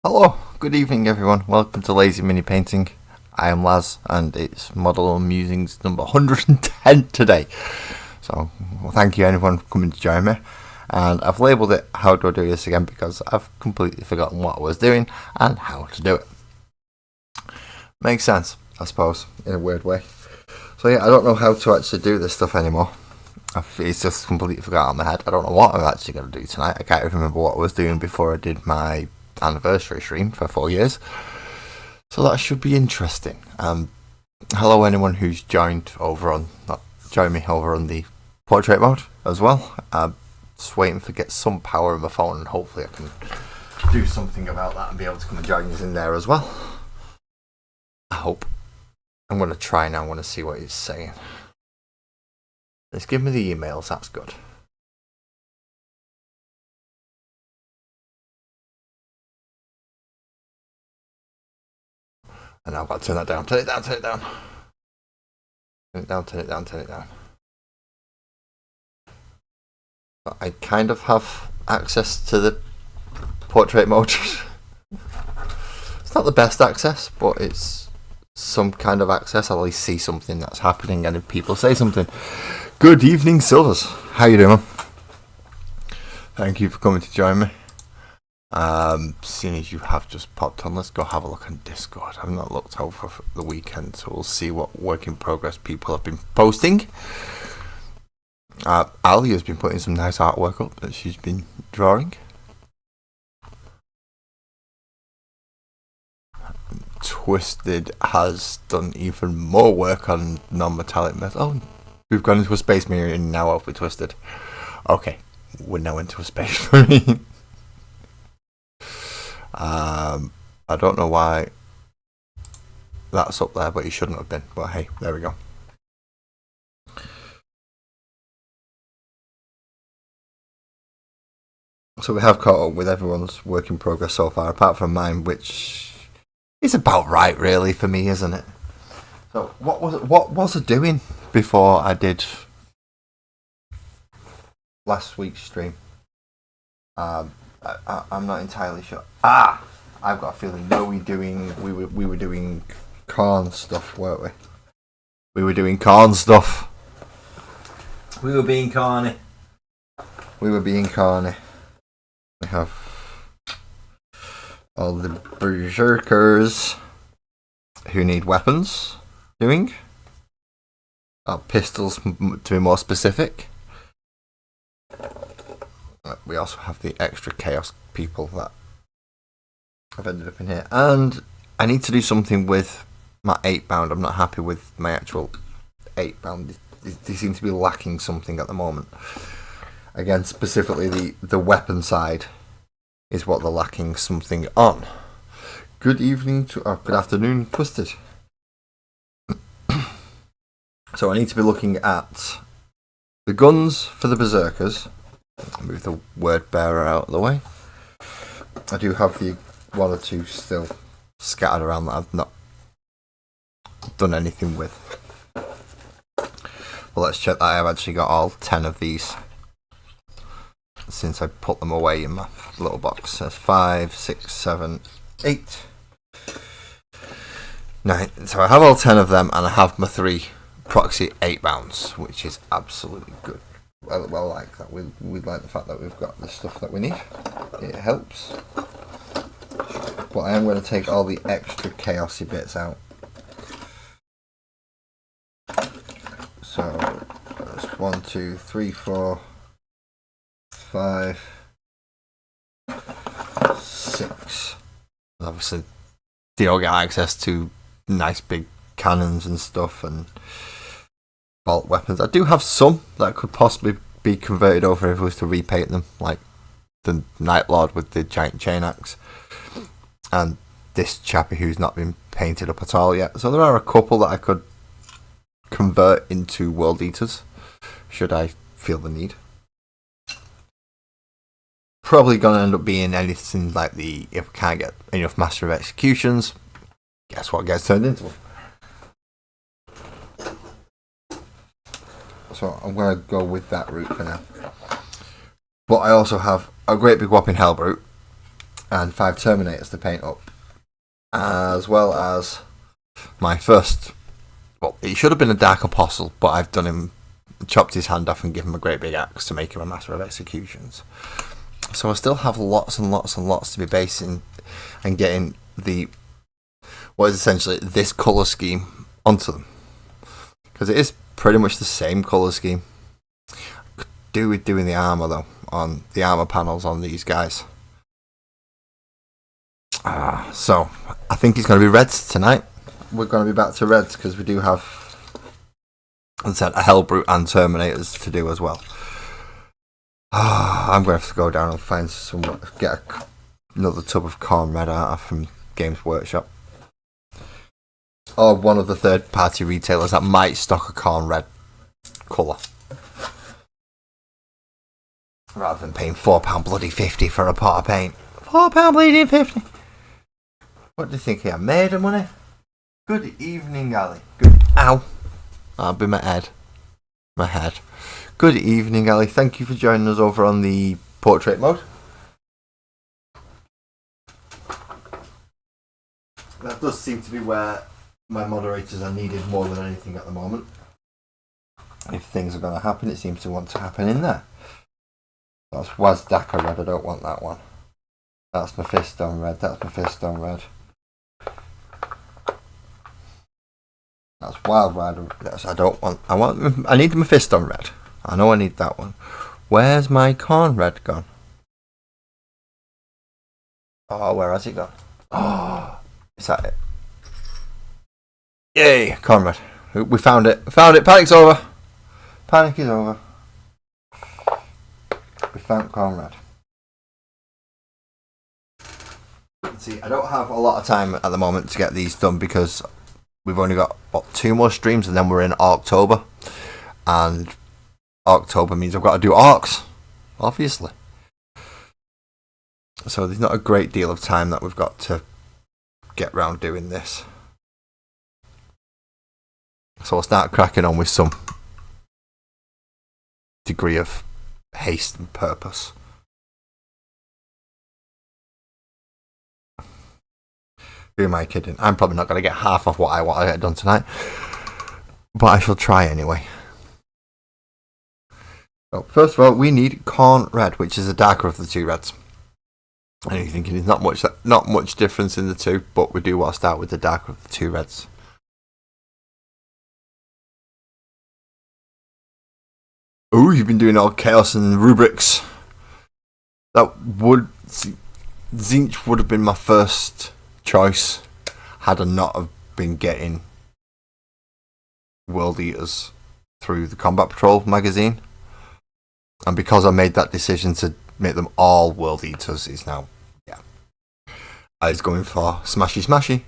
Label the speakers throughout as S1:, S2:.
S1: Hello, good evening everyone. Welcome to Lazy Mini Painting. I am Laz and it's Model Musings number 110 today. So thank you everyone for coming to join me. And I've labelled it How Do I Do This Again because I've completely forgotten what I was doing and how to do it. Makes sense, I suppose, in a weird way. So yeah, I don't know how to actually do this stuff anymore. It's just completely forgot out of my head. I don't know what I'm actually going to do tonight. I can't even remember what I was doing before I did my anniversary stream for 4 years. So that should be interesting. Hello anyone who's joined me over on the portrait mode as well. Just waiting to get some power in my phone and hopefully I can do something about that and be able to come and join us in there as well. I hope. I'm going to try now. I want to see what he's saying. Let's give me the emails, that's good. And now I've got to turn that down. Turn it down. Turn it down. Turn it down. Turn it down. Turn it down. But I kind of have access to the portrait mode. It's not the best access, but it's some kind of access. I'll at least see something that's happening and if people say something. Good evening, Silvers. How you doing? Thank you for coming to join me. Seeing as you have just popped on, let's go have a look on Discord. I've not looked over for the weekend, so we'll see what work in progress people have been posting. Ali has been putting some nice artwork up that she's been drawing. Twisted has done even more work on non-metallic metal. Oh, we've gone into a space marine now, have we, Twisted? Okay, we're now into a space marine. I don't know why that's up there, but it shouldn't have been. But hey, there we go. So we have caught up with everyone's work in progress so far, apart from mine, which is about right, really, for me, isn't it? So what was I doing before I did last week's stream? I'm not entirely sure. I've got a feeling. No, we were doing corn stuff, weren't we? We were doing corn stuff. We were being corny. We have all the berserkers who need weapons doing. Pistols, to be more specific. We also have the extra chaos people that I've ended up in here. And I need to do something with my 8-pound. I'm not happy with my actual 8-pound. They seem to be lacking something at the moment. Again, specifically the weapon side is what they're lacking something on. Good afternoon, Twisted. So I need to be looking at the guns for the berserkers. Move the word bearer out of the way. I do have the one or two still scattered around that I've not done anything with. Well, let's check that I have actually got all 10 of these since I put them away in my little box. There's 5, 6, 7, 8, 9. So I have all 10 of them and I have my 3 proxy 8-pounds, which is absolutely good. Well, like that. We like the fact that we've got the stuff that we need. It helps. But I am going to take all the extra chaosy bits out. So that's 1, 2, 3, 4, 5, 6. Obviously, they all get access to nice big cannons and stuff and bolt weapons. I do have some that could possibly be converted over if I was to repaint them, like the Night Lord with the giant chain axe, and this chappie who's not been painted up at all yet. So there are a couple that I could convert into World Eaters, should I feel the need. Probably going to end up being anything like if I can't get enough Master of Executions, guess what gets turned into? So I'm going to go with that route for now. But I also have a great big whopping hell brute and 5 Terminators to paint up, as well as my first. Well, it should have been a Dark Apostle, but I've done him, chopped his hand off and given him a great big axe to make him a Master of Executions. So I still have lots and lots and lots to be basing and getting what is essentially this colour scheme onto them. Because it is pretty much the same colour scheme. Could do with doing the armour though, on the armour panels on these guys. So I think it's going to be reds tonight. We're going to be back to reds because we do have, as I said, a Hellbrute and Terminators to do as well. I'm going to have to go down and find another tub of corn red out from Games Workshop. Or one of the third party retailers that might stock a corn red colour. Rather than paying £4 bloody 50 for a pot of paint. £4 bleeding 50. What do you think here? Made of money? Good evening, Ali. Ow. That'll be my head. My head. Good evening, Ali. Thank you for joining us over on the portrait mode. That does seem to be where my moderators are needed more than anything at the moment. If things are going to happen, it seems to want to happen in there. That's Wazdaka red. I don't want that one. That's Mephisto red. That's Mephisto red. That's Wild Rider. I need the Mephisto red. I know I need that one. Where's my corn red gone? Oh, where has it gone? Oh, is that it? Yay, corn red. We found it. Found it. Panic's over. Panic is over. We found corn red. See, I don't have a lot of time at the moment to get these done because we've only got 2 more streams and then we're in October. And October means I've got to do arcs, obviously. So there's not a great deal of time that we've got to get round doing this. So I'll start cracking on with some degree of haste and purpose. Who am I kidding? I'm probably not going to get half of what I want to get done tonight. But I shall try anyway. So first of all, we need corn red, which is the darker of the 2 reds. And you're thinking there's not much difference in the 2, but we do want to start with the darker of the 2 reds. Oh, you've been doing all chaos and rubrics. Zinch would have been my first choice had I not have been getting World Eaters through the Combat Patrol magazine. And because I made that decision to make them all World Eaters, is now, I was going for Smashy,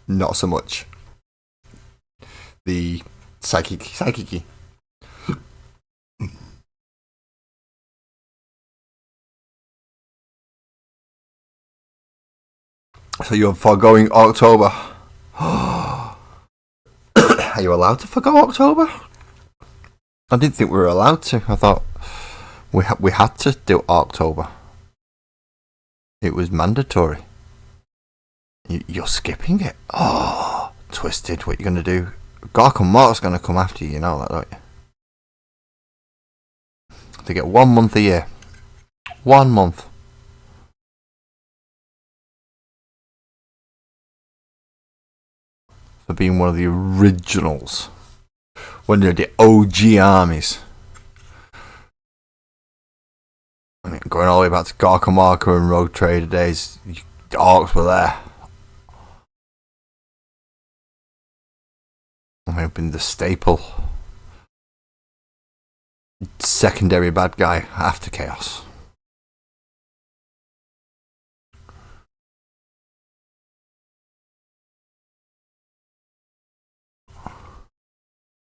S1: not so much the Psychic. So you're foregoing October. Are you allowed to forgo October? I didn't think we were allowed to. I thought we had to do October. It was mandatory. You're skipping it. Oh, twisted. What you going to do? Gork and Mort's going to come after you. You know that, don't you? They get 1 month a year. 1 month. For being one of the originals. One of the OG armies. I mean, going all the way back to Gorka Marker and Rogue Trader days, the orcs were there. I've been the staple secondary bad guy after Chaos.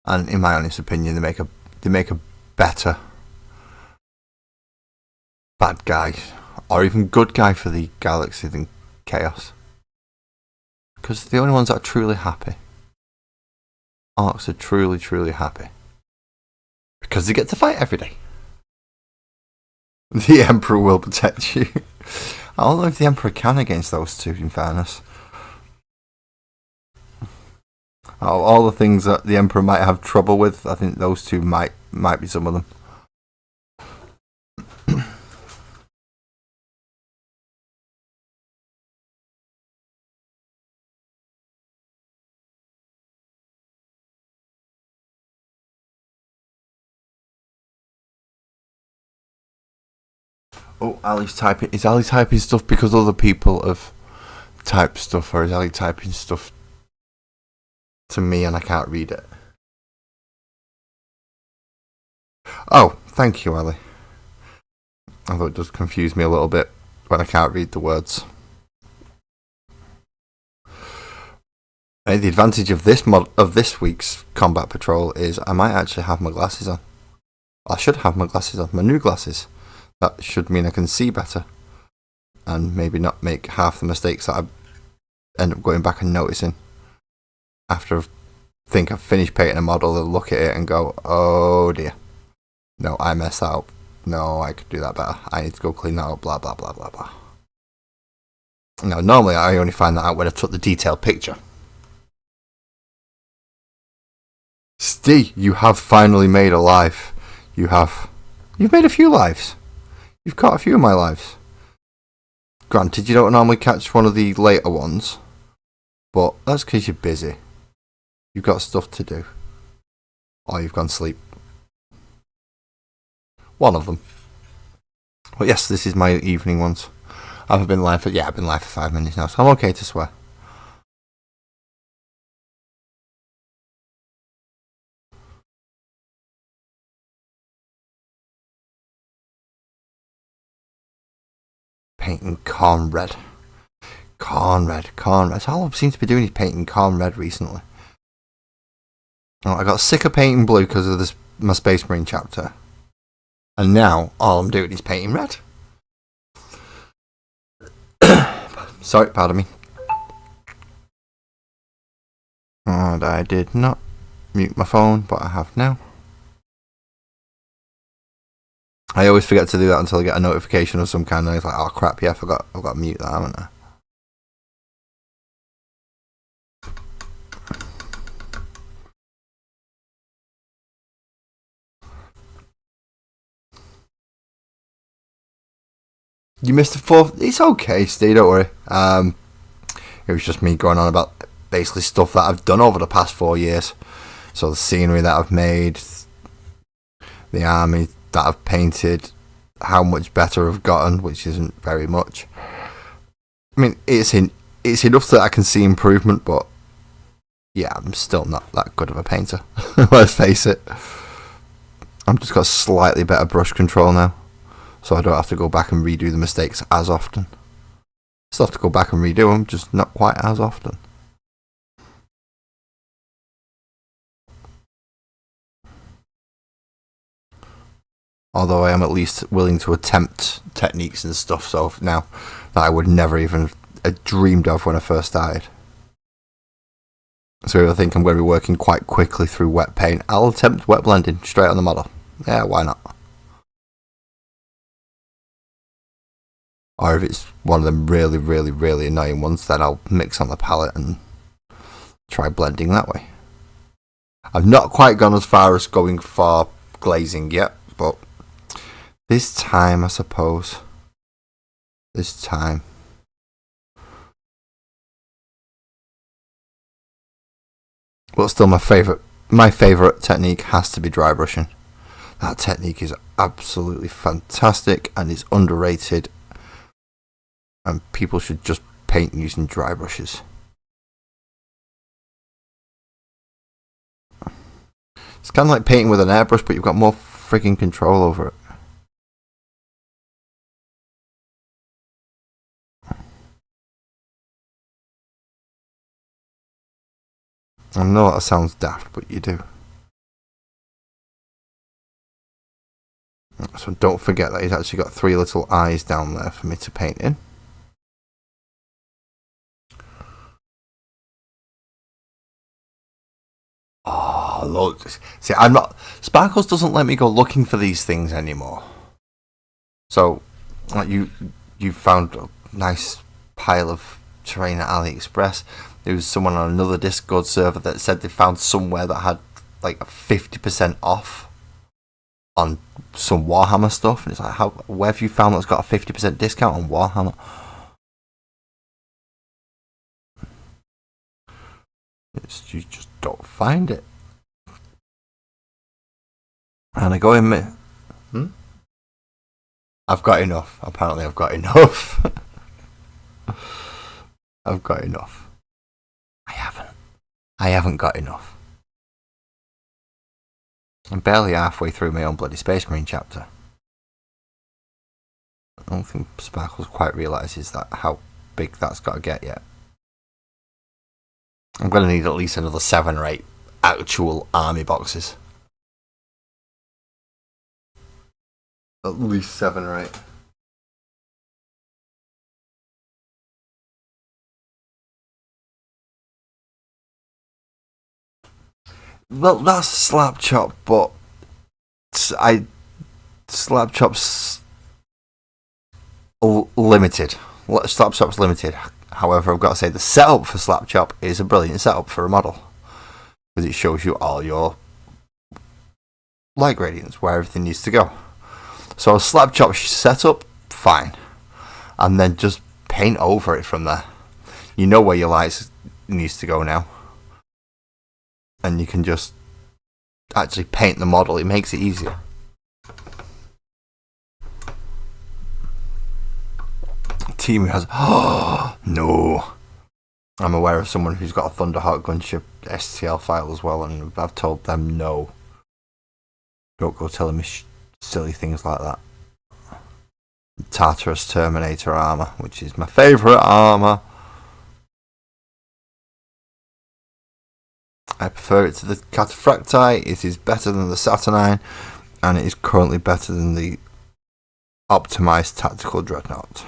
S1: And in my honest opinion, they make a better bad guy or even good guy for the galaxy than Chaos. Because the only ones that are truly happy. Orcs are truly, truly happy. Because they get to fight every day. The Emperor will protect you. I don't know if the Emperor can against those two, in fairness. All the things that the Emperor might have trouble with, I think those two might be some of them. Oh, Ali's typing. Is Ali typing stuff because other people have typed stuff, or is Ali typing stuff to me and I can't read it? Oh, thank you, Ali. Although it does confuse me a little bit when I can't read the words. The advantage of this week's combat patrol is I might actually have my glasses on. I should have my glasses on, my new glasses. That should mean I can see better, and maybe not make half the mistakes that I end up going back and noticing after I think I've finished painting a model. They'll look at it and go, "Oh dear, no, I messed that up. No, I could do that better. I need to go clean that up." Blah blah blah blah blah. Now, normally I only find that out when I took the detailed picture. Steve, you have finally made a life. You've made a few lives. You've caught a few of my lives. Granted, you don't normally catch one of the later ones, but that's because you're busy. You've got stuff to do. Or you've gone to sleep. One of them. But yes, this is my evening ones. I've been live for 5 minutes now, so I'm okay to swear. Painting corn red. That's all I seem to be doing is painting corn red recently. I got sick of painting blue because of my Space Marine chapter. And now all I'm doing is painting red. Sorry, pardon me. And I did not mute my phone, but I have now. I always forget to do that until I get a notification of some kind, and it's like, oh crap, yeah, I've got to mute that, haven't I? You missed the fourth. It's okay, Steve, don't worry. It was just me going on about basically stuff that I've done over the past 4 years. So the scenery that I've made, the army that I've painted, how much better I've gotten, which isn't very much. I mean, it's enough that I can see improvement, but yeah, I'm still not that good of a painter. Let's face it. I've just got slightly better brush control now, so I don't have to go back and redo the mistakes as often. Still have to go back and redo them, just not quite as often. Although I am at least willing to attempt techniques and stuff, so now that I would never even have dreamed of when I first started. So if I think I'm going to be working quite quickly through wet paint, I'll attempt wet blending straight on the model. Yeah, why not? Or if it's one of them really, really, really annoying ones, then I'll mix on the palette and try blending that way. I've not quite gone as far as going for glazing yet, but this time, I suppose. This time. But still, my favourite technique has to be dry brushing. That technique is absolutely fantastic and is underrated. And people should just paint using dry brushes. It's kind of like painting with an airbrush, but you've got more freaking control over it. I know that sounds daft, but you do. So don't forget that he's actually got 3 little eyes down there for me to paint in. Oh, look. See, I'm not... Sparkles doesn't let me go looking for these things anymore. So, like you found nice pile of terrain at AliExpress. There was someone on another Discord server that said they found somewhere that had like a 50% off on some Warhammer stuff, and it's like, where have you found that's got a 50% discount on Warhammer? You just don't find it. And I go in. I've got enough. Apparently, I've got enough. I've got enough. I haven't got enough. I'm barely halfway through my own bloody Space Marine chapter. I don't think Sparkles quite realises that how big that's got to get yet. I'm going to need at least another 7 or 8 actual army boxes. At least 7 or 8. Well, that's Slap Chop, but Slap Chop's limited. Slap Chop's limited. However, I've got to say the setup for Slap Chop is a brilliant setup for a model, because it shows you all your light gradients, where everything needs to go. So Slap Chop setup, fine, and then just paint over it from there. You know where your lights needs to go now, and you can just actually paint the model. It makes it easier. Team has no. I'm aware of someone who's got a Thunderhawk gunship STL file as well, and I've told them no. Don't go telling me silly things like that. Tartarus Terminator armor, which is my favourite armor. I prefer it to the Cataphracti. It is better than the Saturnine, and it is currently better than the optimised Tactical Dreadnought.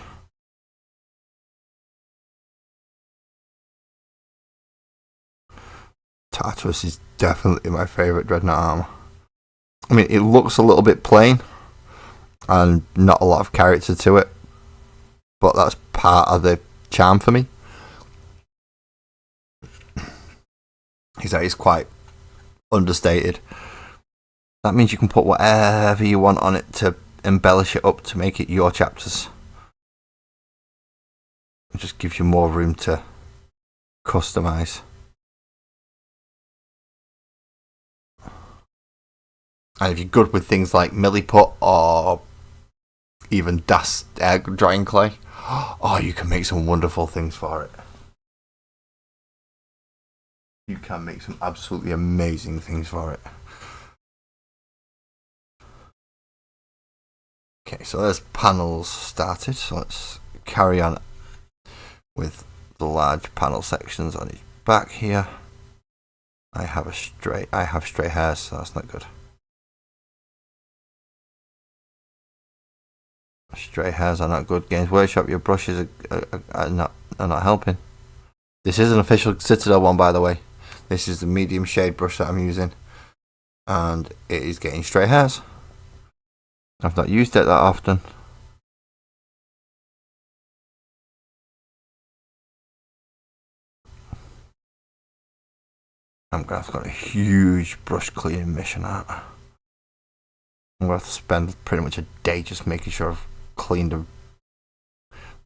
S1: Tartarus is definitely my favourite Dreadnought armor. I mean, it looks a little bit plain and not a lot of character to it, but that's part of the charm for me. Is that it's quite understated. That means you can put whatever you want on it to embellish it up to make it your chapters. It just gives you more room to customise. And if you're good with things like milliput or even Das air drying clay, oh, you can make some wonderful things for it. You can make some absolutely amazing things for it. Okay, so there's panels started. So let's carry on with the large panel sections on each back here. I have stray hairs, so that's not good. Stray hairs are not good. Games Workshop, your brushes are not helping. This is an official Citadel one, by the way. This is the medium shade brush that I'm using, and it is getting stray hairs. I've not used it that often. I'm going to have got a huge brush cleaning mission out. I'm going to have to spend pretty much a day just making sure I've cleaned and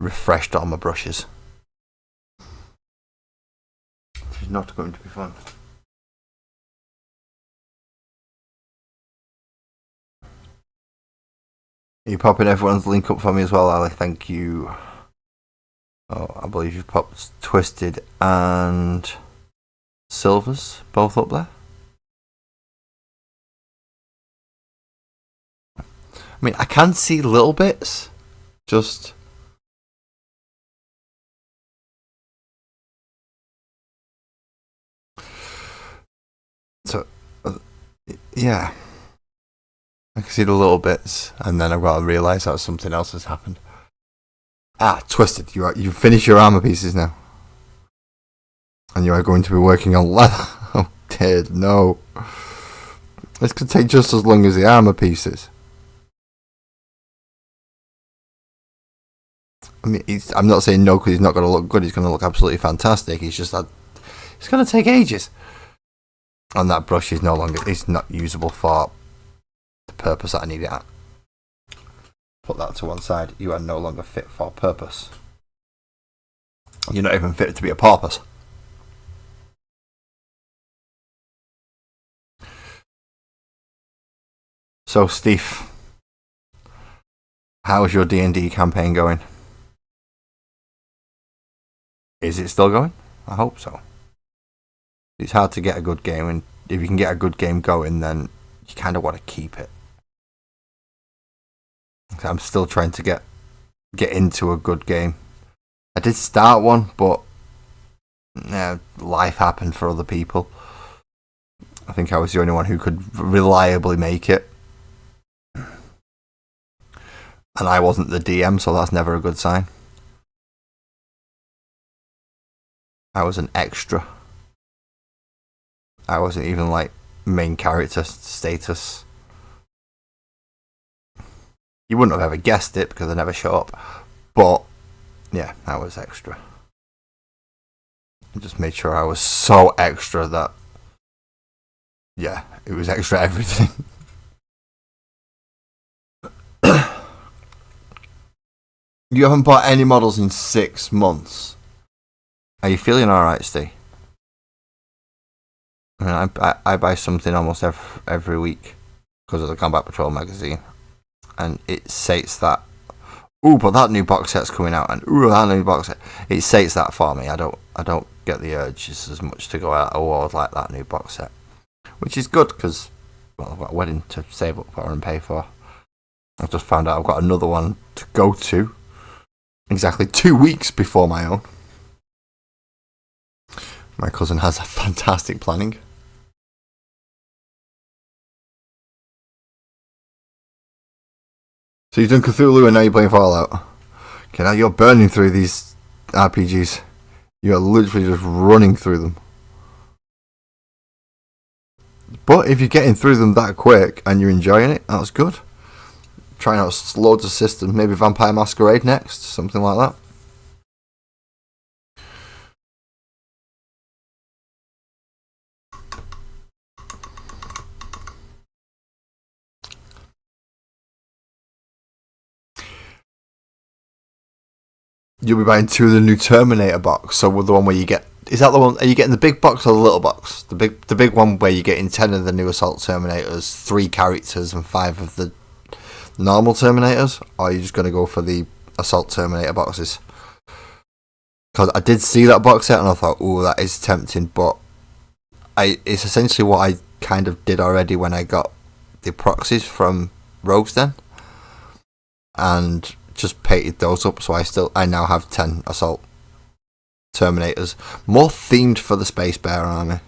S1: refreshed all my brushes. Which is not going to be fun. Are you popping everyone's link up for me as well, Ali? Thank you. Oh, I believe you've popped Twisted and Silvers both up there. I mean, I can see little bits, just so yeah, I can see the little bits, and then I've got to realise that something else has happened. Twisted, you finished your armour pieces now, and you are going to be working on leather. Oh dear, no. This could take just as long as the armour pieces. I mean, I'm not saying no because he's not going to look good. He's going to look absolutely fantastic. He's just that it's going to take ages. And that brush is not usable for the purpose that I need it at. Put that to one side. You are no longer fit for purpose. You're not even fit to be a porpoise. So, Steve, how's your D&D campaign going? Is it still going? I hope so. It's hard to get a good game, and if you can get a good game going, then you kind of want to keep it. I'm still trying to get into a good game. I did start one, but life happened for other people. I think I was the only one who could reliably make it. And I wasn't the DM, so that's never a good sign. I was an extra. I wasn't even like main character status. You wouldn't have ever guessed it because I never show up. But yeah, I was extra. I just made sure I was so extra that it was extra everything. You haven't bought any models in 6 months. Are you feeling alright, Steve? I mean, I buy something almost every week because of the Combat Patrol magazine, and it states that. Ooh, but that new box set's coming out, and that new box set. It states that for me. I don't get the urge as much to go out. Oh, I would like that new box set, which is good because I've got a wedding to save up for and pay for. I've just found out I've got another one to go to exactly 2 weeks before my own. My cousin has a fantastic planning. So you've done Cthulhu and now you're playing Fallout. Okay, now you're burning through these RPGs. You're literally just running through them. But if you're getting through them that quick and you're enjoying it, that's good. Trying out loads of systems, maybe Vampire Masquerade next, something like that. You'll be buying 2 of the new Terminator box. So with the one where you get, is that the one? Are you getting the big box or the little box? The big one where you're getting 10 of the new Assault Terminators, 3 characters, and 5 of the normal Terminators, or are you just going to go for the Assault Terminator boxes? Because I did see that box set and I thought, ooh, that is tempting, but it's essentially what I kind of did already when I got the proxies from Rogue's Den, and just painted those up, so I now have 10 Assault Terminators, more themed for the Space Bear army.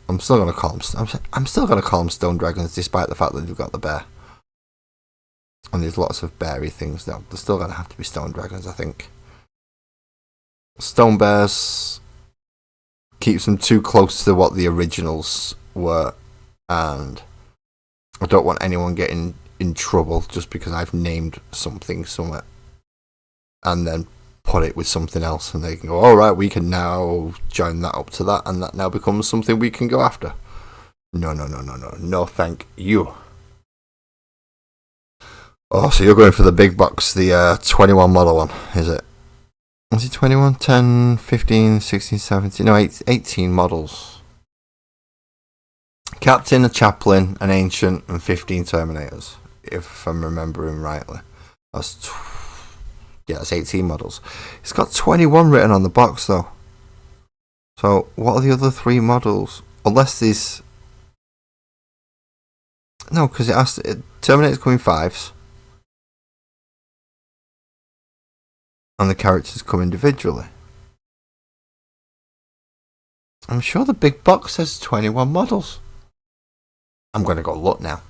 S1: I'm still gonna call them Stone Dragons, despite the fact that they've got the bear. And there's lots of beary things now. They're still gonna have to be Stone Dragons, I think. Stone Bears keeps them too close to what the originals were, and I don't want anyone getting in trouble just because I've named something somewhere and then put it with something else, and they can go, alright, we can now join that up to that, and that now becomes something we can go after. No, thank you. Oh, so you're going for the big box, the 21 model one, is it? Is it 21, 10, 15, 16, 17, no, 18 models. Captain, a Chaplain, an Ancient, and 15 Terminators, if I'm remembering rightly. That's 18 models. It's got 21 written on the box though. So what are the other 3 models? Unless these... No, because Terminator's coming 5s. And the characters come individually. I'm sure the big box says 21 models. I'm going to go look now.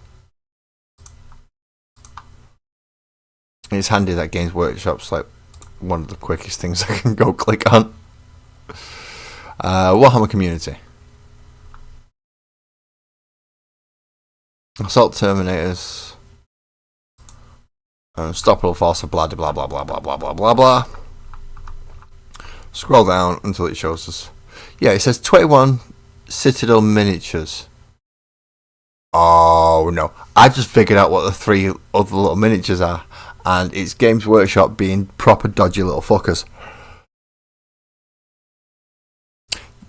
S1: It's handy that Games Workshop's like one of the quickest things I can go click on. Warhammer Community. Assault Terminators. Unstoppable force of blah blah blah blah blah blah blah blah blah. Scroll down until it shows us. Yeah, it says 21 Citadel miniatures. Oh no, I just figured out what the 3 other little miniatures are, and it's Games Workshop being proper dodgy little fuckers.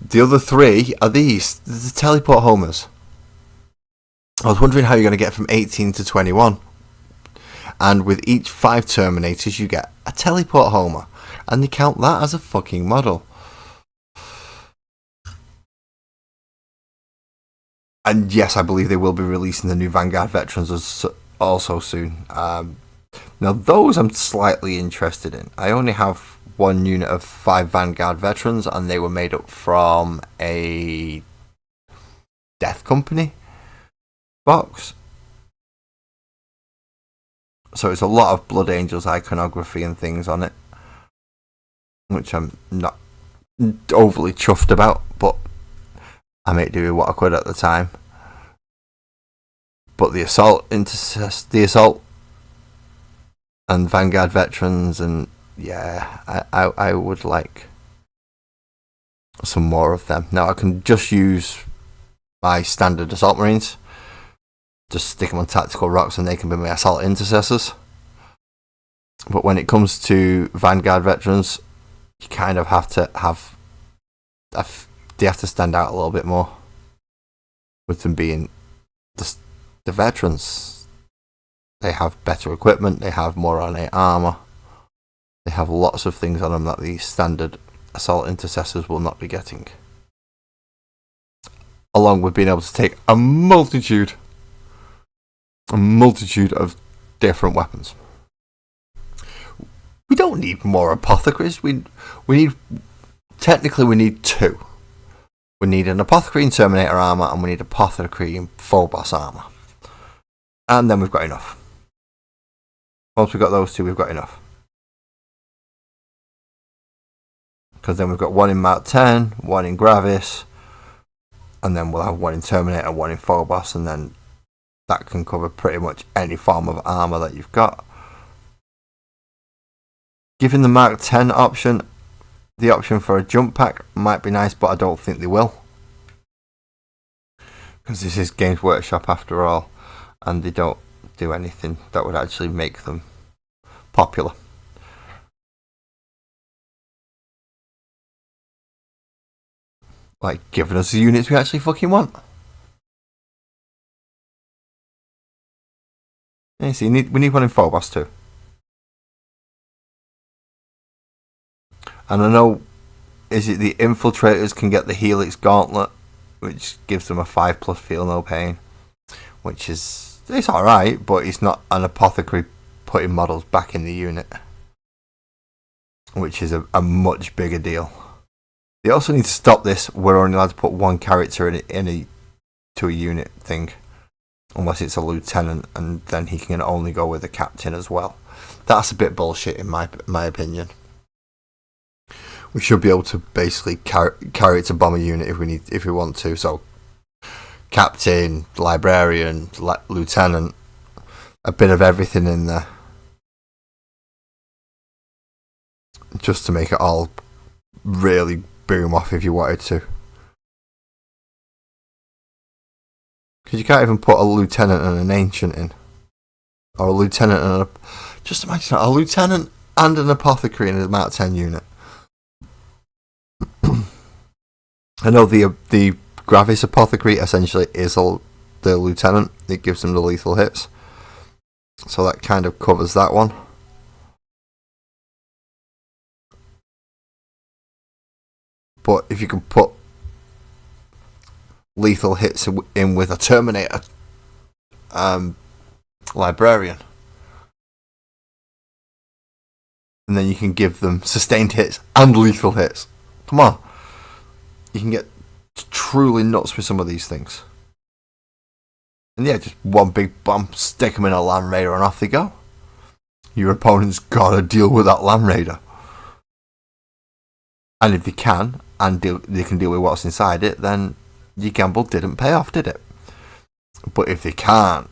S1: The other 3 are these, the teleport homers. I was wondering how you're going to get from 18 to 21. And with each 5 Terminators, you get a teleport homer. And they count that as a fucking model. And yes, I believe they will be releasing the new Vanguard Veterans also soon. Now, those I'm slightly interested in. I only have 1 unit of 5 Vanguard Veterans, and they were made up from a Death Company box. So it's a lot of Blood Angels iconography and things on it, which I'm not overly chuffed about, but I made do with what I could at the time. But the Assault and Vanguard Veterans, and yeah, I would like some more of them. Now I can just use my standard Assault Marines, just stick them on tactical rocks and they can be my Assault Intercessors. But when it comes to Vanguard Veterans, you kind of have to have, they have to stand out a little bit more, with them being the veterans. They have better equipment, they have more ornate armour, they have lots of things on them that the standard Assault Intercessors will not be getting. Along with being able to take a multitude of different weapons. We don't need more apothecaries. We need, technically we need 2. We need an apothecary in Terminator armour, and we need apothecary in Phobos armour. And then we've got enough. Once we've got those 2, we've got enough. Because then we've got 1 in Mark 10, 1 in Gravis, and then we'll have 1 in Terminator, 1 in Phobos, and then that can cover pretty much any form of armour that you've got. Giving the Mark 10 option, the option for a jump pack might be nice, but I don't think they will. Because this is Games Workshop after all, and they don't do anything that would actually make them popular. Like giving us the units we actually fucking want. You see, we need 1 in Phobos too. And I know, is it the Infiltrators can get the Helix Gauntlet, which gives them a 5+ feel no pain, which is, it's alright, but it's not an apothecary putting models back in the unit, which is a much bigger deal. They also need to stop this, we're only allowed to put 1 character to a unit thing, unless it's a lieutenant, and then he can only go with a captain as well. That's a bit bullshit in my opinion. We should be able to basically carry it to bomb a unit if we want to. So, captain, librarian, lieutenant, a bit of everything in there, just to make it all really boom off if you wanted to. Because you can't even put a lieutenant and an ancient in, or a lieutenant and just imagine a lieutenant and an apothecary in a Mark 10 unit. I know the Gravis Apothecary essentially is the lieutenant. It gives them the lethal hits, so that kind of covers that one. But if you can put lethal hits in with a Terminator librarian, and then you can give them sustained hits and lethal hits. Come on. You can get truly nuts with some of these things. And yeah, just 1 big bomb, stick them in a Land Raider and off they go. Your opponent's got to deal with that Land Raider. And if they can, and they can deal with what's inside it, then your gamble didn't pay off, did it? But if they can't,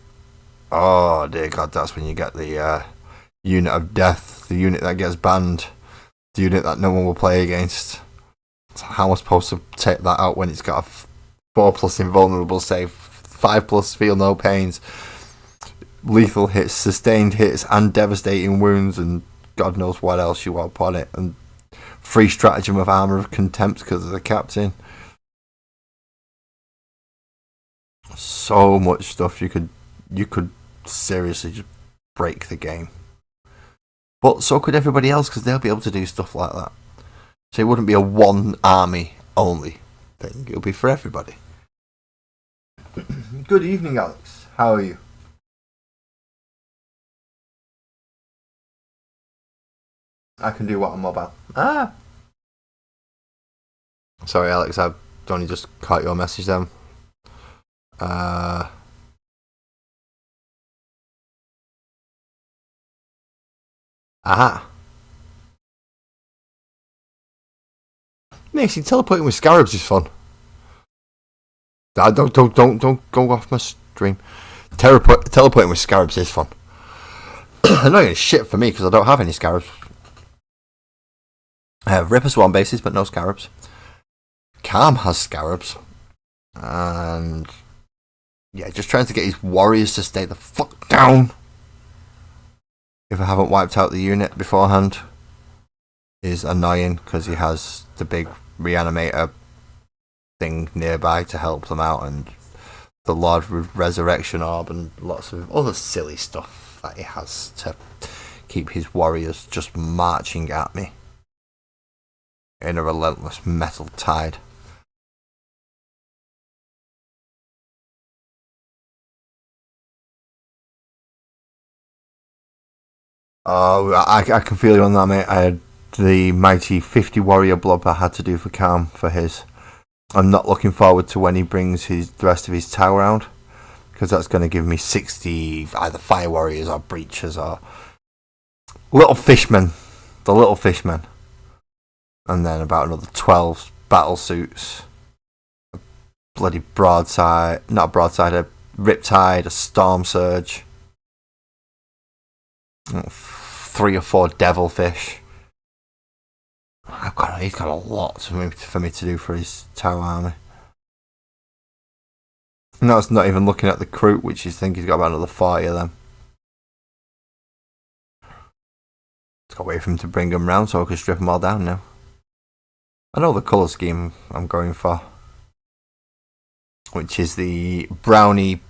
S1: oh dear God, that's when you get the unit of death, the unit that gets banned, the unit that no one will play against. So how am I supposed to take that out when it's got a 4+ invulnerable save, 5+ feel no pains, lethal hits, sustained hits, and devastating wounds, and God knows what else you want upon it, and free stratagem of armor of contempt because of the captain. So much stuff you could seriously just break the game. But so could everybody else, because they'll be able to do stuff like that. So it wouldn't be a one army only thing. It'll be for everybody. Good evening, Alex. How are you? I can do what on mobile. Sorry, Alex. I've only just caught your message then. Aha. Macy, teleporting with scarabs is fun. Don't go off my stream. Teleporting with scarabs is fun. I'm not going to shit for me because I don't have any scarabs. I have Ripper Swan bases, but no scarabs. Calm has scarabs. And yeah, just trying to get his warriors to stay the fuck down. If I haven't wiped out the unit beforehand, is annoying because he has the big reanimator thing nearby to help them out, and the Lord Resurrection Orb, and lots of other silly stuff that he has to keep his warriors just marching at me in a relentless metal tide. Oh, I can feel you on that, mate. I had the mighty 50 warrior blob I had to do for Calm for his. I'm not looking forward to when he brings the rest of his tower round, because that's going to give me 60 either fire warriors or breachers or little fishmen, the little fishmen, and then about another 12 battle suits, a bloody broadside, not a broadside, a riptide, a storm surge, 3 or 4 devilfish. He's got a lot for me to do for his tower army. No, it's not even looking at the crew, which I think he's got about another 40 of them. Just got to wait for him to bring them round so I can strip them all down now. I know the colour scheme I'm going for, which is the browny,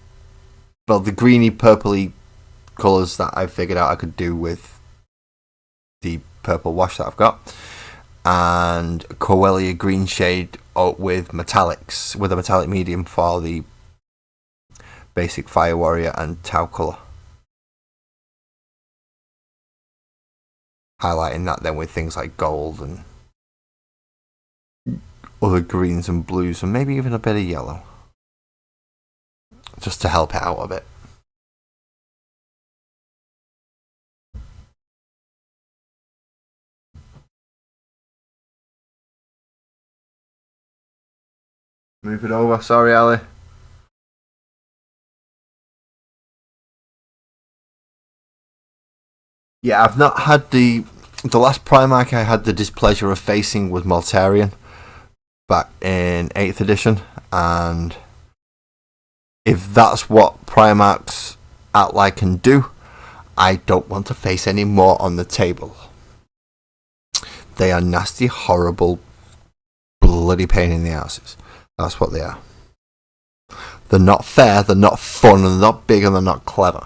S1: well, the greeny purpley colours that I figured out I could do with the purple wash that I've got, and Coelia green shade with metallics, with a metallic medium for the basic fire warrior and Tau colour. Highlighting that then with things like gold and other greens and blues, and maybe even a bit of yellow, just to help it out a bit. Move it over. Sorry, Ali. Yeah, I've not had the last Primarch I had the displeasure of facing was Mortarion back in 8th edition, and if that's what Primarchs Ally can do, I don't want to face any more on the table. They are nasty, horrible, bloody pain in the asses. That's what they are. They're not fair, they're not fun, and they're not big, and they're not clever.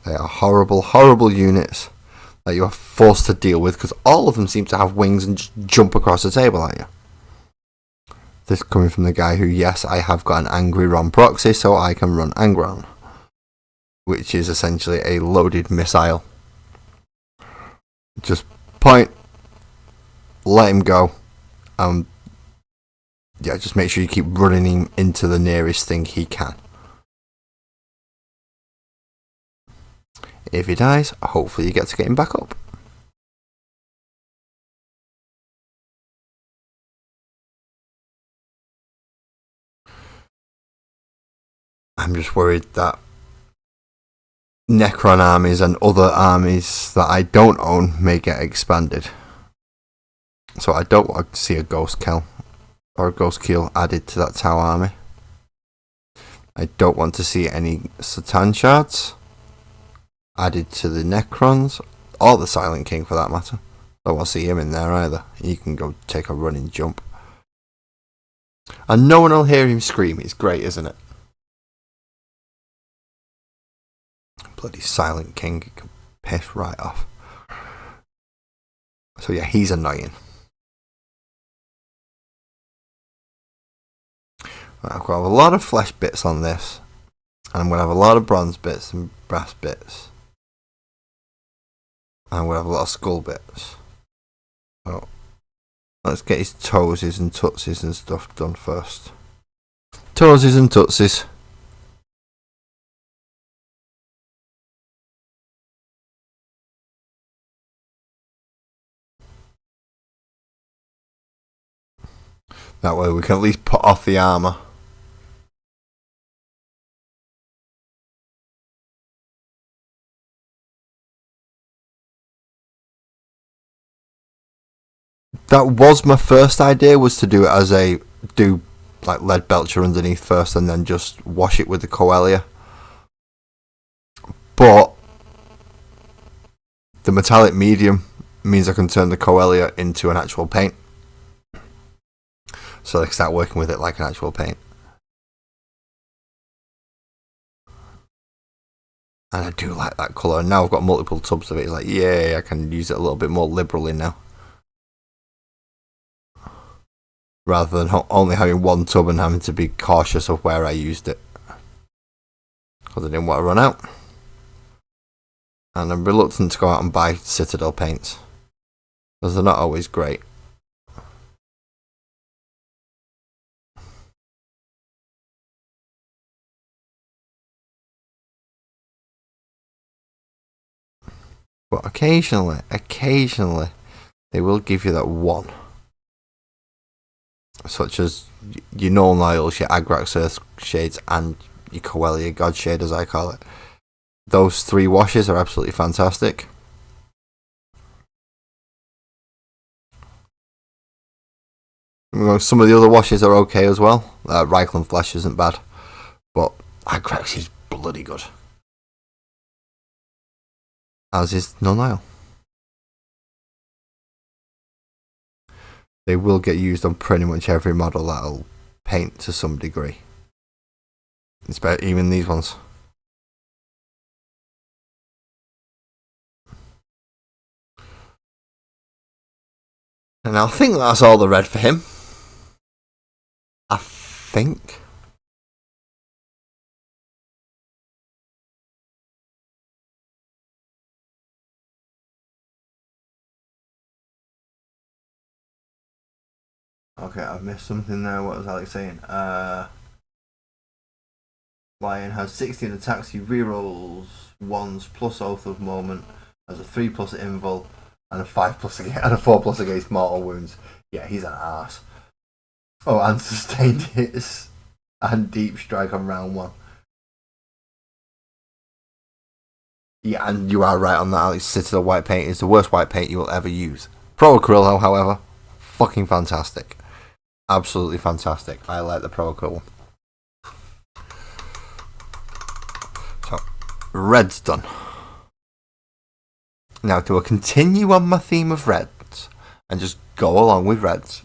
S1: They are horrible, horrible units that you are forced to deal with, because all of them seem to have wings and just jump across the table at you. This coming from the guy who, yes, I have got an Angry Ron proxy, so I can run Angron, which is essentially a loaded missile. Just point, let him go, yeah, just make sure you keep running him into the nearest thing he can. If he dies, hopefully you get to get him back up. I'm just worried that Necron armies and other armies that I don't own may get expanded. So I don't want to see a Ghost Kill or a Ghost Keel added to that Tau army. I don't want to see any Satan Shards added to the Necrons, or the Silent King for that matter. Don't want to see him in there either. He can go take a running jump. And no one will hear him scream. It's great, isn't it? Bloody Silent King, he can piss right off. So yeah, he's annoying. I've got a lot of flesh bits on this, and I'm going to have a lot of bronze bits and brass bits, and I'm going to have a lot of skull bits. So let's get his toesies and tootsies and stuff done first. Toesies and tootsies. That way we can at least put off the armour. That was my first idea, was to do it as do like lead belcher underneath first and then just wash it with the Coelia. But the metallic medium means I can turn the Coelia into an actual paint. So I can start working with it like an actual paint. And I do like that colour. And now I've got multiple tubs of it. It's like, yay, I can use it a little bit more liberally now. Rather than only having one tub and having to be cautious of where I used it. Because I didn't want to run out. And I'm reluctant to go out and buy Citadel paints. Because they're not always great. But occasionally, they will give you that one. Such as your Null Niles, your Agrax Earth Shades, and your Coelia God Shade, as I call it. Those three washes are absolutely fantastic. Some of the other washes are okay as well. Reichland Flesh isn't bad. But Agrax is bloody good. As is Null Nile. They will get used on pretty much every model that'll paint to some degree. It's about even these ones. And I think that's all the red for him. I think. Okay, I've missed something there. What was Alex saying? Lion has 16 attacks. He rerolls ones plus Oath of Moment, has a 3+ invul and a 5+ and a 4+ against mortal wounds. Yeah, he's an arse. Oh, and sustained hits and deep strike on round 1. Yeah, and you are right on that, Alex. Citadel white paint is the worst white paint you will ever use. Pro Acryl, however, fucking fantastic. Absolutely fantastic. I like the Pro Acryl one. So, red's done. Now, do I continue on my theme of reds and just go along with reds?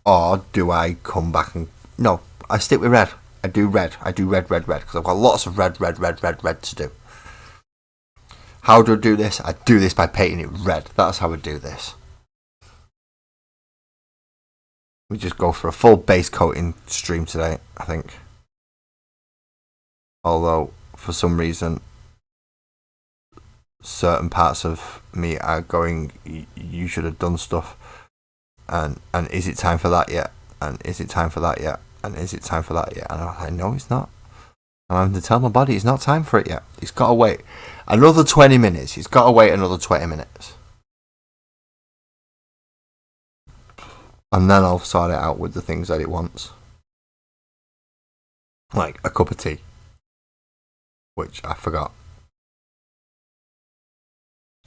S1: Or do I come back and... No, I stick with red. I do red, because I've got lots of red to do. How do I do this? I do this by painting it red. That's how I do this. We just go for a full base coating stream today, I think. Although, for some reason, certain parts of me are going, you should have done stuff. And is it time for that yet? And is it time for that yet? And is it time for that yet? And I'm like, no, it's not. I'm having to tell my body it's not time for it yet. It's got to wait another 20 minutes. It's got to wait another 20 minutes. And then I'll sort it out with the things that it wants. like a cup of tea, which I forgot.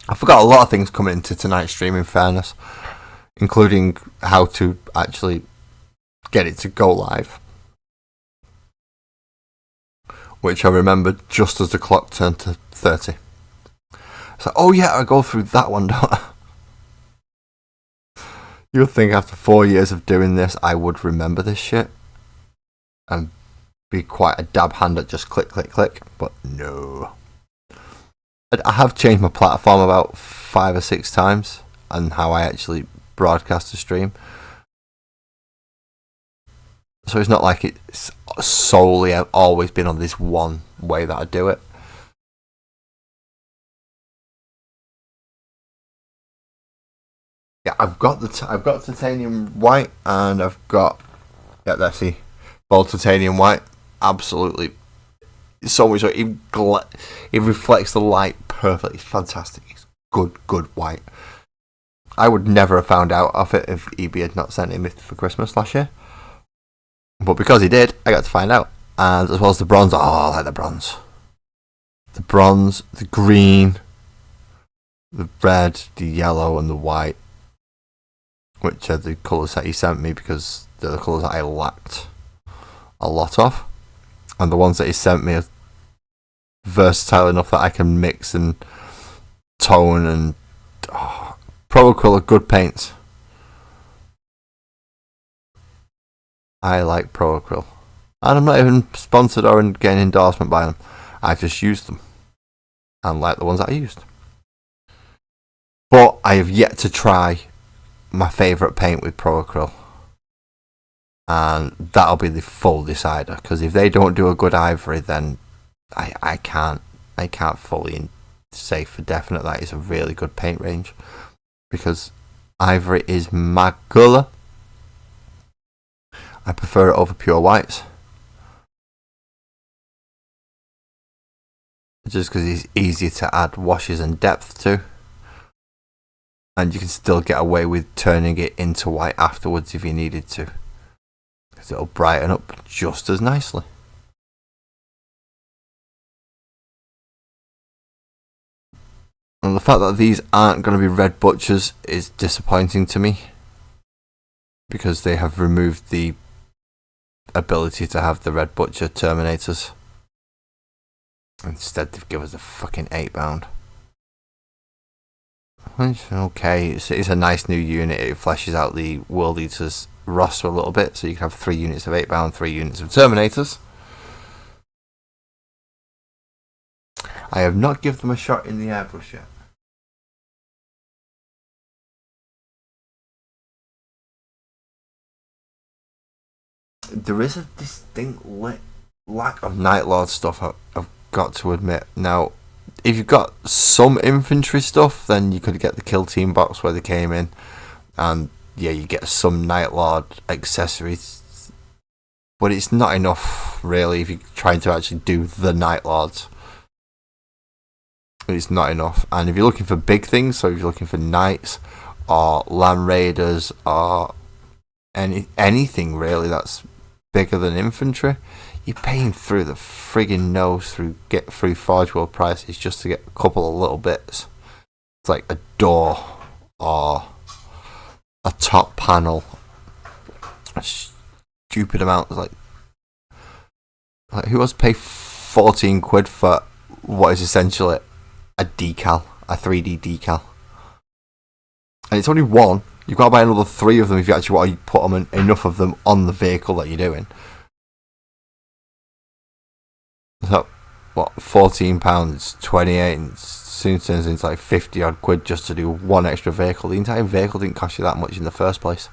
S1: I forgot a lot of things coming into tonight's stream, in fairness, including how to actually get it to go live, which I remembered just as the clock turned to 30. So, oh yeah, I go through that one, don't I? You would think after 4 years of doing this, I would remember this shit and be quite a dab hand at just click, click, click, but no. I have changed my platform about 5 or 6 times and how I actually broadcast a stream. So it's not like it's solely I've always been on this one way that I do it. Yeah, I've got titanium white and I've got let's see, bold titanium white. Absolutely, so much. It reflects the light perfectly. It's fantastic. It's good white. I would never have found out of it if EB had not sent it me for Christmas last year. But because he did, I got to find out. And as well as the bronze. Oh, I like the bronze. The bronze, the green, the red, the yellow, and the white, which are the colours that he sent me because they're the colours that I lacked a lot of. And the ones that he sent me are versatile enough that I can mix and tone and Pro Acryl are good paints. I like Pro Acryl. And I'm not even sponsored or getting endorsement by them. I just use them. And like the ones that I used. But I have yet to try my favourite paint with Pro Acryl. And that'll be the full decider. Because if they don't do a good ivory, then I can't fully say for definite that it's a really good paint range. Because ivory is my colour. I prefer it over pure whites. Just because it's easier to add washes and depth to. And you can still get away with turning it into white afterwards if you needed to. Because it'll brighten up just as nicely. And the fact that these aren't going to be red butchers is disappointing to me. Because they have removed the ability to have the red butcher terminators. Instead they've given us a fucking 8-pound. Okay, it's a nice new unit. It fleshes out the World Eaters roster a little bit, so you can have 3 units of 8-pound, 3 units of terminators. I have not given them a shot in the airbrush yet. There is a distinct lack of Night Lord stuff, I've got to admit. Now, if you've got some infantry stuff, then you could get the kill team box where they came in, and yeah, you get some Night Lord accessories, but it's not enough really if you're trying to actually do the Night Lords. It's not enough. And if you're looking for big things, so if you're looking for knights or land raiders or anything really that's bigger than infantry, you're paying through the friggin' nose through Forge World prices just to get a couple of little bits. It's like a door or a top panel. A stupid amount. Like who wants to pay 14 quid for what is essentially a decal, a 3D decal? And it's only one. You've got to buy another 3 of them if you actually want to put them enough of them on the vehicle that you're doing. So, what, £14, 28, and soon turns into like 50 odd quid just to do one extra vehicle. The entire vehicle didn't cost you that much in the first place.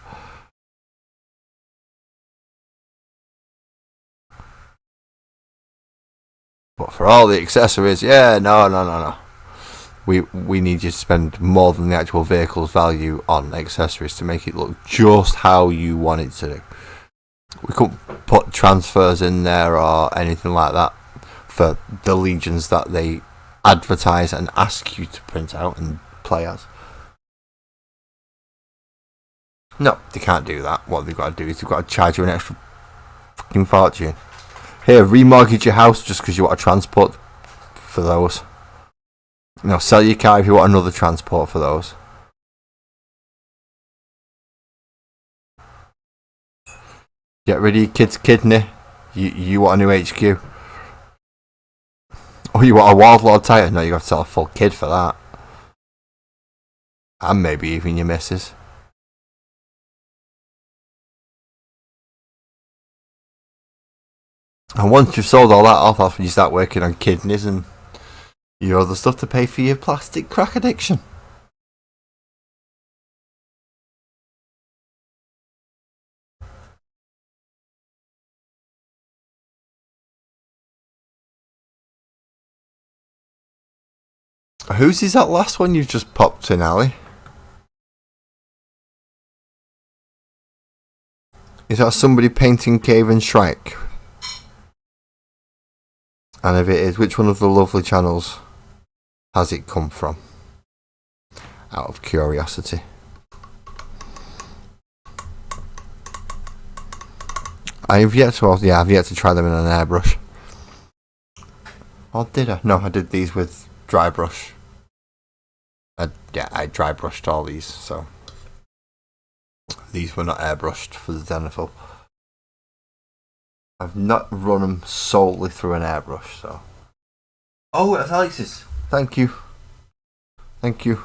S1: But for all the accessories, no. We need you to spend more than the actual vehicle's value on accessories to make it look just how you want it to do. We couldn't put transfers in there or anything like that for the legions that they advertise and ask you to print out and play as. No, they can't do that. What they've got to do is they've got to charge you an extra fucking fortune Here, remortgage your house just because you want a transport for those. You know, sell your car if you want another transport for those. Get rid of your kid's kidney. You want a new HQ. Oh, you want a Wardlord Titan? No, you got to sell a full kid for that. And maybe even your missus. And once you've sold all that off, that's when you start working on kidneys and your other stuff to pay for your plastic crack addiction. Whose is that last one you've just popped in, Ali? Is that somebody painting Cave and Shrike? And if it is, which one of the lovely channels has it come from? Out of curiosity. I've yet to try them in an airbrush. Or did I? No, I did these with dry brush. I dry brushed all these, so these were not airbrushed for the Zenithal. I've not run them solely through an airbrush, so. Oh, it's Alexis. Thank you. Thank you.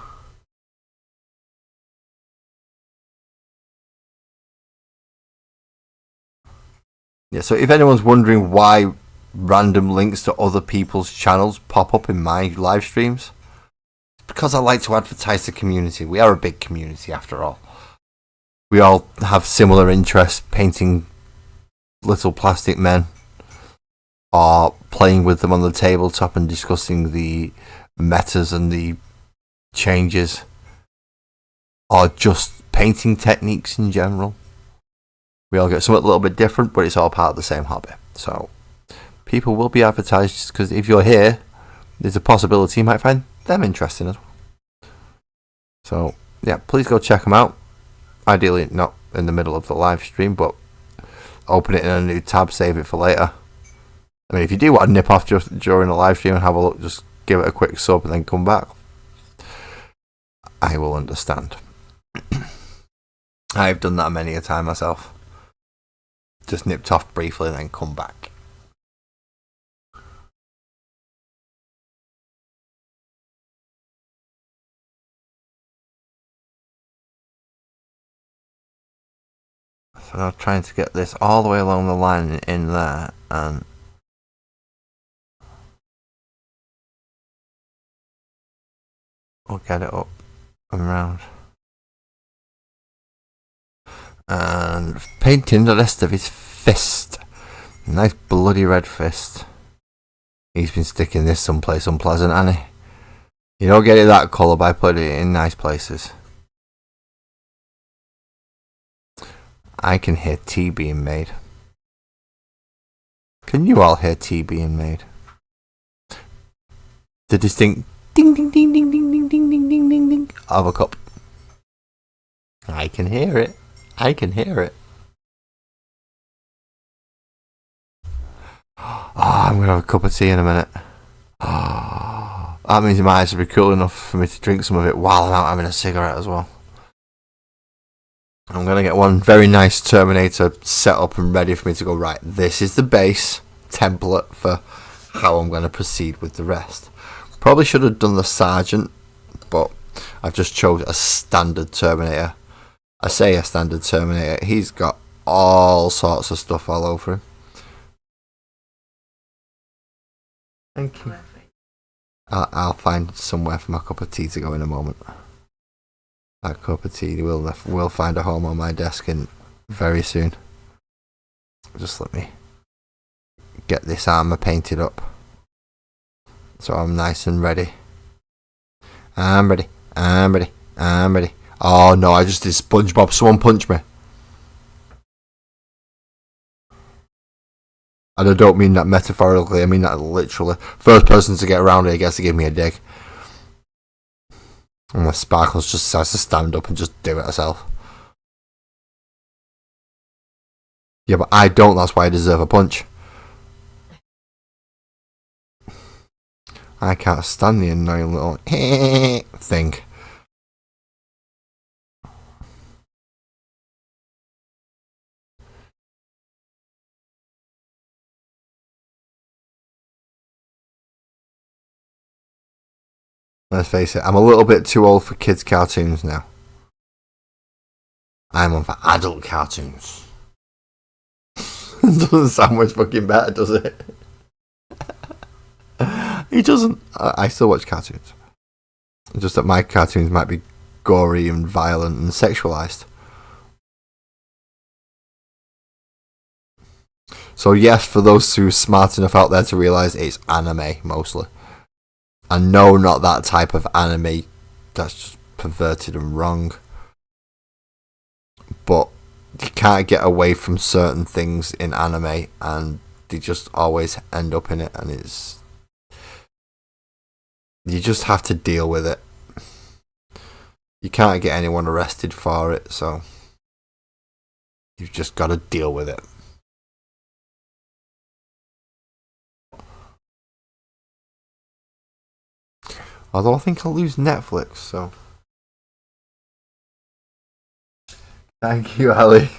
S1: Yeah, so if anyone's wondering why random links to other people's channels pop up in my live streams, it's because I like to advertise the community. We are a big community after all. We all have similar interests, painting little plastic men, or playing with them on the tabletop and discussing the metas and the changes, or just painting techniques in general. We all get something a little bit different, but it's all part of the same hobby. So people will be advertised, because if you're here, there's a possibility you might find them interesting as well. So yeah, please go check them out. Ideally not in the middle of the live stream, but open it in a new tab, save it for later. I mean, if you do want to nip off just during the live stream and have a look, just give it a quick sub and then come back. I will understand. I've done that many a time myself. Just nipped off briefly and then come back. So I'm trying to get this all the way along the line in there, and we'll get it up and round. And painting the rest of his fist. Nice bloody red fist. He's been sticking this someplace unpleasant, hasn't he? You don't get it that colour by putting it in nice places. I can hear tea being made. Can you all hear tea being made? The distinct ding ding ding ding ding ding ding ding ding ding ding of a cup. I can hear it. I can hear it. Oh, I'm going to have a cup of tea in a minute. Oh, that means my eyes will be cool enough for me to drink some of it while I'm out having a cigarette as well. I'm going to get one very nice Terminator set up and ready for me to go, right, this is the base template for how I'm going to proceed with the rest. Probably should have done the Sergeant, but I've just chose a standard Terminator. I say a standard Terminator. He's got all sorts of stuff all over him. Thank you. I'll find somewhere for my cup of tea to go in a moment. That cup of tea will find a home on my desk in very soon. Just let me get this armour painted up, so I'm nice and ready. I'm ready. I'm ready. I'm ready. Oh no, I just did SpongeBob. Someone punch me. And I don't mean that metaphorically, I mean that literally. First person to get around here gets to give me a dig. And my Sparkles just has to stand up and just do it herself. Yeah, but I don't, that's why I deserve a punch. I can't stand the annoying little thing. Let's face it, I'm a little bit too old for kids' cartoons now. I'm on for adult cartoons. It doesn't sound much fucking better, does it? It doesn't. I still watch cartoons. Just that my cartoons might be gory and violent and sexualized. So yes, for those who are smart enough out there to realise it's anime mostly. And no, not that type of anime that's just perverted and wrong. But you can't get away from certain things in anime, and they just always end up in it, and it's... You just have to deal with it. You can't get anyone arrested for it, so you've just got to deal with it. Although I think I'll lose Netflix, so... Thank you, Ali.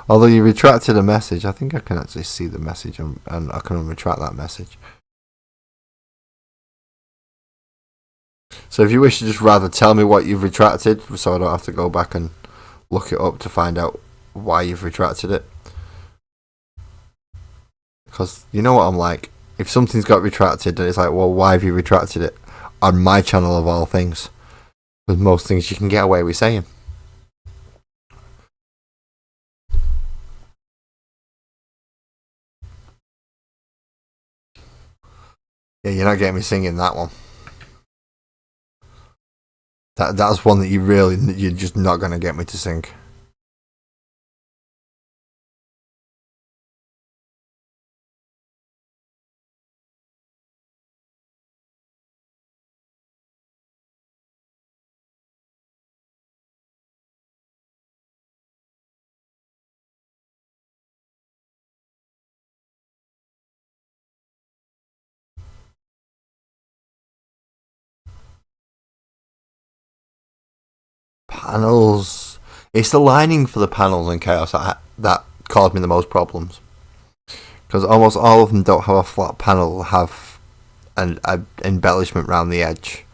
S1: Although you retracted a message, I think I can actually see the message and I can retract that message. So if you wish to just rather tell me what you've retracted, so I don't have to go back and look it up to find out why you've retracted it. Because you know what I'm like. If something's got retracted, then it's like, well, why have you retracted it? On my channel of all things. With most things you can get away with saying. Yeah, you're not getting me singing that one. That's one that you're just not going to get me to sing. Panels. It's the lining for the panels in Chaos that caused me the most problems. Because almost all of them don't have a flat panel, have an embellishment around the edge.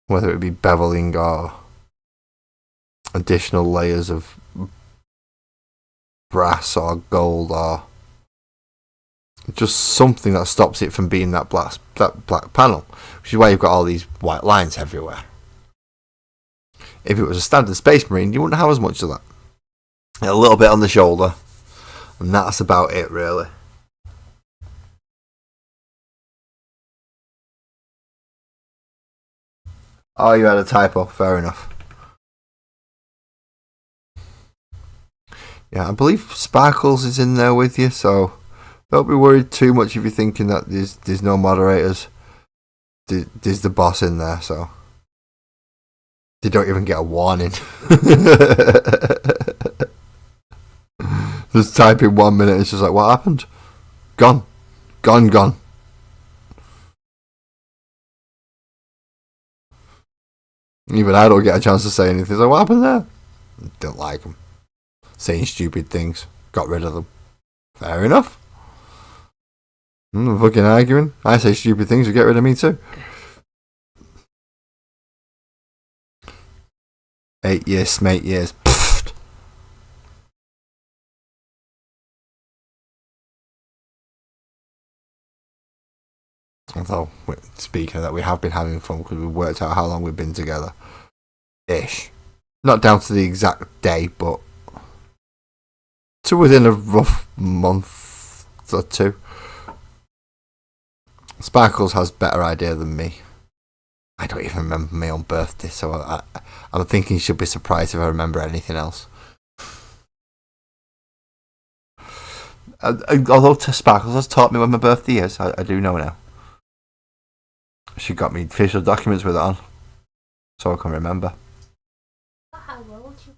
S1: Whether it be beveling or additional layers of brass or gold or just something that stops it from being that black panel. Which is why you've got all these white lines everywhere. If it was a standard Space Marine, you wouldn't have as much of that. A little bit on the shoulder. And that's about it, really. Oh, you had a typo. Fair enough. Yeah, I believe Sparkles is in there with you, so don't be worried too much if you're thinking that there's no moderators. There's the boss in there, so they don't even get a warning. Just type in 1 minute, it's just like, what happened? Gone. Even I don't get a chance to say anything. It's like, what happened there? Don't like them. Saying stupid things. Got rid of them. Fair enough. I'm fucking arguing. I say stupid things, you get rid of me too. 8 years, smate years. Pfft. Although, speaking of that, we have been having fun because we've worked out how long we've been together. Ish. Not down to the exact day, but to within a rough month or two. Sparkles has better idea than me. I don't even remember my own birthday, so I'm thinking she'll be surprised if I remember anything else. Although Sparkles has taught me when my birthday is, I do know now. She got me official documents with it on, so I can remember. How old you?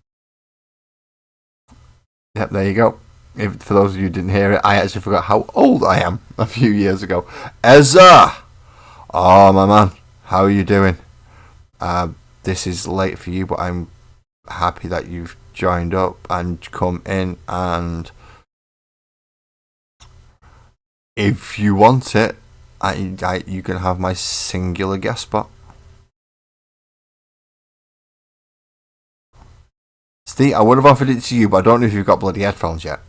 S1: Yep, there you go. for those of you who didn't hear it, I actually forgot how old I am a few years ago. Ezra! Oh, my man. How are you doing? This is late for you, but I'm happy that you've joined up and come in, and if you want it, you can have my singular guest spot. Steve, I would have offered it to you, but I don't know if you've got bloody headphones yet.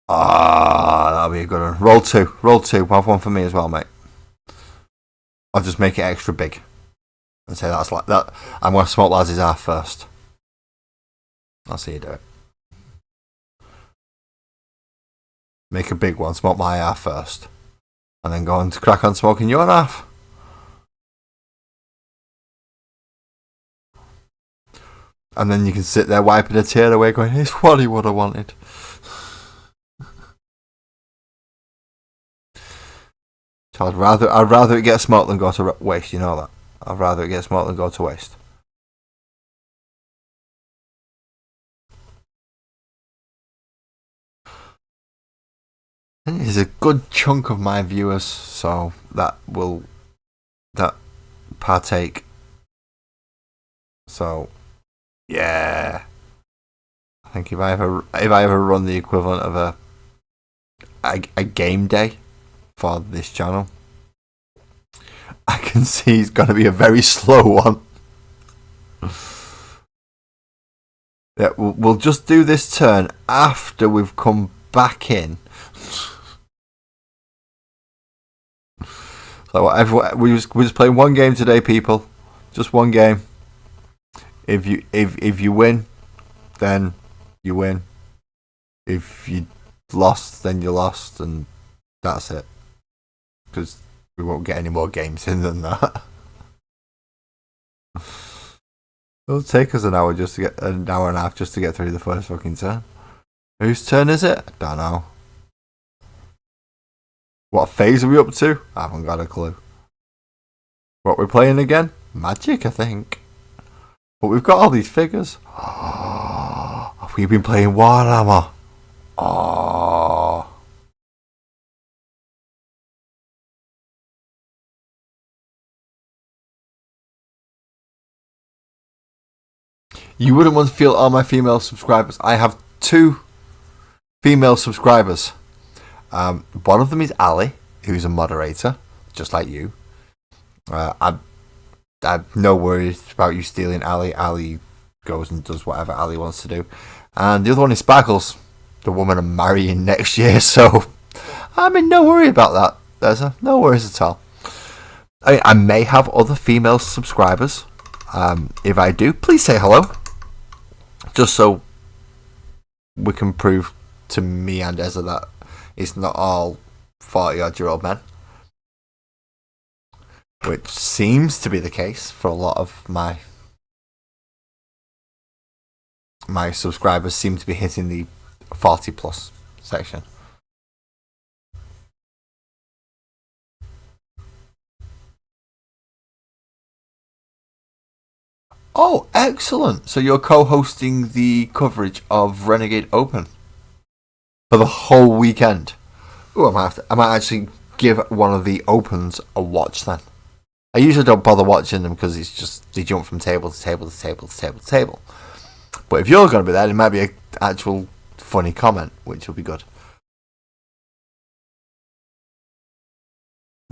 S1: That'll be a good one. Roll two. Have one for me as well, mate. I'll just make it extra big and say that's like that. I'm going to smoke Laz's half first. I'll see you do it. Make a big one, smoke my half first, and then go on to crack on smoking your half. And then you can sit there wiping a tear away going, it's what he would have wanted. So I'd rather it get smoked than go to waste, you know that. I'd rather it get smoked than go to waste. And there's a good chunk of my viewers, so that partake. So yeah, I think if I ever run the equivalent of a game day for this channel, I can see it's going to be a very slow one. Yeah, we'll just do this turn after we've come back in. So we're just playing one game today, people. Just one game. If you win, then you win. If you lost, then you lost, and that's it. Because we won't get any more games in than that. It'll take us an hour and a half just to get through the first fucking turn. Whose turn is it? Don't know. What phase are we up to? I haven't got a clue. What we're playing again? Magic, I think. But we've got all these figures. Oh, have we been playing Warhammer? Oh. You wouldn't want to feel all my female subscribers. I have 2 female subscribers. One of them is Ali, who's a moderator, just like you. I've no worries about you stealing Ali. Ali goes and does whatever Ali wants to do. And the other one is Sparkles, the woman I'm marrying next year. So I'm in no worry about that. There's no worries at all. I may have other female subscribers. If I do, please say hello. Just so we can prove to me and Ezra that it's not all 40-odd-year-old men. Which seems to be the case for a lot of my subscribers seem to be hitting the 40-plus section. Oh, excellent! So you're co-hosting the coverage of Renegade Open for the whole weekend. Oh, I might actually give one of the opens a watch then. I usually don't bother watching them because it's just they jump from table to table to table to table to table. But if you're going to be there, it might be an actual funny comment, which will be good.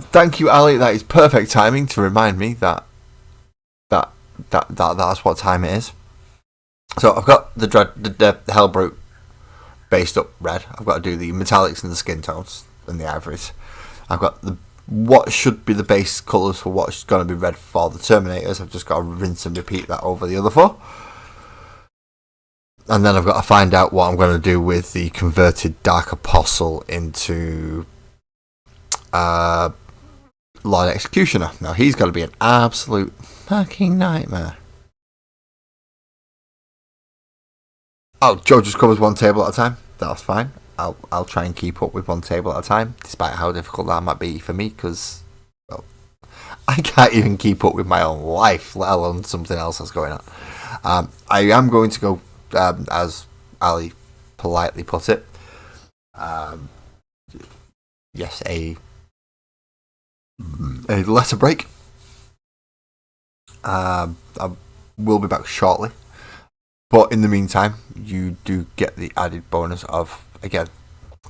S1: Thank you, Ali. That is perfect timing to remind me that that's what time it is. So I've got the Hellbrute based up red. I've got to do the metallics and the skin tones and the ivories. I've got what should be the base colours for what's going to be red for the Terminators. I've just got to rinse and repeat that over the other 4. And then I've got to find out what I'm going to do with the converted Dark Apostle into Lord Executioner. Now he's got to be an absolute fucking nightmare. Oh, Joe just covers one table at a time. That's fine. I'll try and keep up with one table at a time, despite how difficult that might be for me, because well, I can't even keep up with my own life, let alone something else that's going on. I am going to go, as Ali politely put it, yes, a letter break. I will be back shortly, but in the meantime, you do get the added bonus of, again,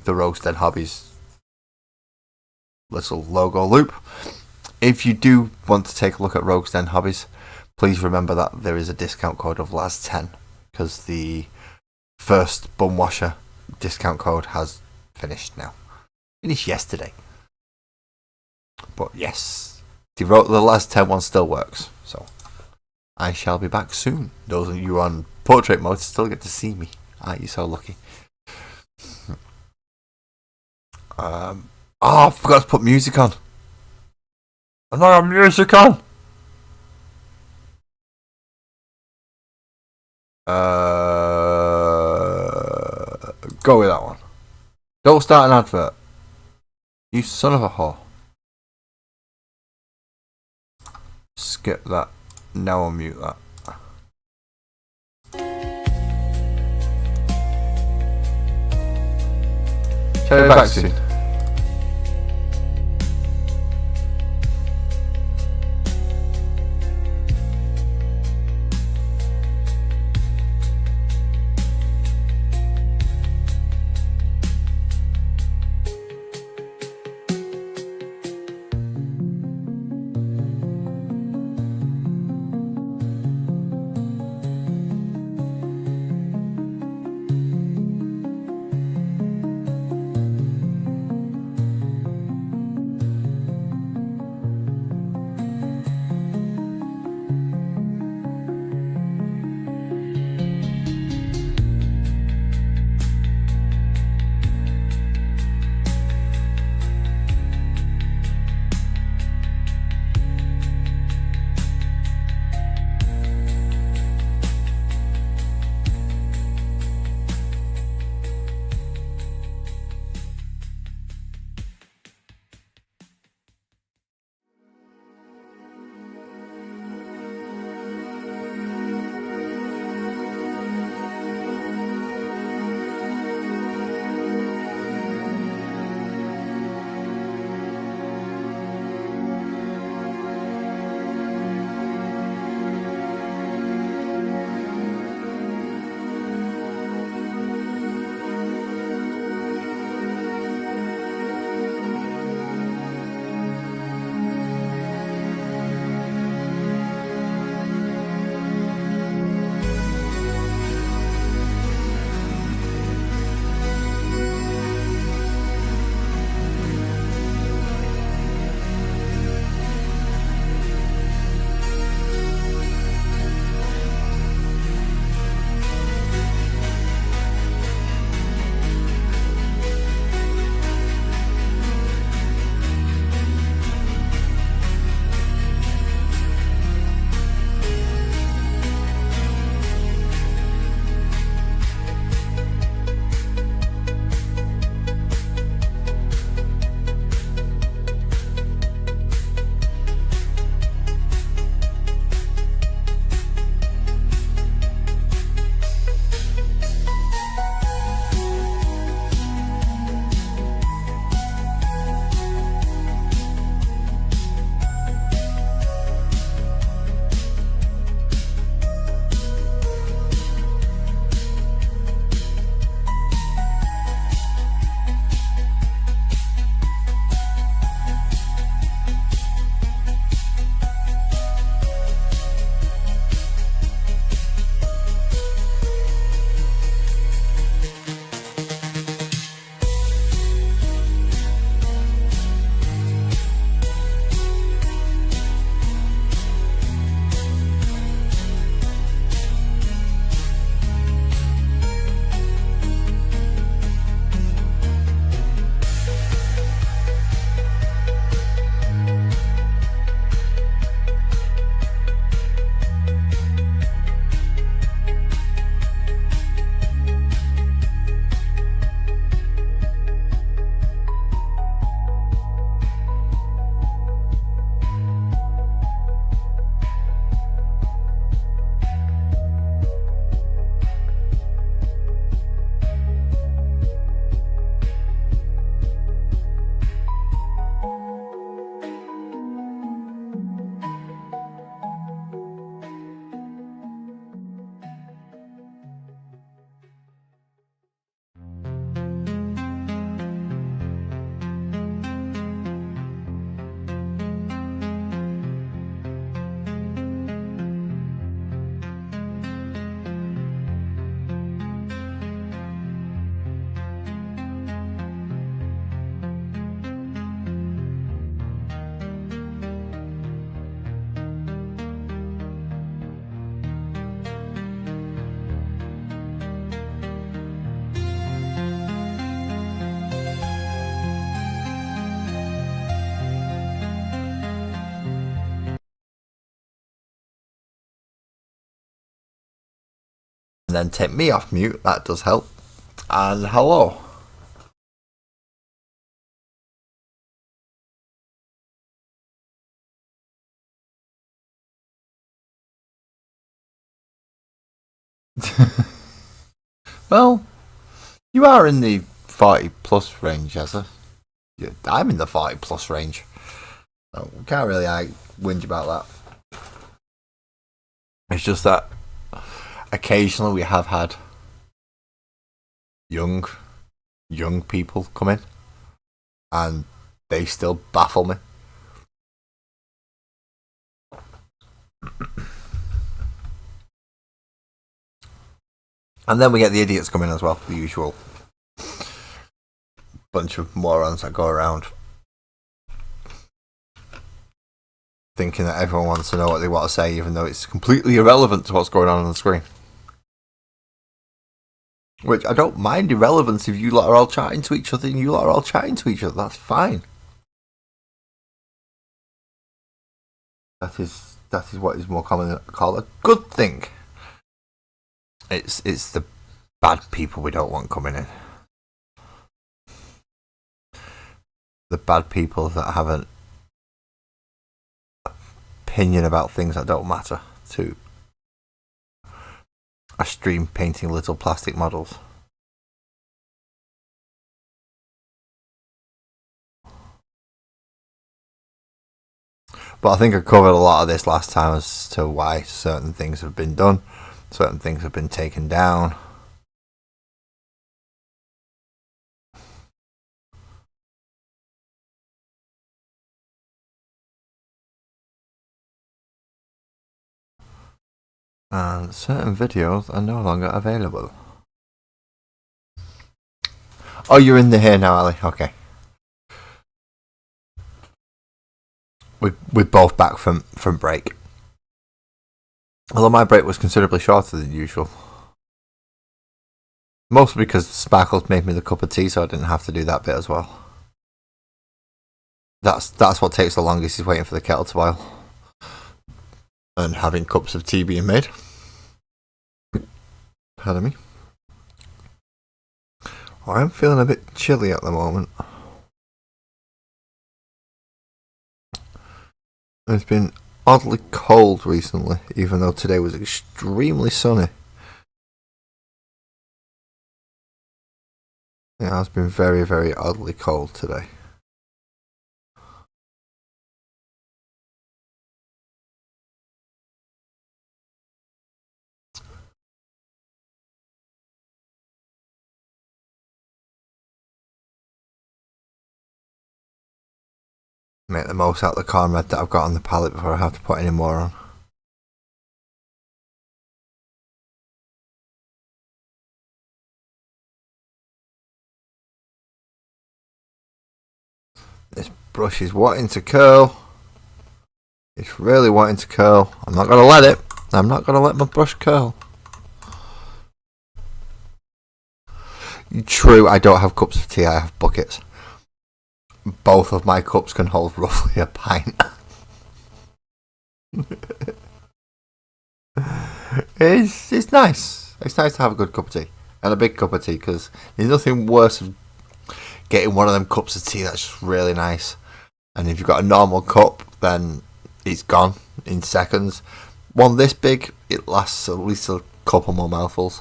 S1: the Rogues Den Hobbies little logo loop. If you do want to take a look at Rogues Den Hobbies, please remember that there is a discount code of LAS10, because the first bum washer discount code has finished now. Finished yesterday. But yes, the LAS10 one still works. So I shall be back soon. Those of you on portrait mode still get to see me. Aren't you so lucky? I forgot to put music on. I'm not got music on. Go with that one. Don't start an advert. You son of a whore. Skip that. Now I'll mute that. Shall we back soon? then take me off mute. That does help. And hello. Well, you are in the 40 plus range, Ezra. Yeah, I'm in the 40 plus range. So we can't really whinge about that. It's just that occasionally we have had young people come in, and they still baffle me. And then we get the idiots coming as well, the usual bunch of morons that go around thinking that everyone wants to know what they want to say, even though it's completely irrelevant to what's going on the screen. Which I don't mind irrelevance if you lot are all chatting to each other and you lot are all chatting to each other. That's fine. That is what is more commonly called a good thing. It's the bad people we don't want coming in. The bad people that have an opinion about things that don't matter to a stream painting little plastic models. But I think I covered a lot of this last time as to why certain things have been done, certain things have been taken down. And certain videos are no longer available. Oh, you're in the here now, Ali. Okay. We're both back from break. Although my break was considerably shorter than usual. Mostly because Sparkles made me the cup of tea, so I didn't have to do that bit as well. That's what takes the longest, is waiting for the kettle to boil. And having cups of tea being made. Pardon me. Well, I'm feeling a bit chilly at the moment. It's been oddly cold recently, even though today was extremely sunny. It has been very, very oddly cold today. Make the most out of the cornmeal that I've got on the palette before I have to put any more on. This brush is wanting to curl. It's really wanting to curl. I'm not going to let it. I'm not going to let my brush curl. True, I don't have cups of tea, I have buckets. Both of my cups can hold roughly a pint. It's nice. It's nice to have a good cup of tea. And a big cup of tea, because there's nothing worse than getting one of them cups of tea that's just really nice. And if you've got a normal cup, then it's gone in seconds. One this big, it lasts at least a couple more mouthfuls.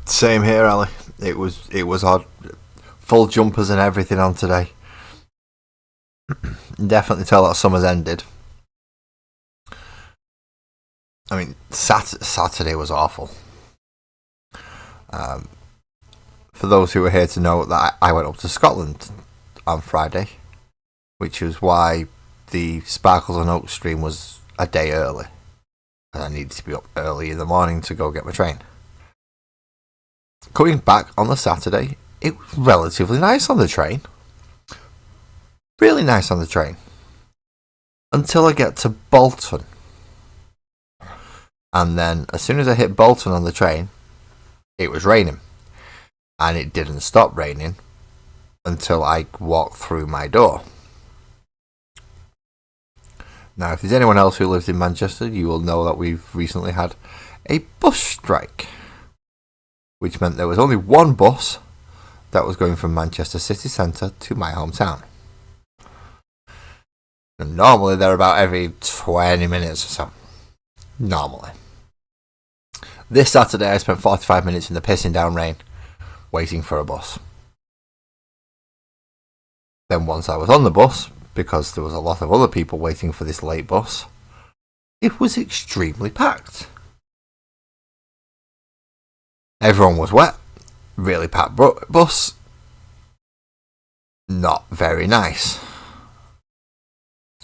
S1: Same here, Ali. It was odd. Full jumpers and everything on today. Definitely tell that summer's ended. I mean, Saturday was awful. For those who were here to know that I went up to Scotland on Friday, which is why the Sparkles and Oak stream was a day early. And I needed to be up early in the morning to go get my train. Coming back on the Saturday, it was relatively nice on the train. Really nice on the train. Until I get to Bolton. And then, as soon as I hit Bolton on the train, it was raining. And it didn't stop raining until I walked through my door. Now, if there's anyone else who lives in Manchester, you will know that we've recently had a bus strike, which meant there was only one bus that was going from Manchester city centre to my hometown. And normally they're about every 20 minutes or so. Normally. This Saturday I spent 45 minutes in the pissing down rain waiting for a bus. Then once I was on the bus, because there was a lot of other people waiting for this late bus, it was extremely packed. Everyone was wet, really packed bus, not very nice.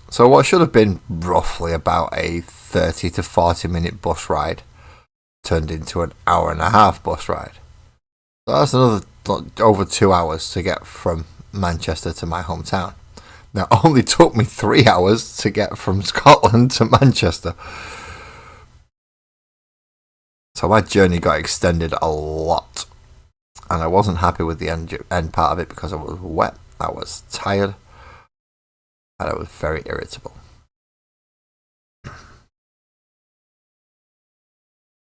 S1: So what should have been roughly about a 30 to 40 minute bus ride turned into an hour and a half bus ride. So that's another over 2 hours to get from Manchester to my hometown. Now, it only took me 3 hours to get from Scotland to Manchester. So my journey got extended a lot. And I wasn't happy with the end part of it because I was wet, I was tired, and I was very irritable.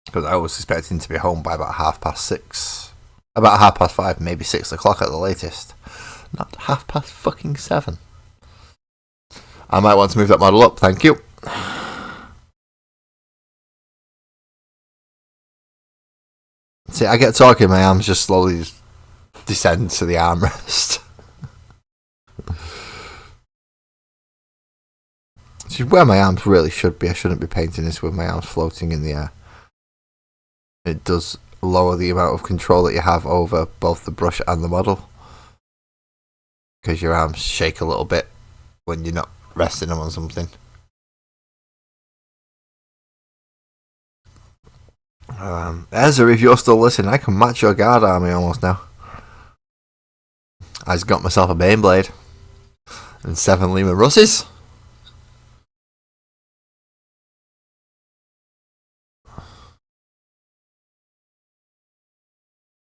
S1: Because I was expecting to be home by about 6:30. About 5:30, maybe 6 o'clock at the latest. Not 7:30. I might want to move that model up, thank you. See, I get talking, my arms just slowly descend to the armrest. Which is where my arms really should be. I shouldn't be painting this with my arms floating in the air. It does lower the amount of control that you have over both the brush and the model, because your arms shake a little bit when you're not resting them on something. Ezra, if you're still listening, I can match your guard army almost now. I just got myself a Baneblade and 7 Lima Russes.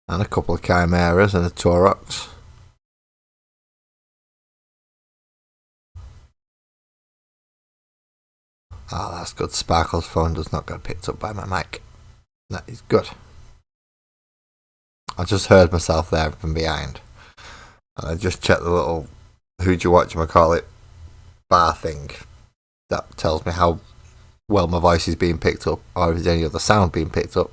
S1: And a couple of Chimeras and a Taurox. Oh, that's good. Sparkle's phone does not get picked up by my mic. That is good. I just heard myself there from behind. And I just checked the little who'd you watch my call it bar thing. That tells me how well my voice is being picked up, or if there's any other sound being picked up.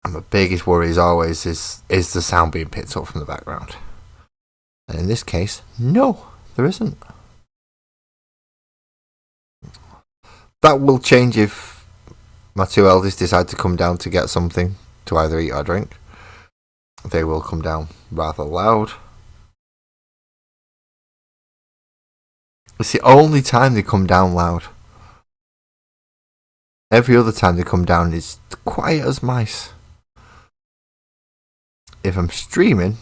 S1: And my biggest worry is the sound being picked up from the background? And in this case, no, there isn't. That will change if my 2 eldest decide to come down to get something to either eat or drink. They will come down rather loud. It's the only time they come down loud. Every other time they come down is quiet as mice. If I'm streaming,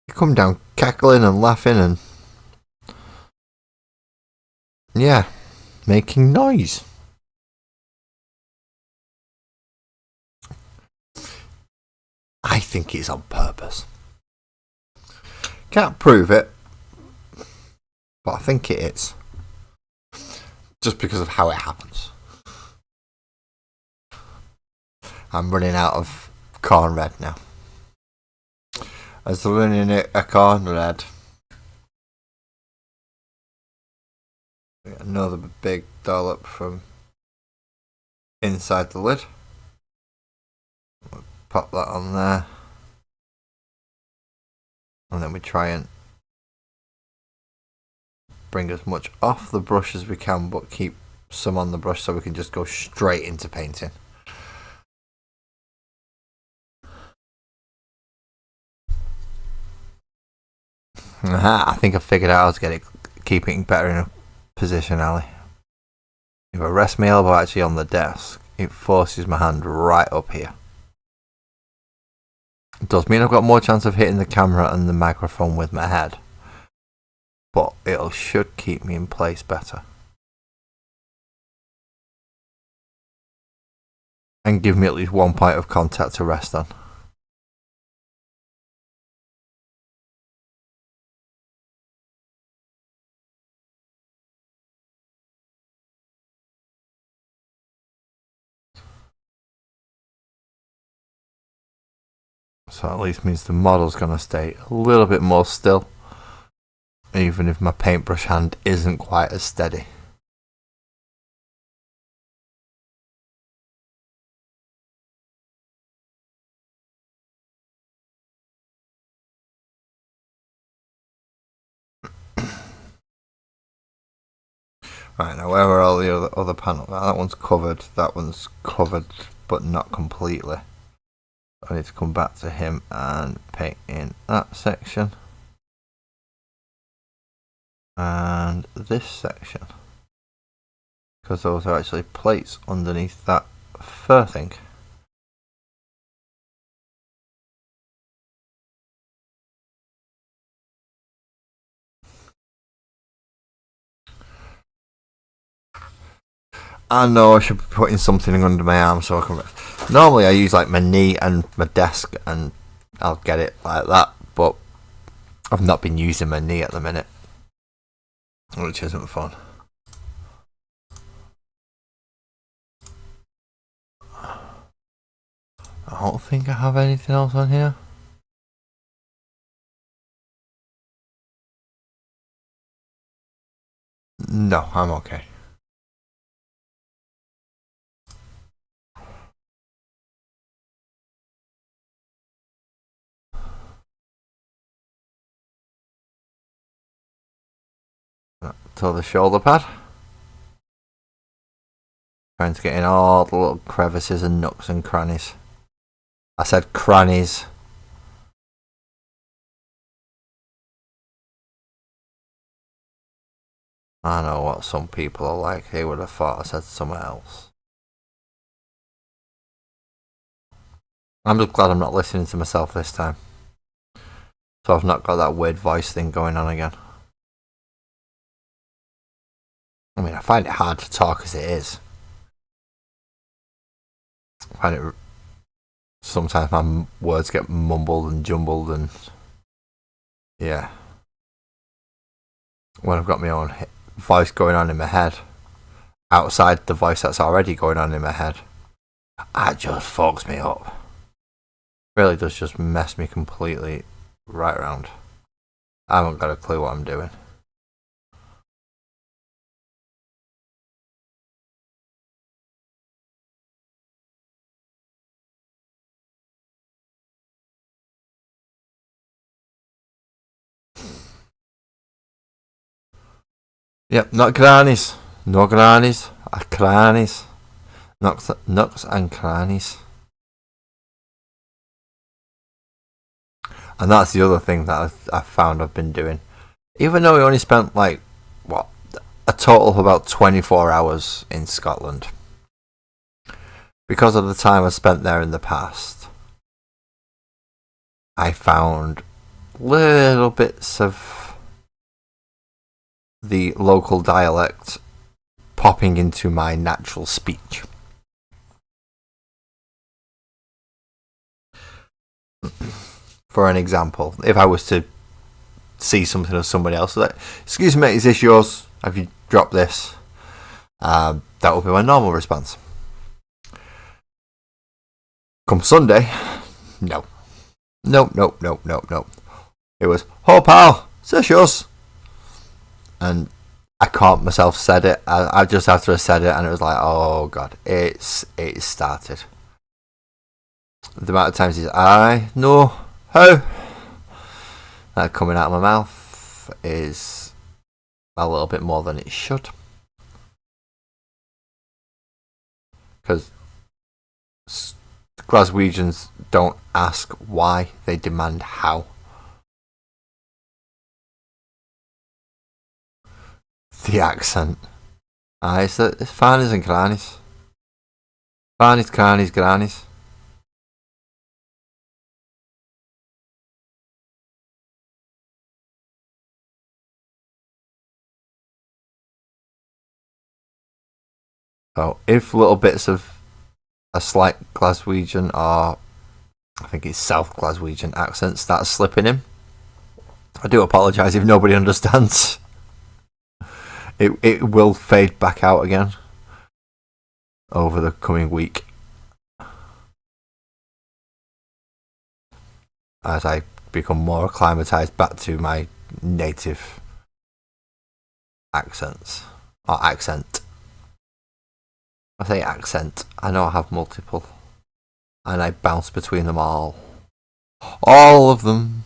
S1: they come down cackling and laughing and yeah, making noise. I think it's on purpose. Can't prove it, but I think it is. Just because of how it happens. I'm running out of corn red now. As running a corn red. Another big dollop from inside the lid. We'll pop that on there. And then we try and bring as much off the brush as we can, but keep some on the brush so we can just go straight into painting. I think I figured out how to get it, keep it better in a position, Ali. If I rest my elbow actually on the desk, it forces my hand right up here. It does mean I've got more chance of hitting the camera and the microphone with my head, but it should keep me in place better. And give me at least one point of contact to rest on. So at least means the model's going to stay a little bit more still, even if my paintbrush hand isn't quite as steady. Right, now where are all the other panels? That one's covered, but not completely. I need to come back to him and paint in that section. And this section. Because those are actually plates underneath that fur thing. I know I should be putting something under my arm so I can rest. Normally I use like my knee and my desk and I'll get it like that, but I've not been using my knee at the minute, which isn't fun. I don't think I have anything else on here. No, I'm okay. To the shoulder pad. Trying to get in all the little crevices and nooks and crannies. I said crannies. I know what some people are like. They would have thought I said something else. I'm just glad I'm not listening to myself this time. So I've not got that weird voice thing going on again. I mean, I find it hard to talk as it is. I find it... Sometimes my words get mumbled and jumbled and... Yeah. When I've got my own voice going on in my head, outside the voice that's already going on in my head, that just fucks me up. Really does just mess me completely right around. I haven't got a clue what I'm doing. Yep, not grannies. No grannies. Crannies. Nooks and crannies. And that's the other thing that I've found I've been doing. Even though we only spent like, what, a total of about 24 hours in Scotland. Because of the time I spent there in the past, I found little bits of the local dialect popping into my natural speech. For an example, if I was to see something of somebody else, like, excuse me, is this yours? Have you dropped this? That would be my normal response. Come Sunday, no. Nope. It was, oh pal, is this yours? And I caught myself said it. I just after I said it, and it was like, oh god, it started. The amount of times I know how that coming out of my mouth is a little bit more than it should, because Glaswegians don't ask why, they demand how. The accent. It's farnies and crannies. Farnies, crannies, grannies. So if little bits of a slight Glaswegian or I think it's South Glaswegian accent starts slipping in, I do apologise if nobody understands. It will fade back out again over the coming week. as I become more acclimatized back to my native accents. Or accent. I say accent. I know I have multiple. And I bounce between them all. All of them.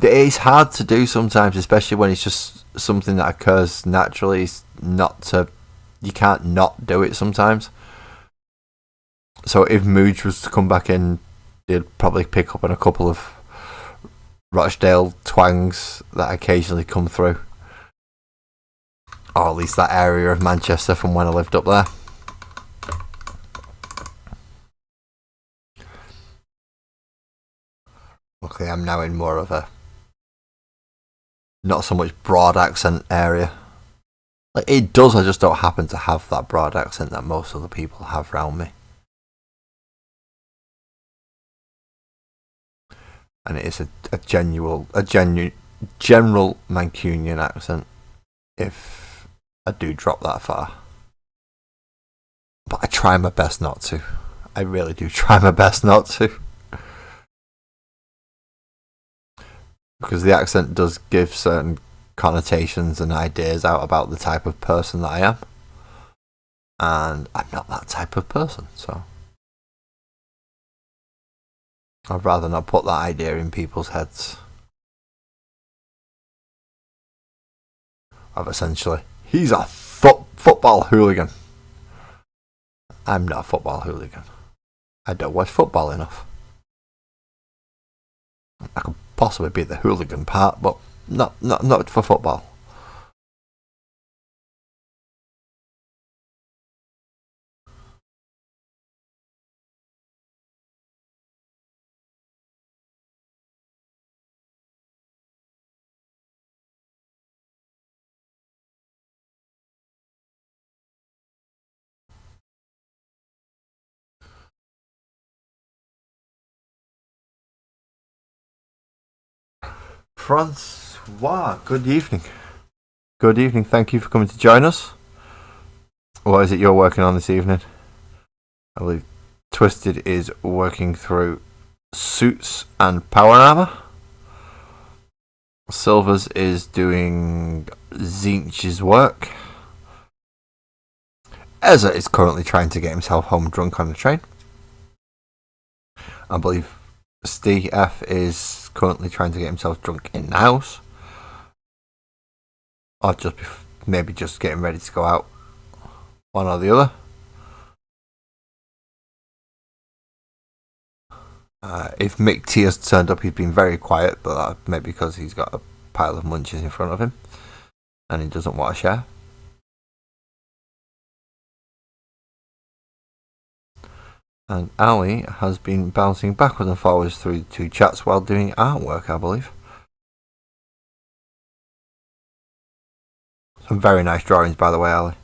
S1: It's hard to do sometimes, especially when it's just something that occurs naturally. You can't not do it sometimes. So if Mooj was to come back in, they'd probably pick up on a couple of Rochdale twangs that occasionally come through. Or at least that area of Manchester from when I lived up there. Okay, I'm now in more of a not so much broad accent area. Like, it does, I just don't happen to have that broad accent that most other people have around me. And it is a general Mancunian accent, if I do drop that far. But I try my best not to. I really do try my best not to. Because the accent does give certain connotations and ideas out about the type of person that I am. And I'm not that type of person, so I'd rather not put that idea in people's heads. Of essentially, he's a football hooligan. I'm not a football hooligan. I don't watch football enough. I could possibly be the hooligan part, but not for football. Francois, good evening. Good evening, thank you for coming to join us. What is it you're working on this evening? I believe Twisted is working through Suits and Power Armor. Silvers is doing Zinch's work. Ezra is currently trying to get himself home drunk on the train. I believe Steve F is currently trying to get himself drunk in the house. Or maybe just getting ready to go out. One or the other. If Mick T has turned up, he's been very quiet, but that may be because he's got a pile of munchies in front of him and he doesn't want to share. And Ali has been bouncing backwards and forwards through the two chats while doing artwork, I believe. Some very nice drawings, by the way, Ali.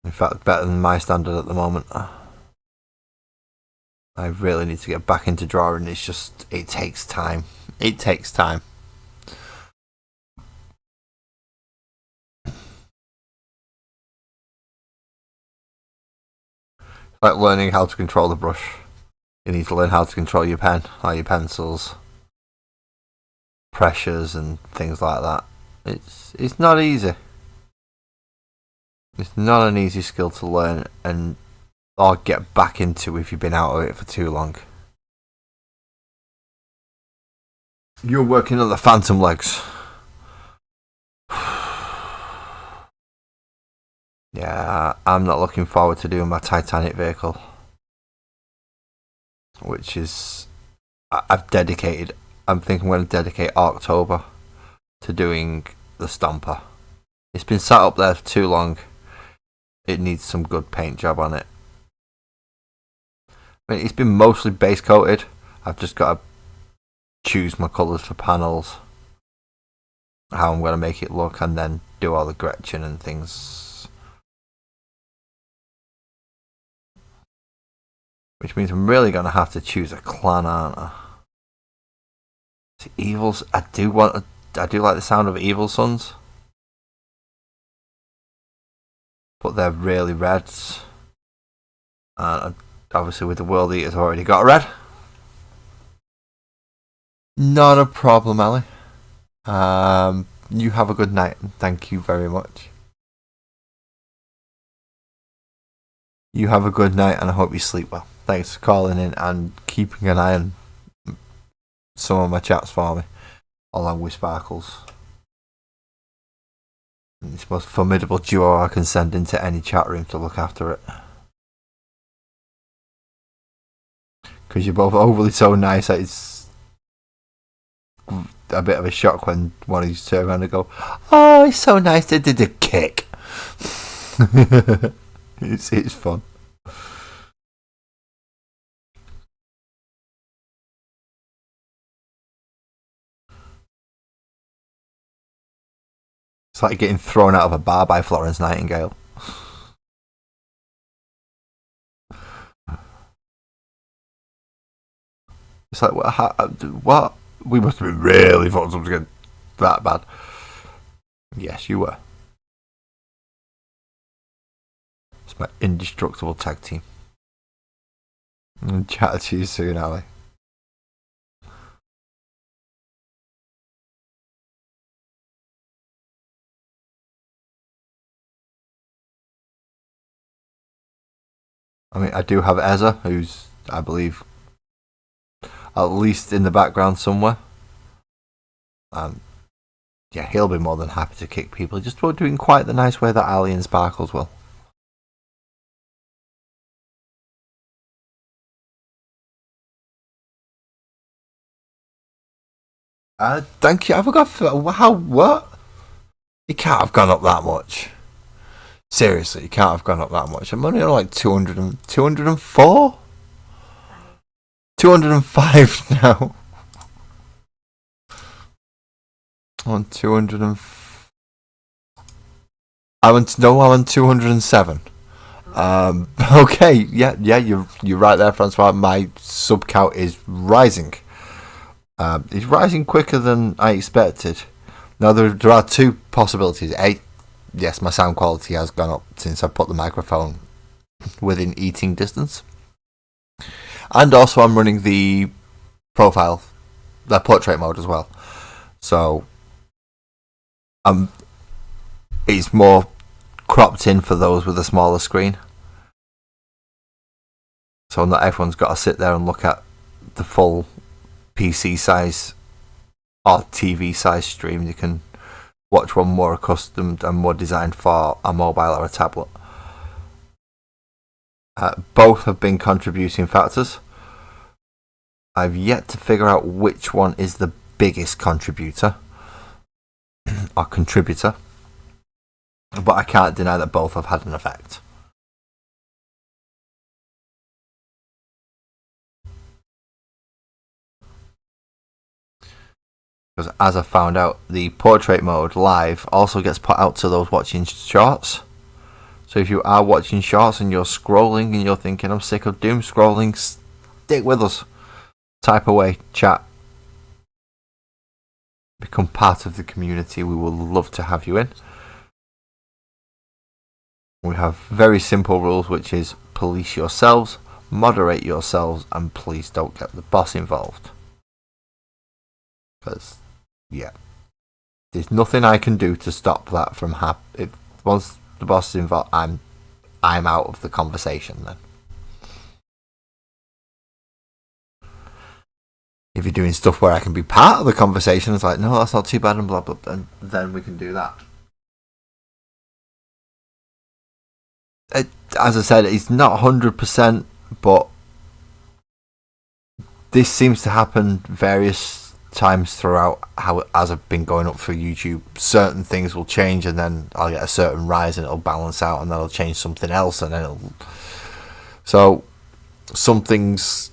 S1: In fact, better than my standard at the moment. I really need to get back into drawing. It takes time. It takes time. Like learning how to control the brush. You need to learn how to control your pen or your pencils, pressures and things like that. It's not easy. It's not an easy skill to learn or get back into if you've been out of it for too long. You're working on the Phantom legs. Yeah, I'm not looking forward to doing my Titanic vehicle. Which is... I'm thinking I'm going to dedicate October to doing the Stomper. It's been sat up there for too long. It needs some good paint job on it. I mean, it's been mostly base coated. I've just got to choose my colours for panels, how I'm going to make it look, and then do all the Gretchen and things. Which means I'm really going to have to choose a clan, aren't I? The Evils. I do like the sound of Evil Sons, but they're really reds. And obviously with the World Eaters already got a red. Not a problem, Ali. You have a good night, and thank you very much. You have a good night, and I hope you sleep well. Thanks for calling in and keeping an eye on some of my chats for me, along with Sparkles. It's the most formidable duo I can send into any chat room to look after it. Because you're both overly so nice that it's a bit of a shock when one of you turn around and go, "Oh, it's so nice they did a kick." It's fun. It's like getting thrown out of a bar by Florence Nightingale. It's like, what? We must have been really fucked up to get that bad. Yes, you were. It's my indestructible tag team. And chat to you soon, Ali. I mean, I do have Ezra, who's, I believe, at least in the background somewhere. Yeah, he'll be more than happy to kick people. Just won't do it in quite the nice way that Ali and Sparkles will. Thank you. I forgot how what? You can't have gone up that much. Seriously, you can't have gone up that much. I'm only on like 200 and 204? 205 now. On 200 and... I'm on 207. Okay, yeah, you're right there, Francois. My sub count is rising. It's rising quicker than I expected. Now there are two possibilities. A, yes, my sound quality has gone up since I put the microphone within eating distance, and also I'm running the portrait mode as well. So, it's more cropped in for those with a smaller screen. So not everyone's got to sit there and look at the full PC size or TV size stream. You can watch one more accustomed and more designed for a mobile or a tablet. Both have been contributing factors. I've yet to figure out which one is the biggest contributor or contributor, but I can't deny that both have had an effect. Because as I found out, the portrait mode live also gets put out to those watching shorts. So if you are watching shorts and you're scrolling and you're thinking, I'm sick of doom scrolling, stick with us. Type away, chat. Become part of the community. We will love to have you in. We have very simple rules, which is police yourselves, moderate yourselves, and please don't get the boss involved. Because, yeah, there's nothing I can do to stop that from happening. Once the boss is involved, I'm out of the conversation then. If you're doing stuff where I can be part of the conversation, it's like, no, that's not too bad, and blah, blah, and then we can do that. As I said, it's not 100%, but this seems to happen various times throughout as I've been going up through YouTube. Certain things will change, and then I'll get a certain rise, and it'll balance out, and then I'll change something else, and then it'll... So, some things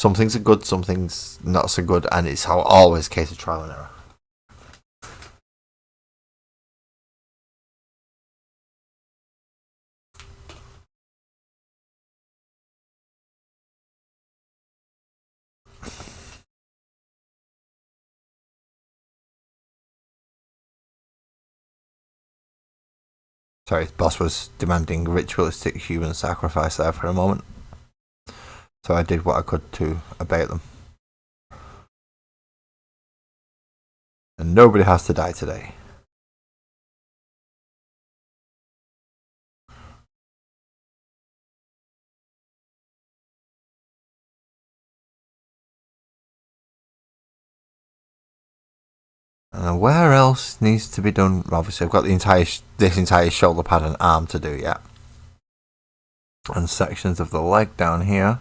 S1: are good, some things not so good, and it's always a case of trial and error. Sorry, the boss was demanding ritualistic human sacrifice there for a moment. So I did what I could to abate them. And nobody has to die today. And where else needs to be done? Obviously, I've got this entire shoulder pad and arm to do yet, and sections of the leg down here.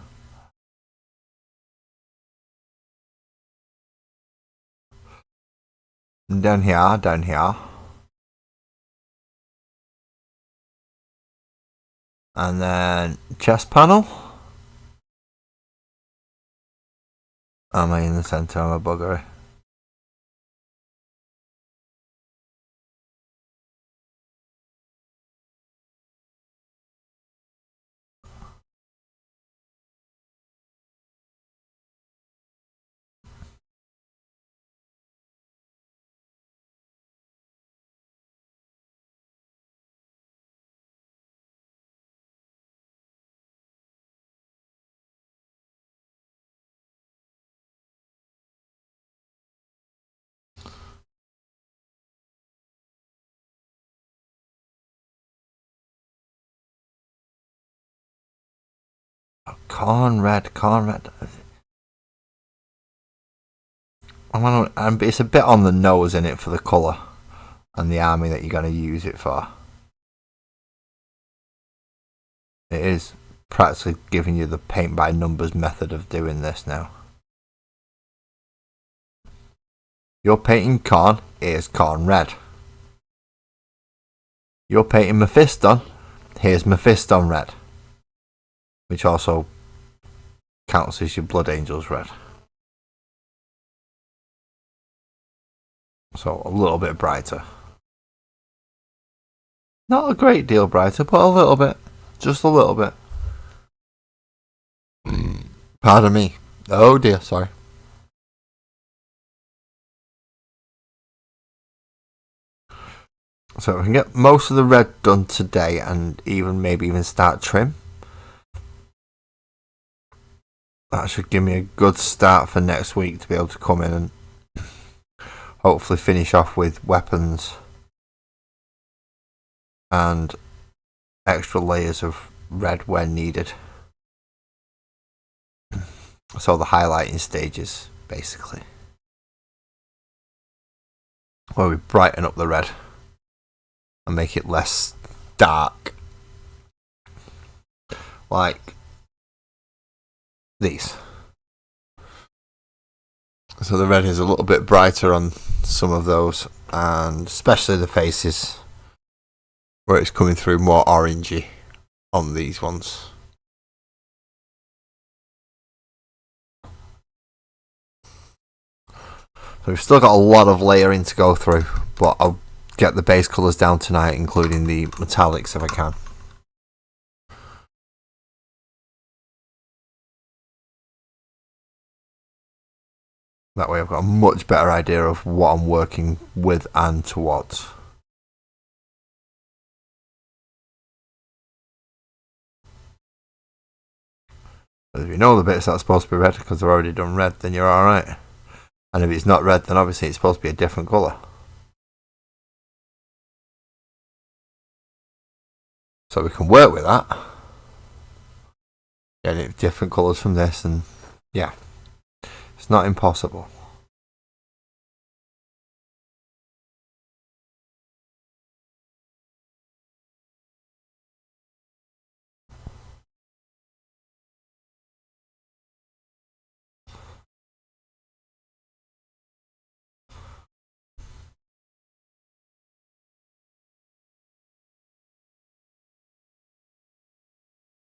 S1: And down here. And then chest panel. Am I in the centre? I'm a bugger. Corn red. It's a bit on the nose in it for the colour and the army that you're going to use it for. It is practically giving you the paint by numbers method of doing this now. You're painting corn, here's corn red. You're painting Mephiston, here's Mephiston red. Which also counts as your Blood Angels red. So a little bit brighter. Not a great deal brighter, but a little bit. Just a little bit. Pardon me. Oh dear, sorry. So we can get most of the red done today and maybe even start trim. That should give me a good start for next week to be able to come in and hopefully finish off with weapons and extra layers of red when needed. So the highlighting stages, basically. Where we brighten up the red and make it less dark. Like these. So the red is a little bit brighter on some of those, and especially the faces where it's coming through more orangey on these ones. So we've still got a lot of layering to go through, but I'll get the base colours down tonight, including the metallics if I can. That way I've got a much better idea of what I'm working with and towards. But if you know the bits that's supposed to be red because they're already done red, then you're alright. And if it's not red, then obviously it's supposed to be a different colour. So we can work with that. Get different colours from this, and yeah, it's not impossible.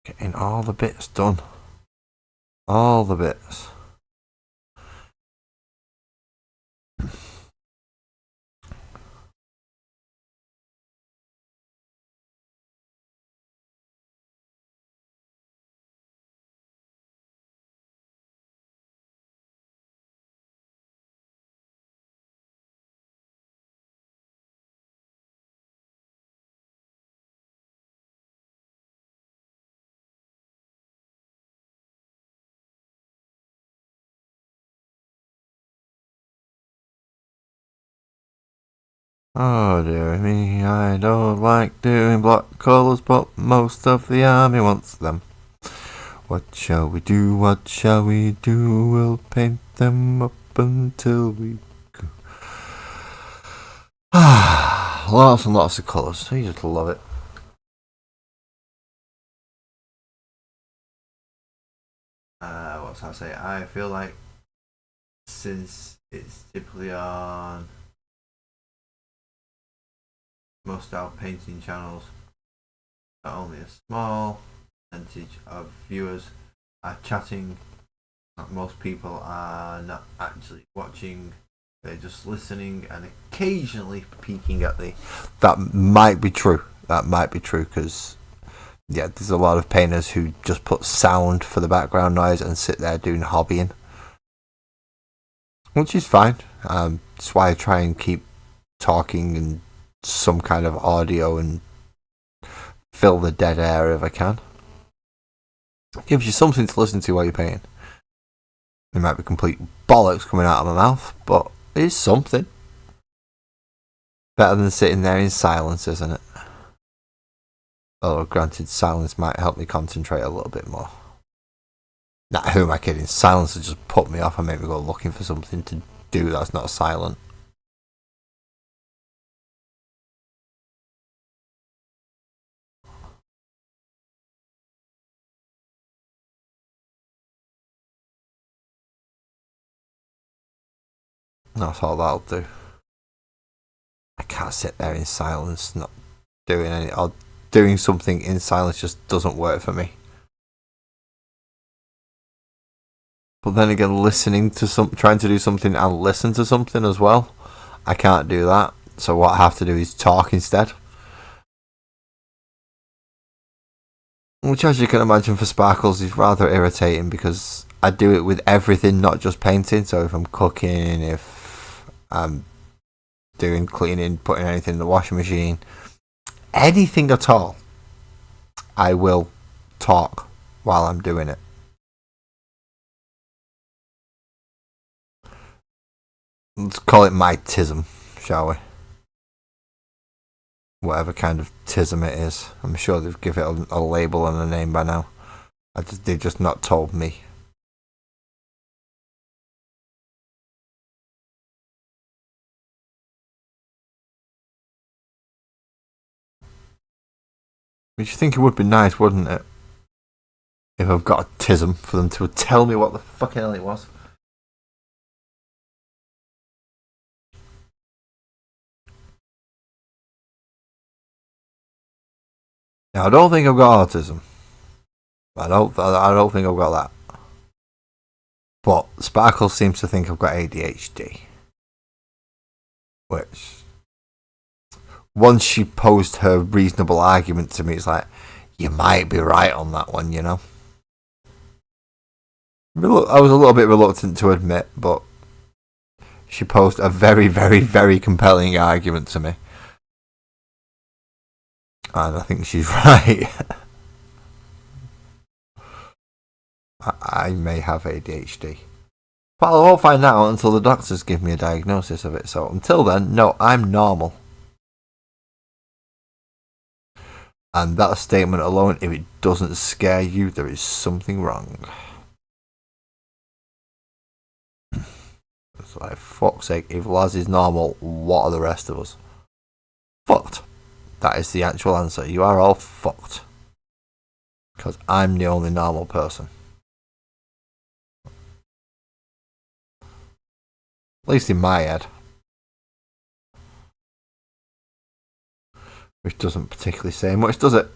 S1: Getting all the bits done. All the bits. Oh dear me, I don't like doing block colours, but most of the army wants them. What shall we do? What shall we do? We'll paint them up until we go. Lots and lots of colours. You just love it. What's I say? I feel like since it's typically on most our painting channels, not only a small percentage of viewers are chatting, most people are not actually watching, they're just listening and occasionally peeking at the. That might be true. That might be true because, yeah, there's a lot of painters who just put sound for the background noise and sit there doing hobbying, which is fine. That's why I try and keep talking and some kind of audio and fill the dead air if I can. It gives you something to listen to while you're painting. It might be complete bollocks coming out of my mouth, but it's something. Better than sitting there in silence, isn't it? Oh, granted, silence might help me concentrate a little bit more. Nah, who am I kidding? Silence will just put me off and make me go looking for something to do that's not silent. That's all that'll do. I can't sit there in silence, not doing any, or doing something in silence just doesn't work for me. But then again, listening to trying to do something and listen to something as well, I can't do that. So what I have to do is talk instead. Which, as you can imagine, for sparkles is rather irritating because I do it with everything, not just painting. So if I'm cooking, if I'm doing cleaning, putting anything in the washing machine, anything at all, I will talk while I'm doing it. Let's call it my tism, shall we? Whatever kind of tism it is. I'm sure they've given it a label and a name by now. They've just not told me. Which you think it would be nice, wouldn't it? If I've got a tism for them to tell me what the fucking hell it was. Now I don't think I've got autism. I don't think I've got that. But Sparkle seems to think I've got ADHD. Which, once she posed her reasonable argument to me, it's like, you might be right on that one, you know. I was a little bit reluctant to admit, but she posed a very, very, very compelling argument to me. And I think she's right. I may have ADHD. But I won't find out until the doctors give me a diagnosis of it. So until then, no, I'm normal. And that statement alone, if it doesn't scare you, there is something wrong. It's like, fuck's sake, if Laz is normal, what are the rest of us? Fucked. That is the actual answer. You are all fucked. Because I'm the only normal person. At least in my head. Which doesn't particularly say much, does it?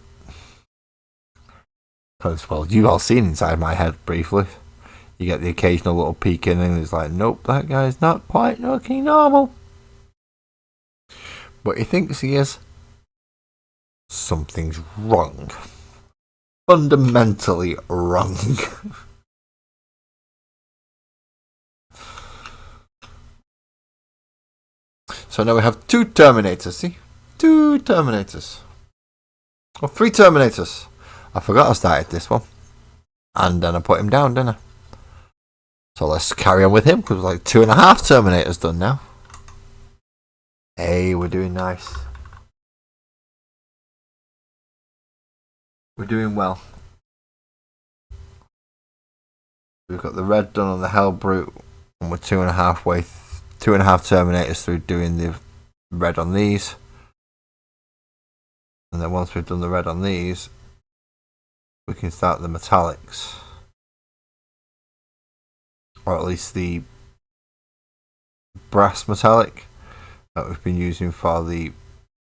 S1: Because, well, you've all seen inside my head briefly. You get the occasional little peek in and it's like, nope, that guy's not quite looking normal. But he thinks he is. Something's wrong. Fundamentally wrong. So now we have 2 Terminators, see? 2 Terminators. Well, 3 Terminators. I forgot I started this one. And then I put him down, didn't I? So let's carry on with him, because like 2.5 Terminators done now. Hey, we're doing nice. We're doing well. We've got the red done on the Hellbrute, and we're 2.5 Terminators through doing the red on these. And then once we've done the red on these, we can start the metallics. Or at least the brass metallic that we've been using for the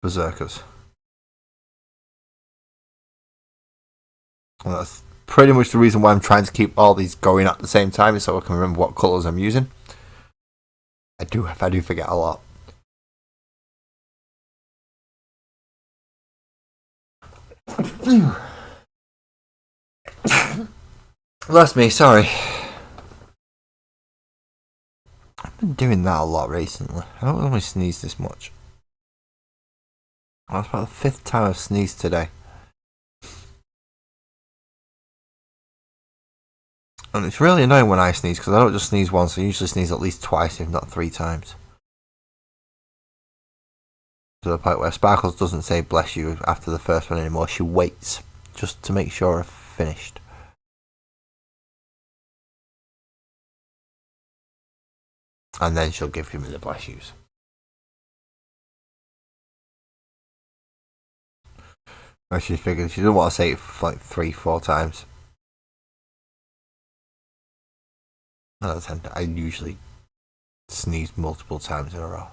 S1: berserkers. And that's pretty much the reason why I'm trying to keep all these going at the same time, so I can remember what colours I'm using. I do forget a lot. That's me, sorry. I've been doing that a lot recently. I don't normally sneeze this much. That's about the 5th time I've sneezed today. And it's really annoying when I sneeze, because I don't just sneeze once, I usually sneeze at least twice, if not 3 times. To the point where Sparkles doesn't say bless you after the first one anymore, she waits, just to make sure I've finished. And then she'll give me the bless yous. Or she figured she doesn't want to say it for like 3-4 times. I usually sneeze multiple times in a row.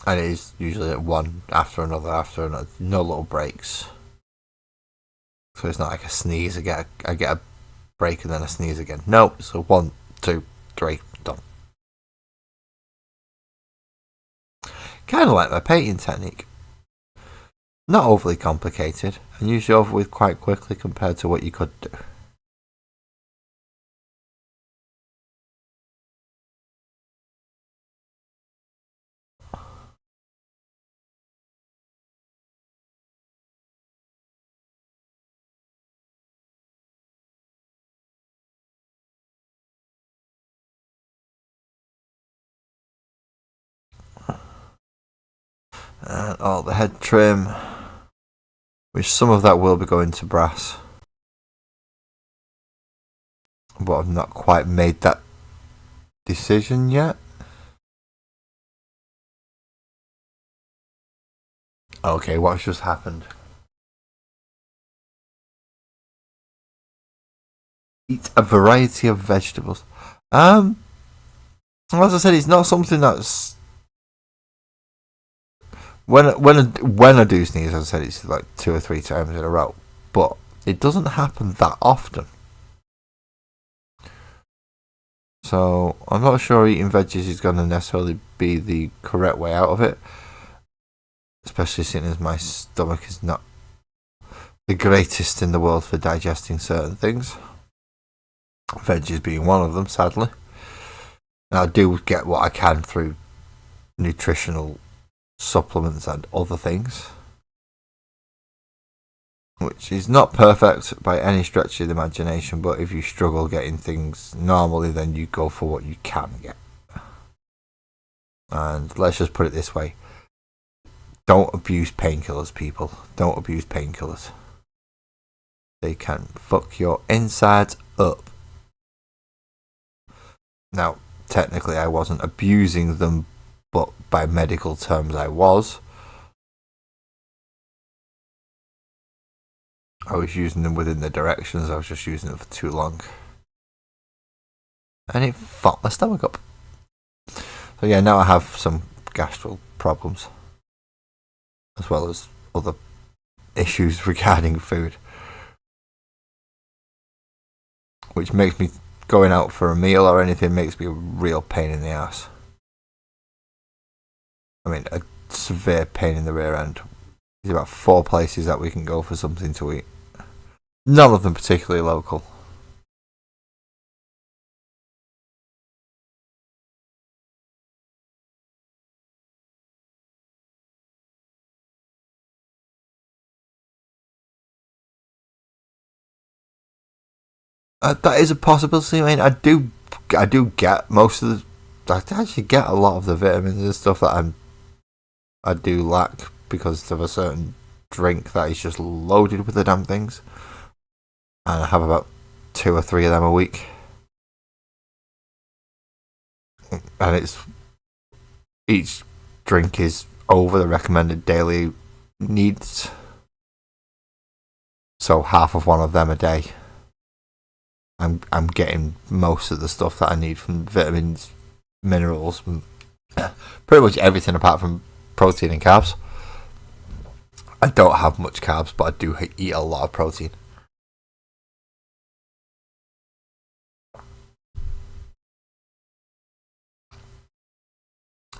S1: And it is usually at one after another, no little breaks. So it's not like a sneeze, I get a break and then a sneeze again. No, so 1, 2, 3, done. Kind of like my painting technique. Not overly complicated, and usually over with quite quickly compared to what you could do. And all the head trim, which some of that will be going to brass, but I've not quite made that decision yet. Okay, what's just happened? Eat a variety of vegetables. As I said, it's not something that's when I do sneeze. As I said, it's like 2 or 3 times in a row, but it doesn't happen that often. So I'm not sure eating veggies is going to necessarily be the correct way out of it, especially seeing as my stomach is not the greatest in the world for digesting certain things. Veggies being one of them, sadly. And I do get what I can through nutritional supplements and other things, which is not perfect by any stretch of the imagination, but if you struggle getting things normally, then you go for what you can get. And let's just put it this way: don't abuse painkillers, people. Don't abuse painkillers. They can fuck your insides up. Now, technically I wasn't abusing them, but by medical terms I was. I was using them within the directions, I was just using them for too long. And it fucked my stomach up. So yeah, now I have some gastral problems, as well as other issues regarding food, which makes me going out for a meal or anything makes me a real pain in the ass. I mean, a severe pain in the rear end. There's about 4 places that we can go for something to eat. None of them particularly local. That is a possibility. I mean, I do get most of I actually get a lot of the vitamins and stuff that I do lack because of a certain drink that is just loaded with the damn things, and I have about 2 or 3 of them a week, and each drink is over the recommended daily needs, so half of one of them a day. I'm getting most of the stuff that I need from vitamins, minerals, pretty much everything apart from protein and carbs. I don't have much carbs, but I do eat a lot of protein.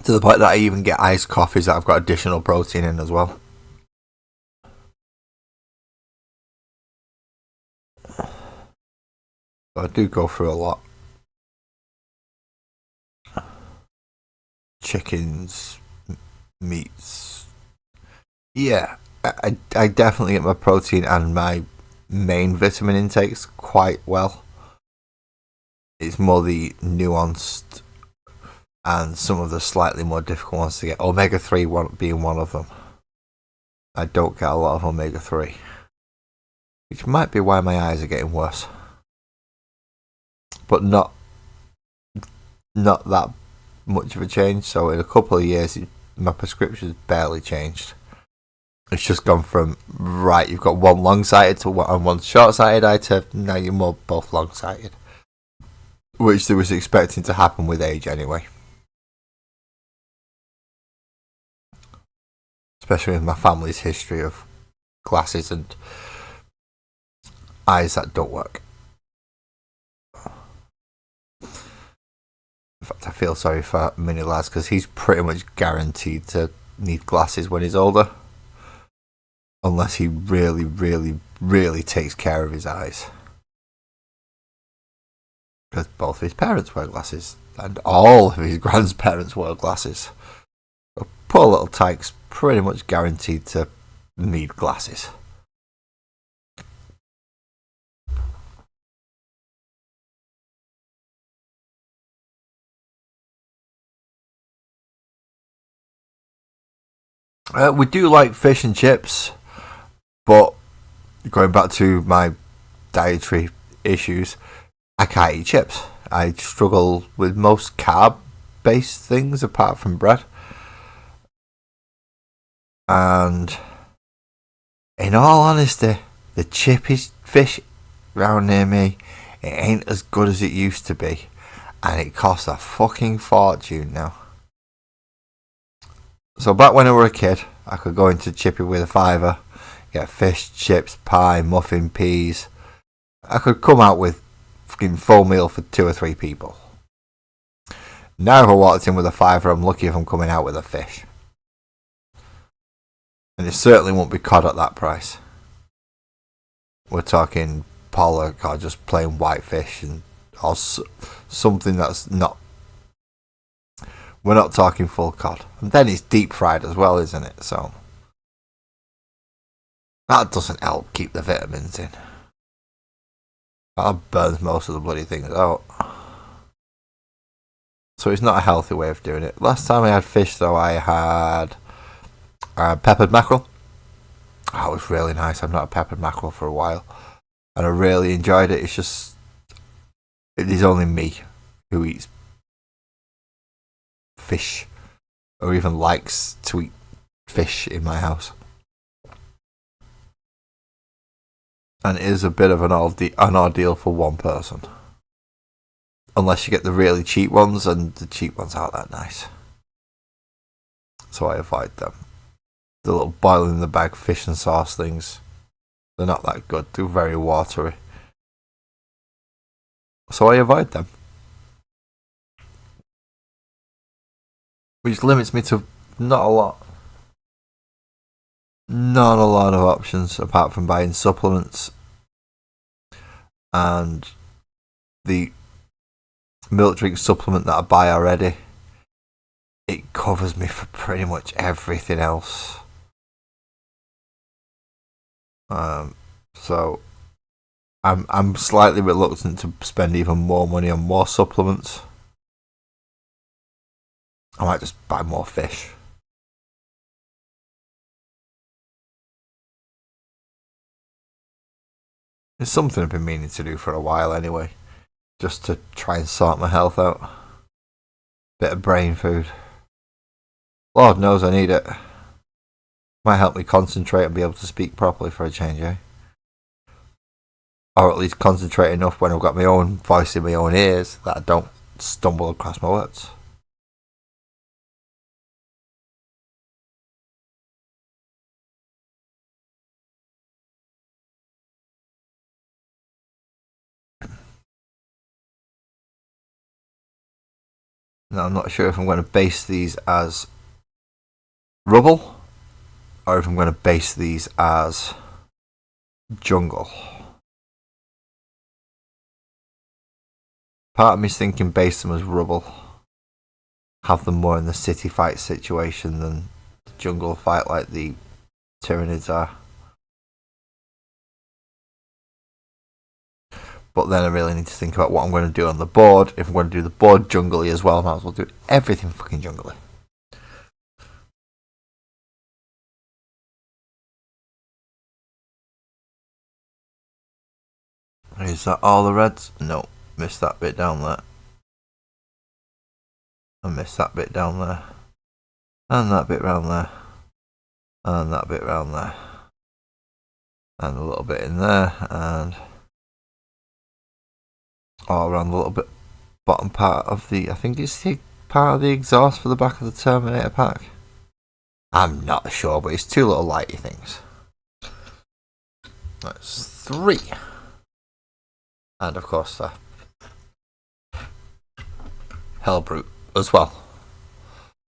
S1: To the point that I even get iced coffees that I've got additional protein in as well. So I do go through a lot. Chickens, meats. Yeah, I definitely get my protein and my main vitamin intakes quite well. It's more the nuanced and some of the slightly more difficult ones to get. Omega-3 being one of them. I don't get a lot of omega-3, which might be why my eyes are getting worse. But not that much of a change. So in a couple of years, my prescription's barely changed. It's just gone from, right, you've got one long-sighted to one short-sighted eye to now you're more both long-sighted. Which they was expecting to happen with age anyway. Especially with my family's history of glasses and eyes that don't work. In fact, I feel sorry for Mini Laz because he's pretty much guaranteed to need glasses when he's older. Unless he really, really, really takes care of his eyes. Because both of his parents wear glasses. And all of his grandparents wear glasses. So poor little Tyke's pretty much guaranteed to need glasses. We do like fish and chips, but going back to my dietary issues, I can't eat chips. I struggle with most carb-based things apart from bread. And in all honesty, the chippy fish round near me, it ain't as good as it used to be. And it costs a fucking fortune now. So back when I was a kid, I could go into Chippy with a fiver, get fish, chips, pie, muffin, peas. I could come out with fucking full meal for 2 or 3 people. Now if I walked in with a fiver, I'm lucky if I'm coming out with a fish. And it certainly won't be cod at that price. We're talking pollock or just plain white fish and or something that's not. We're not talking full cod. And then it's deep fried as well, isn't it? So that doesn't help keep the vitamins in. That burns most of the bloody things out. So it's not a healthy way of doing it. Last time I had fish though, I had peppered mackerel. Oh, it was really nice. I've not had peppered mackerel for a while. And I really enjoyed it. It's just, it is only me who eats fish or even likes to eat fish in my house. And it is a bit of an ordeal for one person. Unless you get the really cheap ones, and the cheap ones aren't that nice. So I avoid them. The little boil in the bag fish and sauce things, they're not that good. They're very watery. So I avoid them. Which limits me to not a lot of options apart from buying supplements. And the milk drink supplement that I buy already, it covers me for pretty much everything else. So I'm slightly reluctant to spend even more money on more supplements. I might just buy more fish. It's something I've been meaning to do for a while anyway, just to try and sort my health out. Bit of brain food. Lord knows I need it. Might help me concentrate and be able to speak properly for a change, eh? Or at least concentrate enough when I've got my own voice in my own ears that I don't stumble across my words. Now I'm not sure if I'm going to base these as rubble or if I'm going to base these as jungle. Part of me's thinking base them as rubble. Have them more in the city fight situation than the jungle fight like the Tyranids are. But then I really need to think about what I'm going to do on the board. If I'm going to do the board jungly as well, I might as well do everything fucking jungly. Is that all the reds? No, missed that bit down there. I missed that bit down there. And that bit round there. And that bit round there. And a little bit in there. And all around the little bit bottom part of the, I think it's the part of the exhaust for the back of the Terminator pack. I'm not sure, but it's two little lighty things. That's 3. And of course the Hellbrute as well.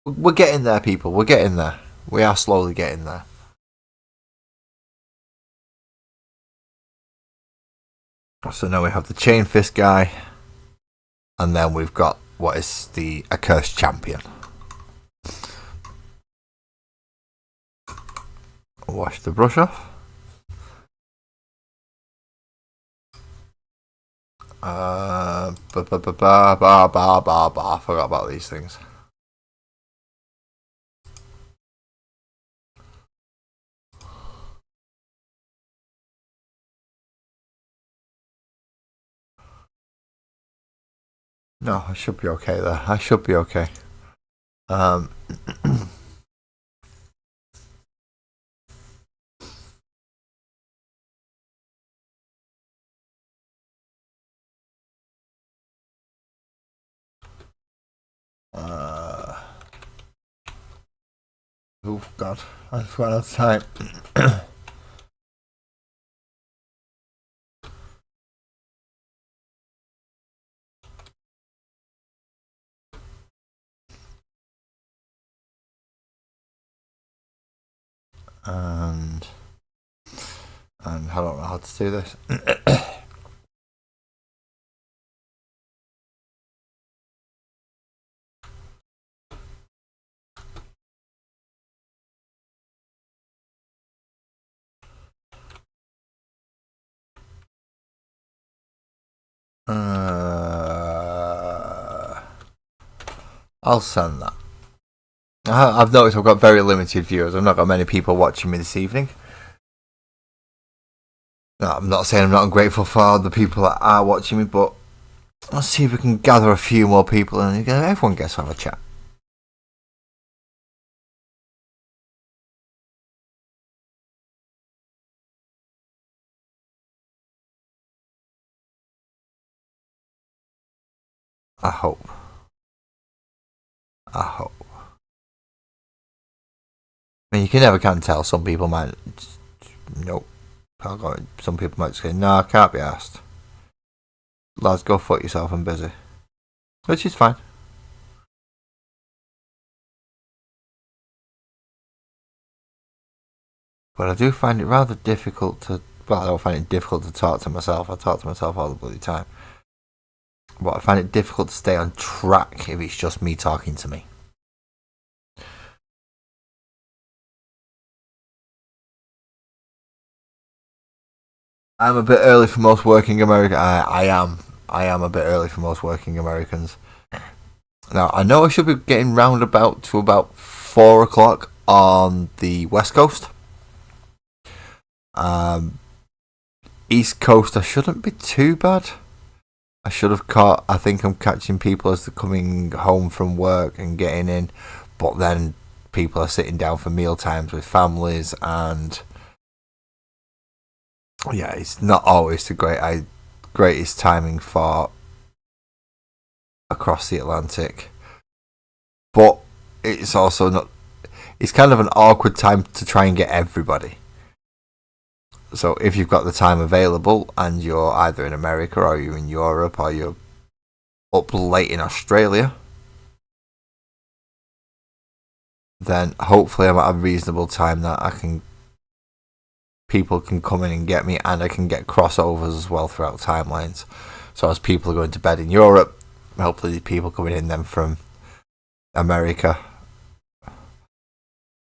S1: We're getting there, people. We're getting there. We are slowly getting there. So now we have the Chain Fist guy. And then we've got what is the Accursed Champion. Wash the brush off. I forgot about these things. No, I should be okay there. I should be okay. Oh God, I've run out of time. and I don't know how to do this. I'll send that. I've noticed I've got very limited viewers. I've not got many people watching me this evening. No, I'm not saying I'm not grateful for the people that are watching me, but let's see if we can gather a few more people and everyone gets to have a chat. I hope. I mean, you can never can tell. Some people might. Nope. Some people might say, no, I can't be asked. Lads, go fuck yourself, I'm busy. Which is fine. But I do find it rather difficult to. Well, I don't find it difficult to talk to myself. I talk to myself all the bloody time. But I find it difficult to stay on track if it's just me talking to me. I'm a bit early for most working Americans. I am a bit early for most working Americans. Now, I know I should be getting round about to about 4 o'clock on the West Coast. Um, East Coast, I shouldn't be too bad. I should have caught, I think I'm catching people as they're coming home from work and getting in, but then people are sitting down for meal times with families, and yeah, it's not always the greatest timing for across the Atlantic. But it's also not, it's kind of an awkward time to try and get everybody. So if you've got the time available and you're either in America or you're in Europe or you're up late in Australia, then hopefully I'm at a reasonable time that people can come in and get me, and I can get crossovers as well throughout timelines. So as people are going to bed in Europe, hopefully people coming in then from America,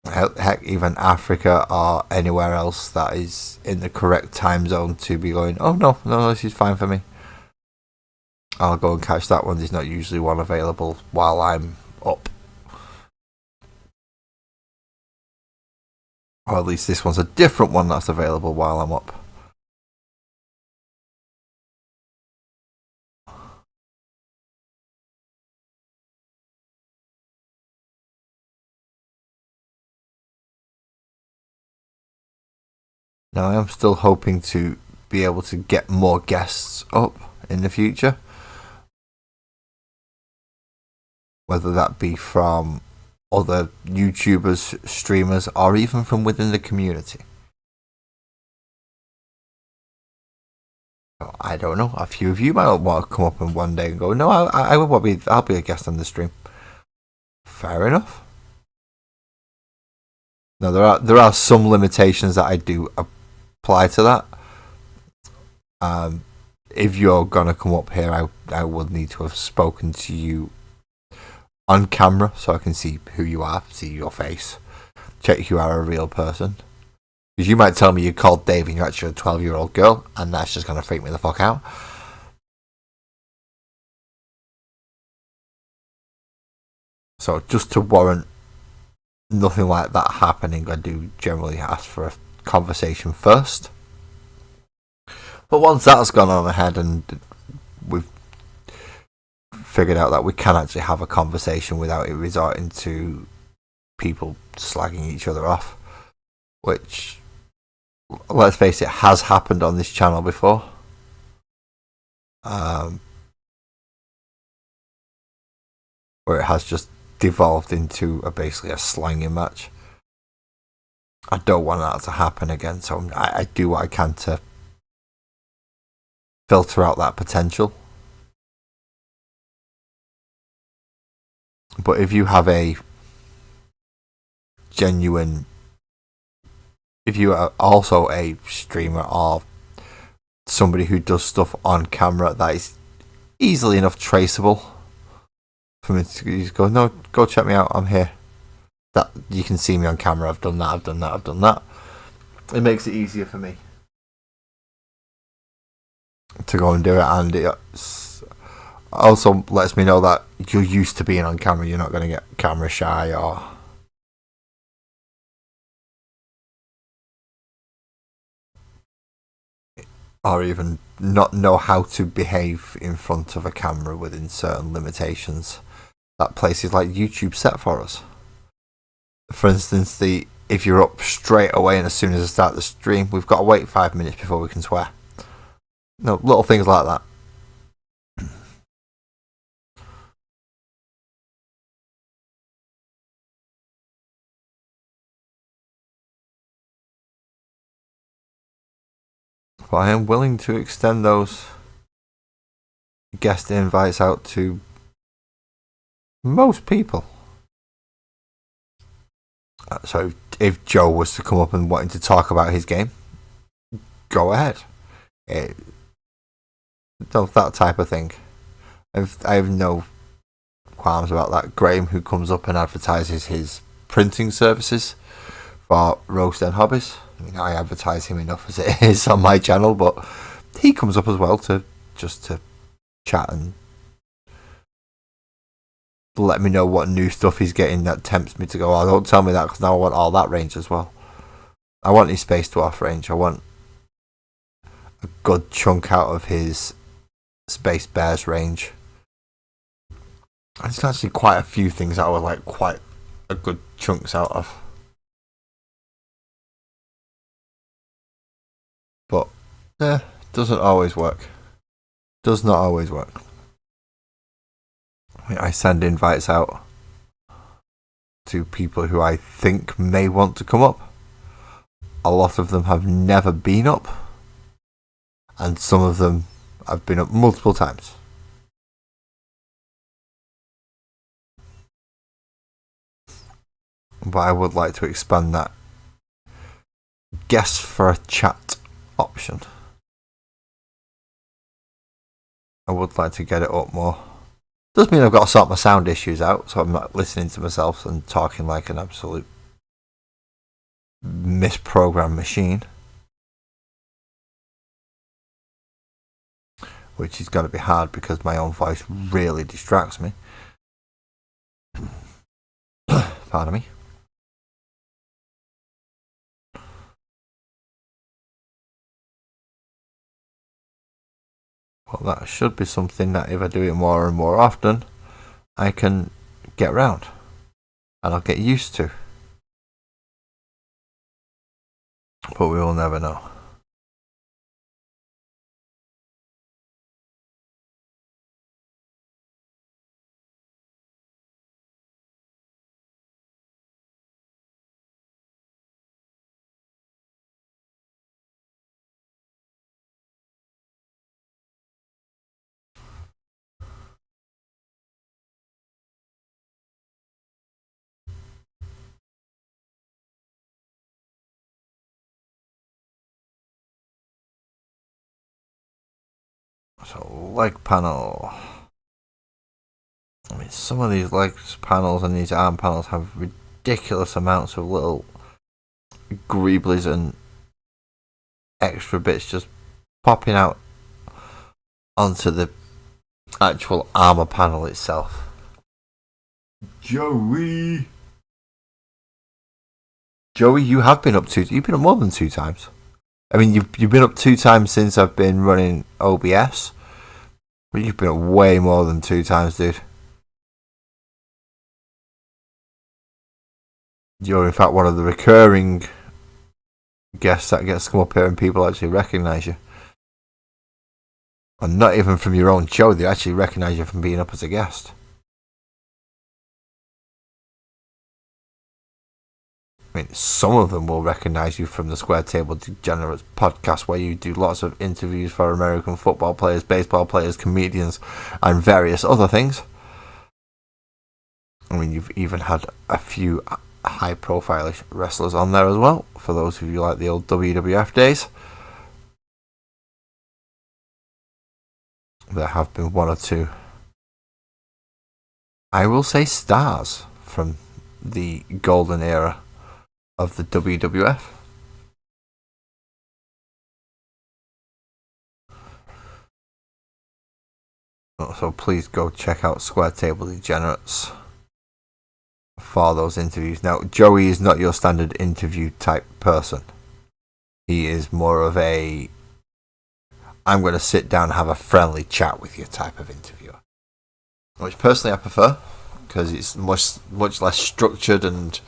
S1: heck, even Africa or anywhere else that is in the correct time zone to be going, oh no, this is fine for me. I'll go and catch that one. There's not usually one available while I'm up. Or at least this one's a different one that's available while I'm up. Now, I am still hoping to be able to get more guests up in the future. Whether that be from other YouTubers, streamers, or even from within the community. I don't know. A few of you might want to come up and one day and go, no, I'll be a guest on the stream. Fair enough. Now there are some limitations that I do apply to that. If you're gonna come up here, I would need to have spoken to you on camera so I can see who you are, see your face, check you are a real person. Because you might tell me you're called Dave and you're actually a 12-year-old girl, and that's just gonna freak me the fuck out. So just to warrant nothing like that happening, I do generally ask for a conversation first. But once that's gone on ahead and we've figured out that we can actually have a conversation without it resorting to people slagging each other off, which, let's face it, has happened on this channel before. Where it has just devolved into basically a slanging match. I don't want that to happen again, so I do what I can to filter out that potential. But if you have a genuine, if you are also a streamer or somebody who does stuff on camera that is easily enough traceable for me to go, no, go check me out, I'm here. That you can see me on camera, I've done that. It makes it easier for me to go and do it, and it also lets me know that you're used to being on camera, you're not going to get camera shy or even not know how to behave in front of a camera within certain limitations that places like YouTube set for us. For instance, if you're up straight away and as soon as I start the stream, we've got to wait 5 minutes before we can swear. No, little things like that. But I am willing to extend those guest invites out to most people. So if Joe was to come up and wanting to talk about his game, go ahead. That type of thing. I have no qualms about that. Graham, who comes up and advertises his printing services for Roast and Hobbies. I mean, I advertise him enough as it is on my channel, but he comes up as well to chat and let me know what new stuff he's getting that tempts me to go, oh, don't tell me that, because now I want all that range as well. I want his Space Dwarf range. I want a good chunk out of his Space Bears range. There's actually quite a few things that I would like quite a good chunks out of. But, doesn't always work. Does not always work. I send invites out to people who I think may want to come up. A lot of them have never been up, and some of them have been up multiple times. But I would like to expand that guest for a chat option. I would like to get it up more. Does mean I've got to sort my sound issues out, so I'm not listening to myself and talking like an absolute misprogrammed machine. Which is going to be hard because my own voice really distracts me. Pardon me. Well, that should be something that if I do it more and more often, I can get round. And I'll get used to. But we will never know. So, leg panel. I mean, some of these leg panels and these arm panels have ridiculous amounts of little greeblies and extra bits just popping out onto the actual armor panel itself. Joey, you have been up you've been up more than 2 times. I mean, you've been up 2 times since I've been running OBS, but you've been up way more than 2 times, dude. You're in fact one of the recurring guests that gets to come up here and people actually recognise you. And not even from your own show, they actually recognise you from being up as a guest. I mean, some of them will recognise you from the Square Table Degenerates podcast, where you do lots of interviews for American football players, baseball players, comedians, and various other things. I mean, you've even had a few high-profile wrestlers on there as well, for those of you like the old WWF days. There have been 1 or 2, I will say, stars from the golden era of the WWF. So please go check out Square Table Degenerates for those interviews. Now, Joey is not your standard interview type person. He is more of a, I'm going to sit down and have a friendly chat with you type of interviewer. Which personally I prefer, because it's much less structured and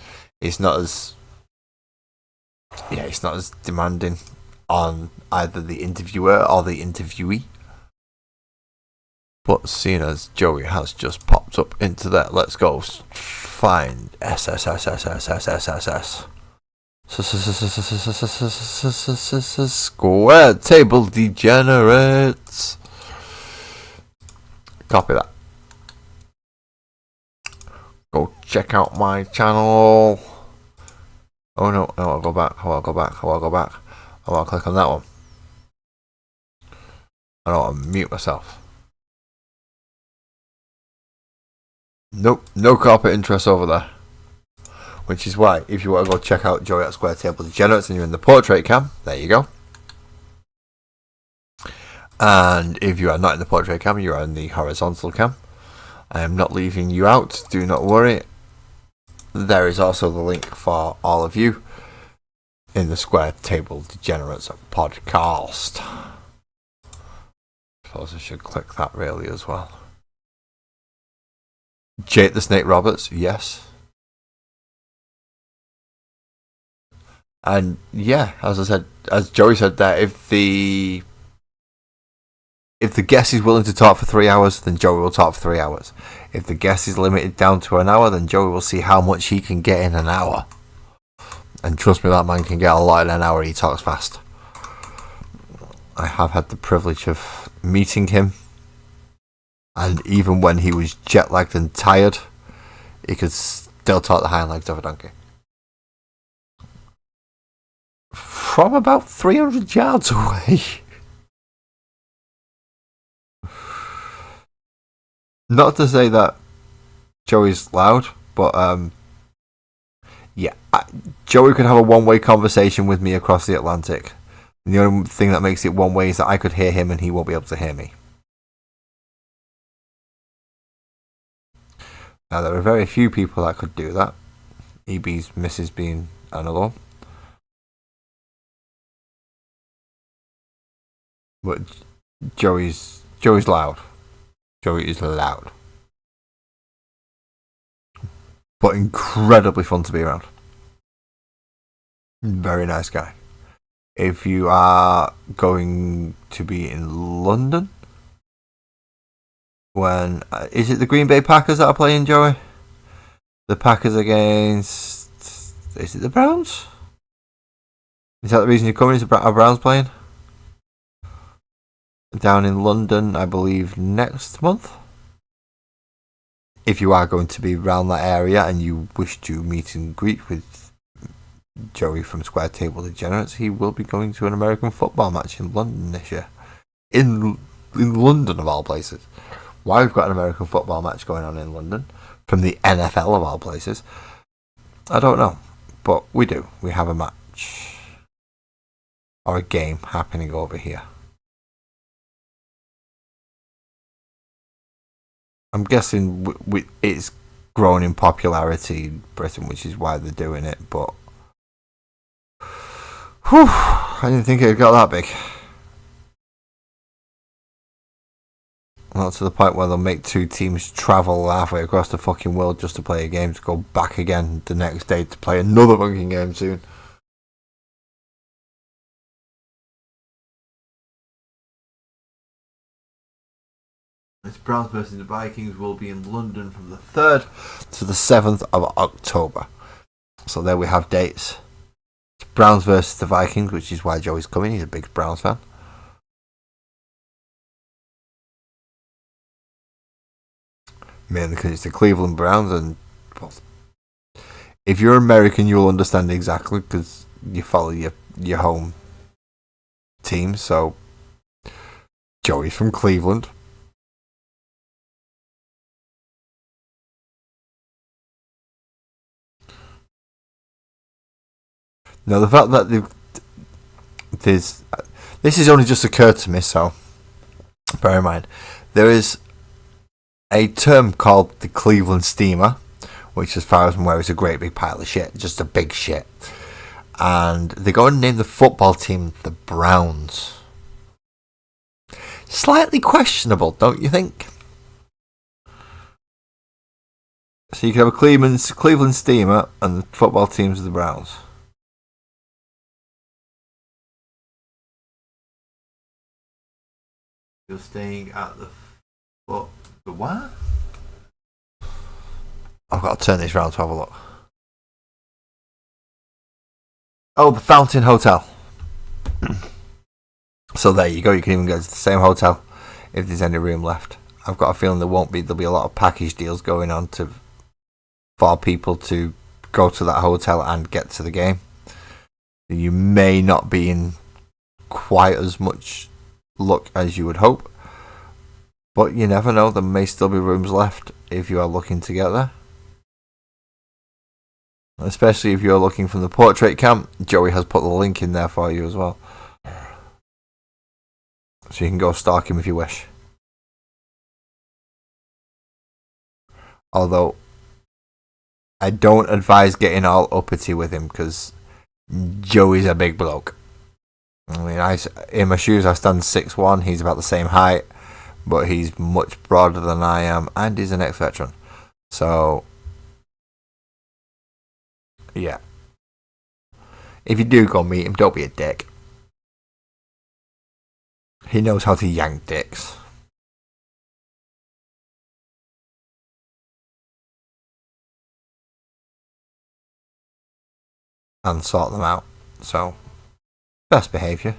S1: it's not as demanding on either the interviewer or the interviewee. But seeing as Joey has just popped up into that, let's go find SSSSSSSSS. Square Table Degenerates. Copy that. Go check out my channel. Oh no, I'll go back. I want to click on that one. I don't want to mute myself. Nope, no corporate interest over there. Which is why, if you want to go check out Joey at Square Table Degenerates and you're in the portrait cam, there you go. And if you are not in the portrait cam, you are in the horizontal cam. I am not leaving you out, do not worry. There is also the link for all of you in the Square Table Degenerates podcast. I suppose I should click that really as well. Jake the Snake Roberts, yes. And yeah, as I said, as Joey said there, if the guest is willing to talk for 3 hours, then Joey will talk for 3 hours. If the guest is limited down to an hour, then Joey will see how much he can get in an hour. And trust me, that man can get a lot in an hour. He talks fast. I have had the privilege of meeting him, and even when he was jet lagged and tired, he could still talk the hind legs of a donkey. From about 300 yards away. Not to say that Joey's loud, but yeah, Joey could have a one-way conversation with me across the Atlantic. And the only thing that makes it one way is that I could hear him and he won't be able to hear me. Now, there are very few people that could do that. EB's missus being another one. But Joey's loud. Joey is loud. But incredibly fun to be around. Very nice guy. If you are going to be in London, when is it the Green Bay Packers that are playing, Joey? The Packers against, is it the Browns? Is that the reason you're coming? Is the Browns playing? Down in London, I believe, next month. If you are going to be around that area and you wish to meet and greet with Joey from Square Table Degenerates, he will be going to an American football match in London this year. In London, of all places. Why we've got an American football match going on in London from the NFL, of all places, I don't know. But we do. We have a match or a game happening over here. I'm guessing it's grown in popularity in Britain, which is why they're doing it, but whew, I didn't think it got that big. Not to the point where they'll make two teams travel halfway across the fucking world just to play a game, to go back again the next day to play another fucking game soon. This Browns versus the Vikings will be in London from the 3rd to the 7th of October. So there we have dates. It's Browns versus the Vikings, which is why Joey's coming. He's a big Browns fan. Mainly because it's the Cleveland Browns, and well, if you're American, you'll understand exactly because you follow your home team. So Joey's from Cleveland. Now, the fact that this has only just occurred to me, so bear in mind, there is a term called the Cleveland Steamer, which, as far as I'm aware, is a great big pile of shit, just a big shit. And they go and name the football team the Browns. Slightly questionable, don't you think? So you can have a Cleveland Steamer and the football teams are the Browns. You're staying at the what? I've got to turn this round to have a look. Oh, the Fountain Hotel. So there you go. You can even go to the same hotel if there's any room left. I've got a feeling there'll be a lot of package deals going on for people to go to that hotel and get to the game. You may not be in quite as much luck as you would hope, but you never know. There may still be rooms left if you are looking to get there. Especially if you're looking from the portrait camp, Joey has put the link in there for you as well. So you can go stalk him if you wish. Although I don't advise getting all uppity with him because Joey's a big bloke. I mean, in my shoes I stand 6'1". He's about the same height, but he's much broader than I am, and he's an ex-veteran. So, yeah. If you do go meet him, don't be a dick. He knows how to yank dicks. And sort them out. So, best behaviour,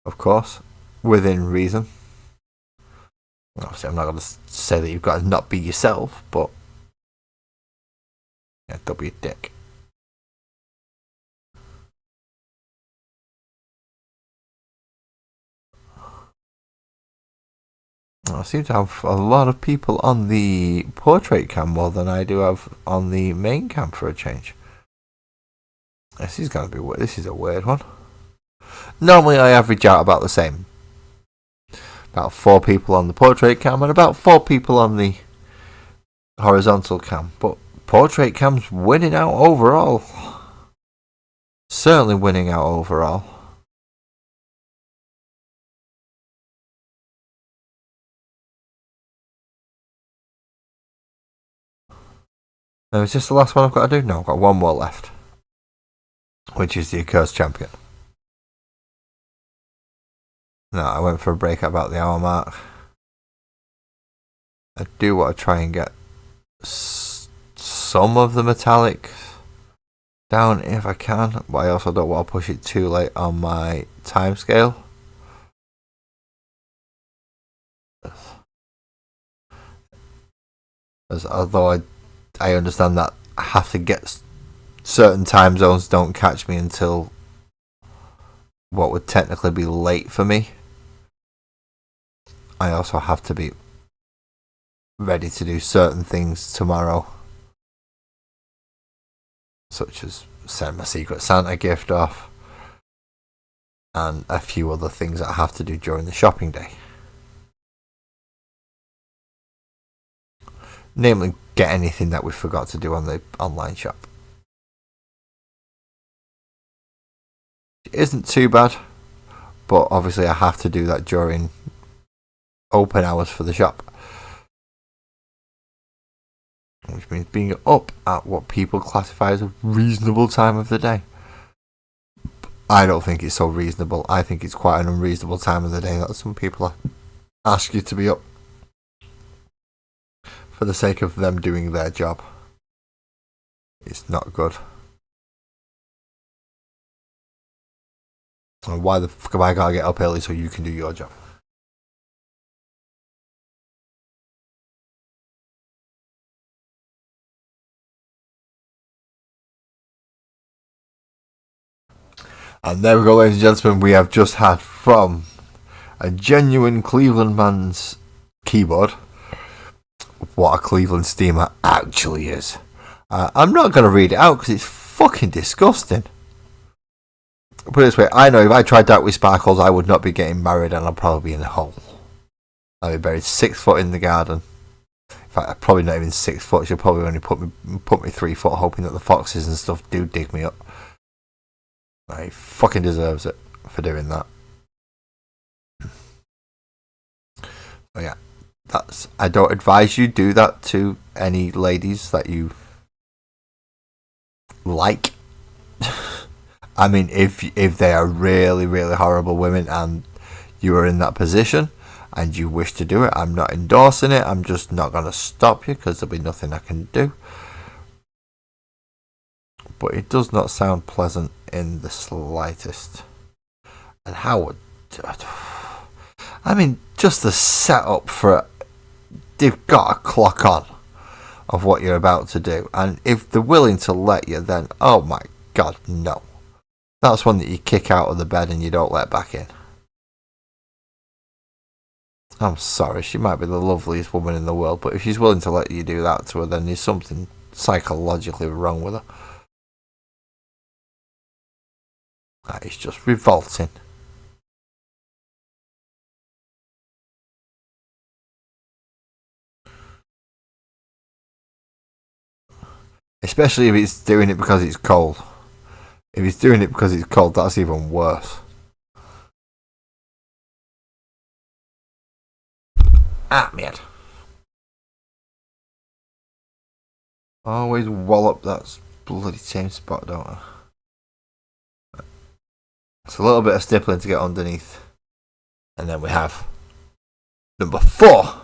S1: of course, within reason. Obviously, I'm not going to say that you've got to not be yourself, but yeah, don't be a dick. I seem to have a lot of people on the portrait cam more than I do have on the main cam for a change. This is going to be weird. This is a weird one. Normally I average out about the same. About 4 people on the portrait cam and about 4 people on the horizontal cam. But portrait cam's winning out overall. Certainly winning out overall. Now, is this the last one I've got to do? No, I've got one more left. Which is the Accursed Champion. No, I went for a break at about the hour mark. I do want to try and get some of the metallic down if I can, but I also don't want to push it too late on my time scale. As although I understand that I have to get certain time zones don't catch me until what would technically be late for me. I also have to be ready to do certain things tomorrow, such as send my Secret Santa gift off and a few other things that I have to do during the shopping day. Namely, get anything that we forgot to do on the online shop. It isn't too bad, but obviously I have to do that during open hours for the shop, which means being up at what people classify as a reasonable time of the day. I don't think it's so reasonable. I think it's quite an unreasonable time of the day that some people ask you to be up for the sake of them doing their job. It's not good. And why the fuck am I gotta get up early so you can do your job? And there we go, ladies and gentlemen. We have just had from a genuine Cleveland man's keyboard what a Cleveland steamer actually is. I'm not going to read it out because it's fucking disgusting. Put it this way, I know if I tried that with sparkles, I would not be getting married and I'd probably be in a hole. I'd be buried 6 foot in the garden. In fact, probably not even 6 foot. She'll probably only put me 3 foot, hoping that the foxes and stuff do dig me up. He fucking deserves it for doing that. So yeah, I don't advise you do that to any ladies that you like. I mean, if they are really, really horrible women and you are in that position and you wish to do it, I'm not endorsing it. I'm just not going to stop you because there'll be nothing I can do. But it does not sound pleasant in the slightest. And how would... I mean, just the setup for it. They've got a clock on of what you're about to do. And if they're willing to let you, then, oh my god, no. That's one that you kick out of the bed and you don't let back in. I'm sorry, she might be the loveliest woman in the world, but if she's willing to let you do that to her, then there's something psychologically wrong with her. That is just revolting. Especially if it's doing it because it's cold. If it's doing it because it's cold, that's even worse. Ah, man. Always wallop that bloody same spot, don't I? It's a little bit of stippling to get underneath. And then we have number 4.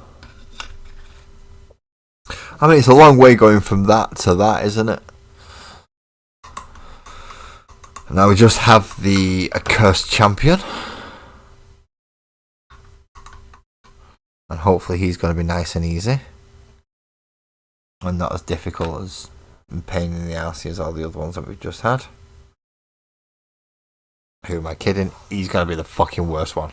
S1: I mean, it's a long way going from that to that, isn't it? And now we just have the accursed champion. And hopefully he's going to be nice and easy. And not as difficult as and pain in the ass as all the other ones that we've just had. Who am I kidding? He's going to be the fucking worst one.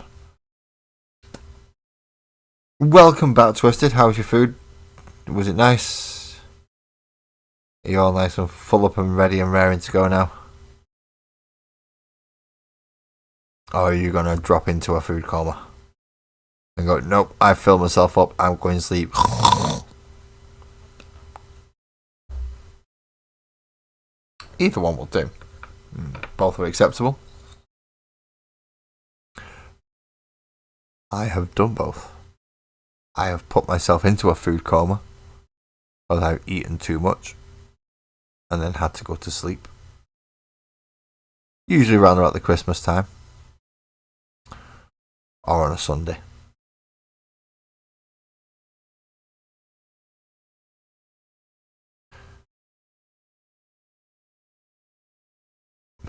S1: Welcome back, Twisted. How was your food? Was it nice? Are you all nice and full up and ready and raring to go now? Or are you going to drop into a food coma? And go, nope, I filled myself up, I'm going to sleep. Either one will do. Both are acceptable. I have done both. I have put myself into a food coma because I've eaten too much and then had to go to sleep. Usually around about the Christmas time or on a Sunday.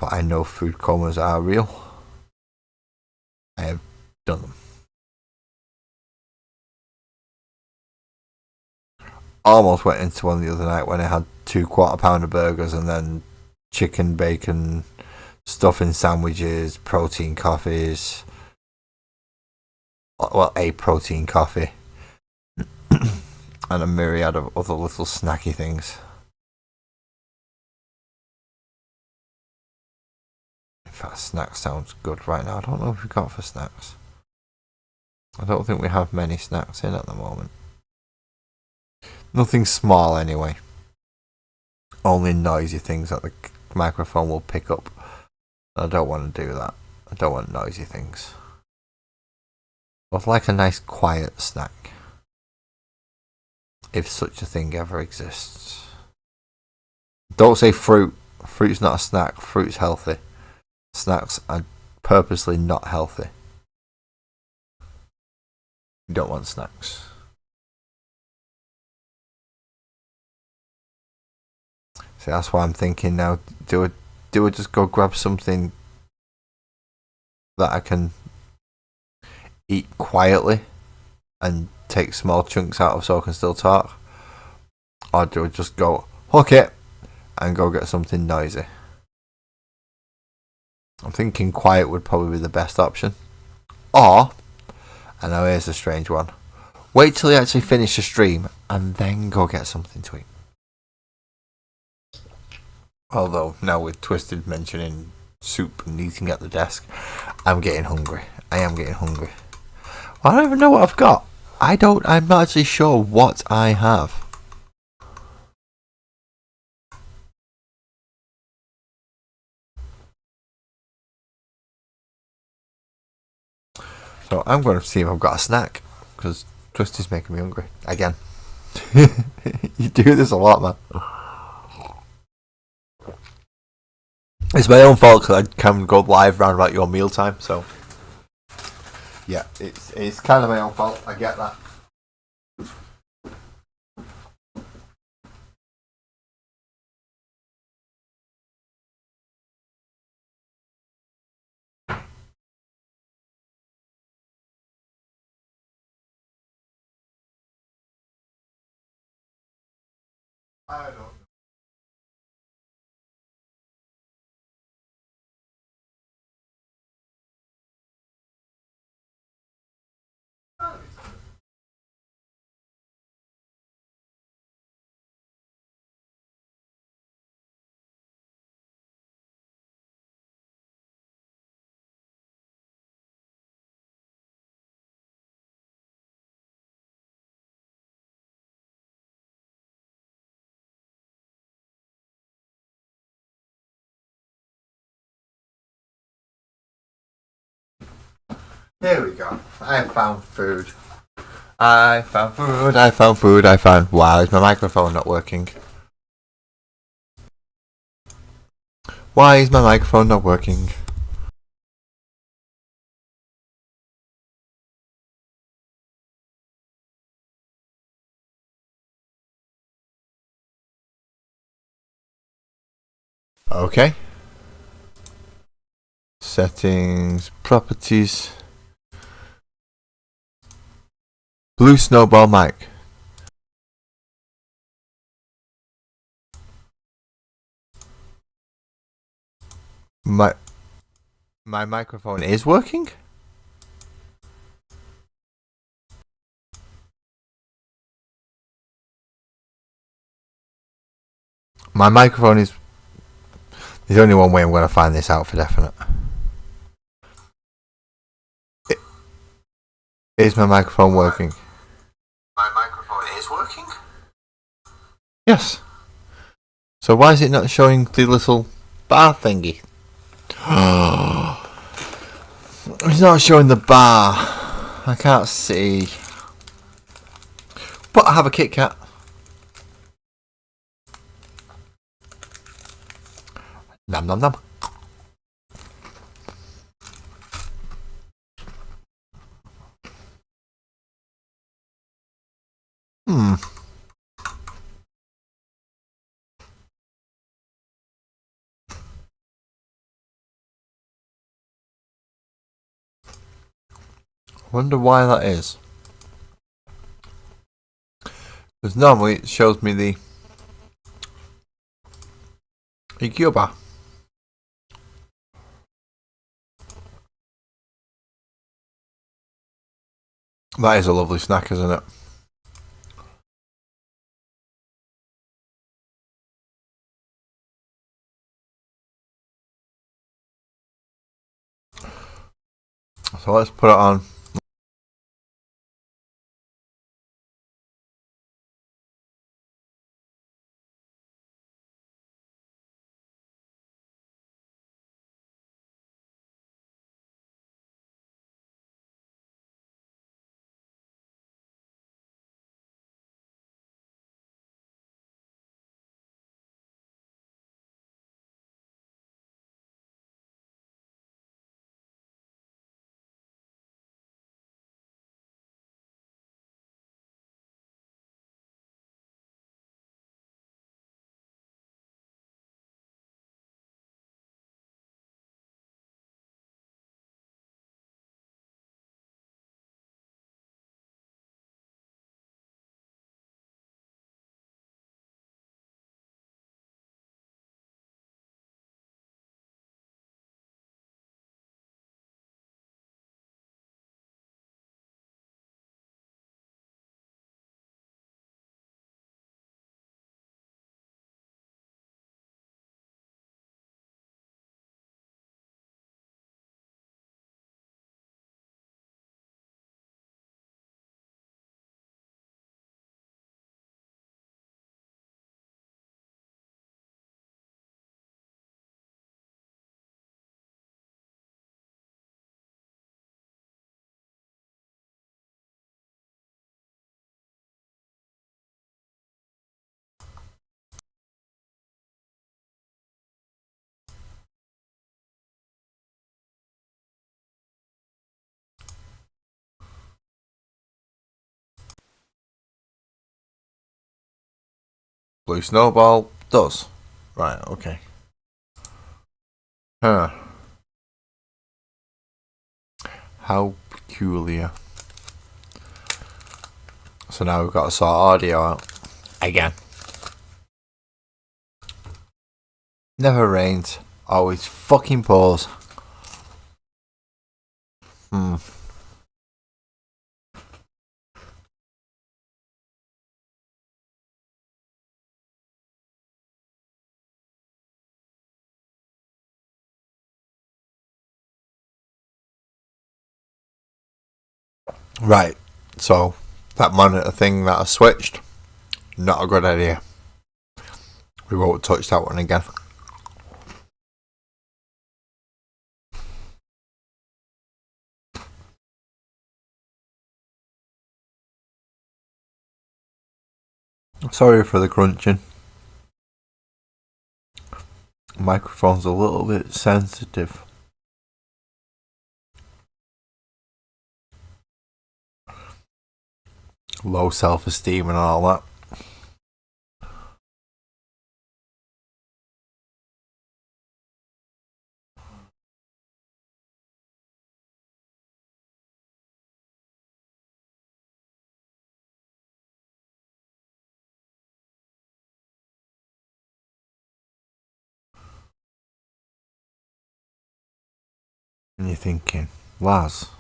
S1: But I know food comas are real. I have done them. Almost went into one the other night when I had 2 quarter-pounder burgers and then chicken, bacon, stuffing sandwiches, protein coffees. Well, a protein coffee. And a myriad of other little snacky things. In fact, snacks sounds good right now. I don't know what we've got for snacks. I don't think we have many snacks in at the moment. Nothing small anyway. Only noisy things that the microphone will pick up. I don't want to do that. I don't want noisy things. But like a nice quiet snack. If such a thing ever exists. Don't say fruit. Fruit's not a snack. Fruit's healthy. Snacks are purposely not healthy. You don't want snacks. See, that's why I'm thinking now. Do I just go grab something that I can eat quietly and take small chunks out of so I can still talk? Or do I just go hook it and go get something noisy? I'm thinking quiet would probably be the best option. Or, and now here's a strange one, wait till you actually finish the stream and then go get something to eat. Although, now with Twisted mentioning soup and eating at the desk, I'm getting hungry. I am getting hungry. I don't even know what I've got. I'm not actually sure what I have. So I'm going to see if I've got a snack, because Twisty's making me hungry. Again. You do this a lot, man. It's my own fault because I can go live round about your mealtime, so yeah, it's kind of my own fault. I get that. I don't Here we go. I found food. I found food. I found food. I found. Wow, is my microphone not working? Why is my microphone not working? Okay. Settings, properties. Blue snowball mic. My microphone is working? My microphone is... There's only one way I'm going to find this out for definite. Is my microphone working? My microphone is working? Yes. So why is it not showing the little bar thingy? It's not showing the bar. I can't see. But I have a Kit Kat. Nom nom nom. Wonder why that is. Because normally it shows me the EQ bar. That is a lovely snack, isn't it? So let's put it on. Blue snowball does. Right, okay. Huh. How peculiar. So now we've got to sort audio out. Again. Never rains. Always fucking pours. Right, so that monitor thing that I switched, not a good idea. We won't touch that one again. Sorry for the crunching. Microphone's a little bit sensitive. Low self-esteem and all that. And you're thinking, Laz,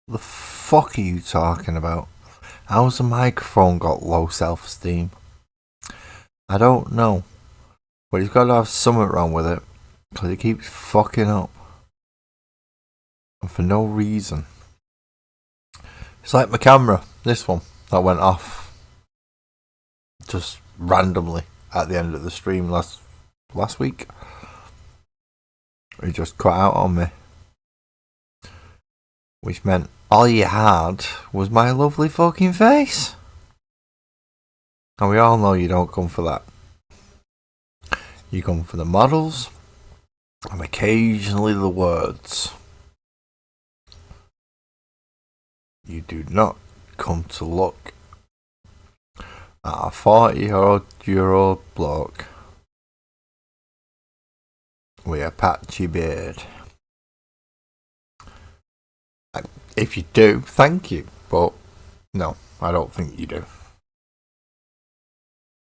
S1: what the fuck are you talking about? How's the microphone got low self-esteem? I don't know. But he's got to have something wrong with it. Because it keeps fucking up. And for no reason. It's like my camera, this one, that went off. Just randomly at the end of the stream last week. It just cut out on me. Which meant all you had was my lovely fucking face. And we all know you don't come for that. You come for the models and occasionally the words. You do not come to look at a 40-year-old bloke with a patchy beard. If you do, thank you, but no, I don't think you do.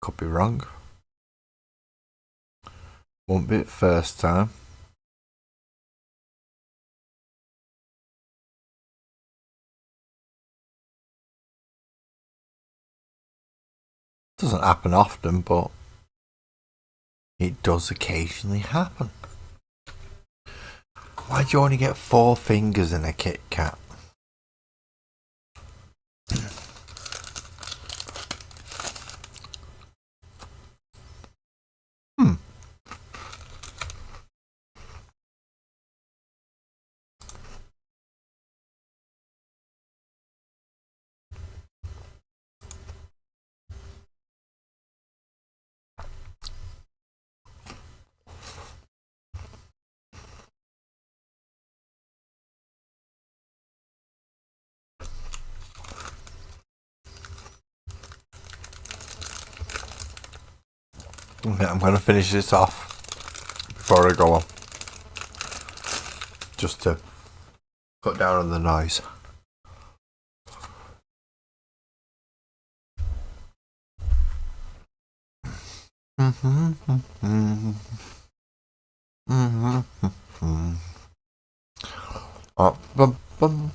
S1: Could be wrong. Won't be the first time. Doesn't happen often, but it does occasionally happen. Why do you only get 4 fingers in a Kit Kat? Okay, I'm going to finish this off before I go on. Just to cut down on the noise. Bum.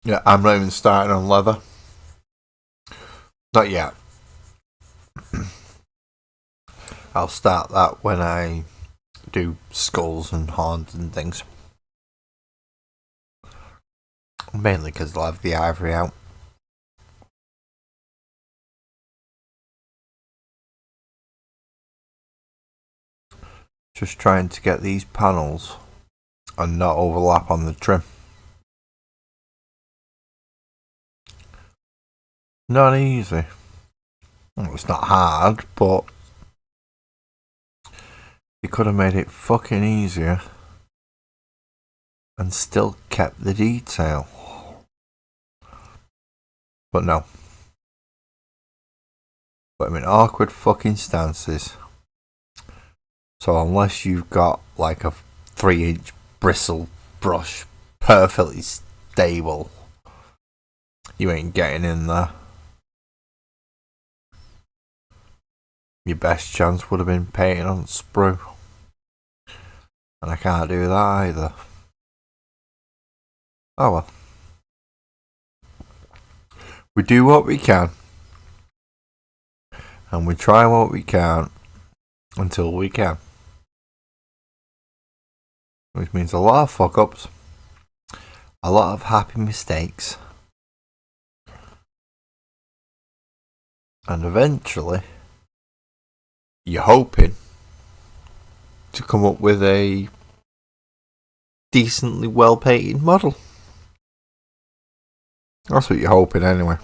S1: Yeah, I'm not even starting on leather. Not yet. I'll start that when I do skulls and horns and things. Mainly because I'll have the ivory out. Just trying to get these panels and not overlap on the trim. Not easy. Well, it's not hard, but you could have made it fucking easier and still kept the detail. But no. Put them in awkward fucking stances. So unless you've got like a 3-inch bristle brush perfectly stable, you ain't getting in there. Your best chance would have been painting on sprue. And I can't do that either. Oh well. We do what we can. And we try what we can until we can. Which means a lot of fuck ups. A lot of happy mistakes. And eventually, you're hoping to come up with a decently well painted model. That's what you're hoping anyway.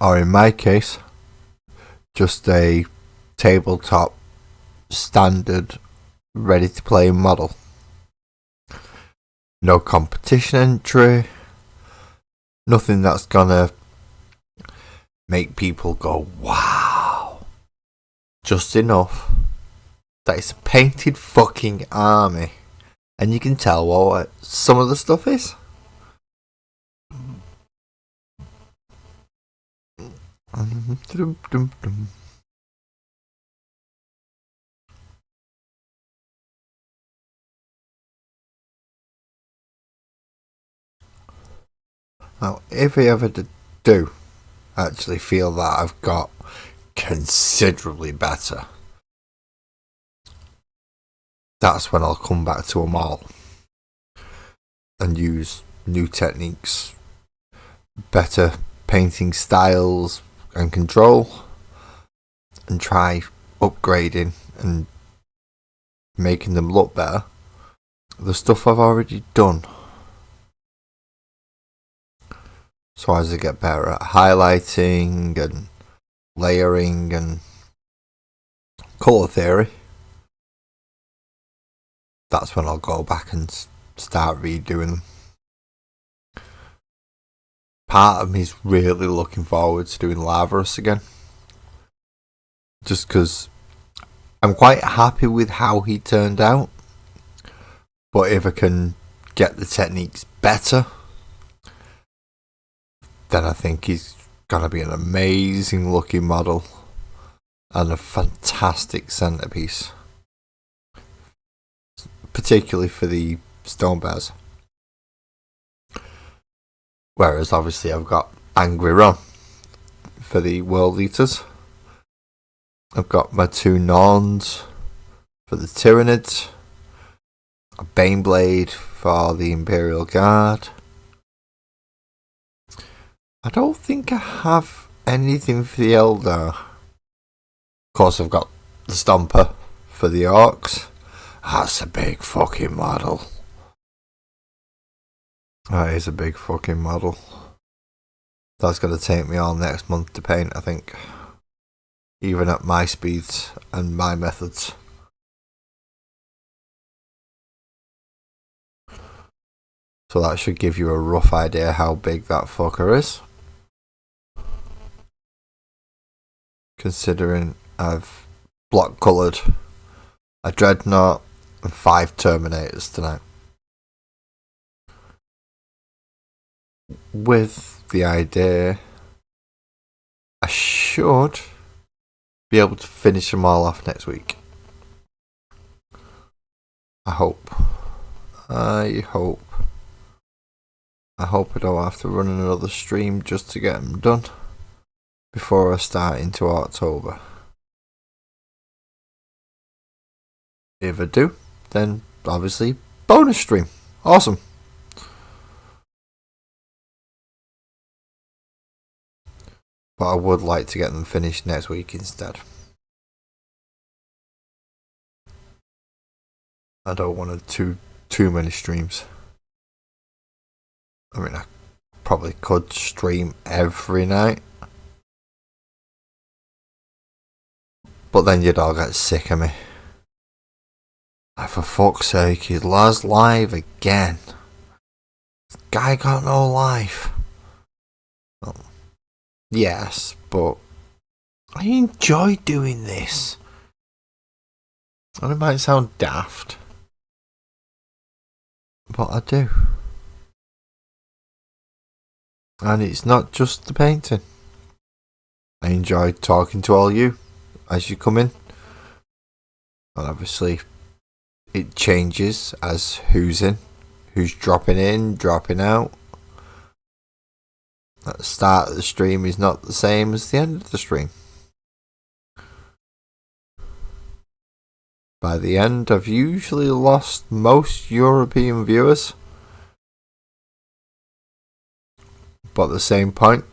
S1: Or in my case, just a tabletop standard ready to play model. No competition entry. Nothing that's gonna make people go wow. Just enough that it's a painted fucking army. And you can tell what some of the stuff is. Now, if I ever do actually feel that I've got considerably better, that's when I'll come back to them all and use new techniques, better painting styles and control, and try upgrading and making them look better. The stuff I've already done. So as I get better at highlighting and layering and colour theory, that's when I'll go back and start redoing them. Part of me's really looking forward to doing Lavras again. Just because I'm quite happy with how he turned out. But if I can get the techniques better, then I think he's going to be an amazing looking model and a fantastic centerpiece. Particularly for the stone bears. Whereas obviously I've got Angry Ron for the World Eaters. I've got my two Norns for the Tyranids. A Baneblade for the Imperial Guard. I don't think I have anything for the Eldar. Of course I've got the Stomper for the Orcs. That's a big fucking model. That is a big fucking model. That's going to take me all next month to paint, I think. Even at my speeds and my methods. So that should give you a rough idea how big that fucker is. Considering I've block coloured a Dreadnought and 5 Terminators tonight. With the idea I should be able to finish them all off next week. I hope I don't have to run another stream just to get them done before I start into October. If I do, then obviously bonus stream. Awesome. But I would like to get them finished next week instead. I don't want too many streams. I mean, I probably could stream every night. But then you'd all get sick of me. Like, for fuck's sake, is Laz live again? This guy got no life. Well, yes, but I enjoy doing this. And it might sound daft, but I do. And it's not just the painting. I enjoy talking to all you as you come in. And obviously it changes as who's in, who's dropping in, dropping out. At the start of the stream is not the same as the end of the stream. By the end, I've usually lost most European viewers. But at the same point,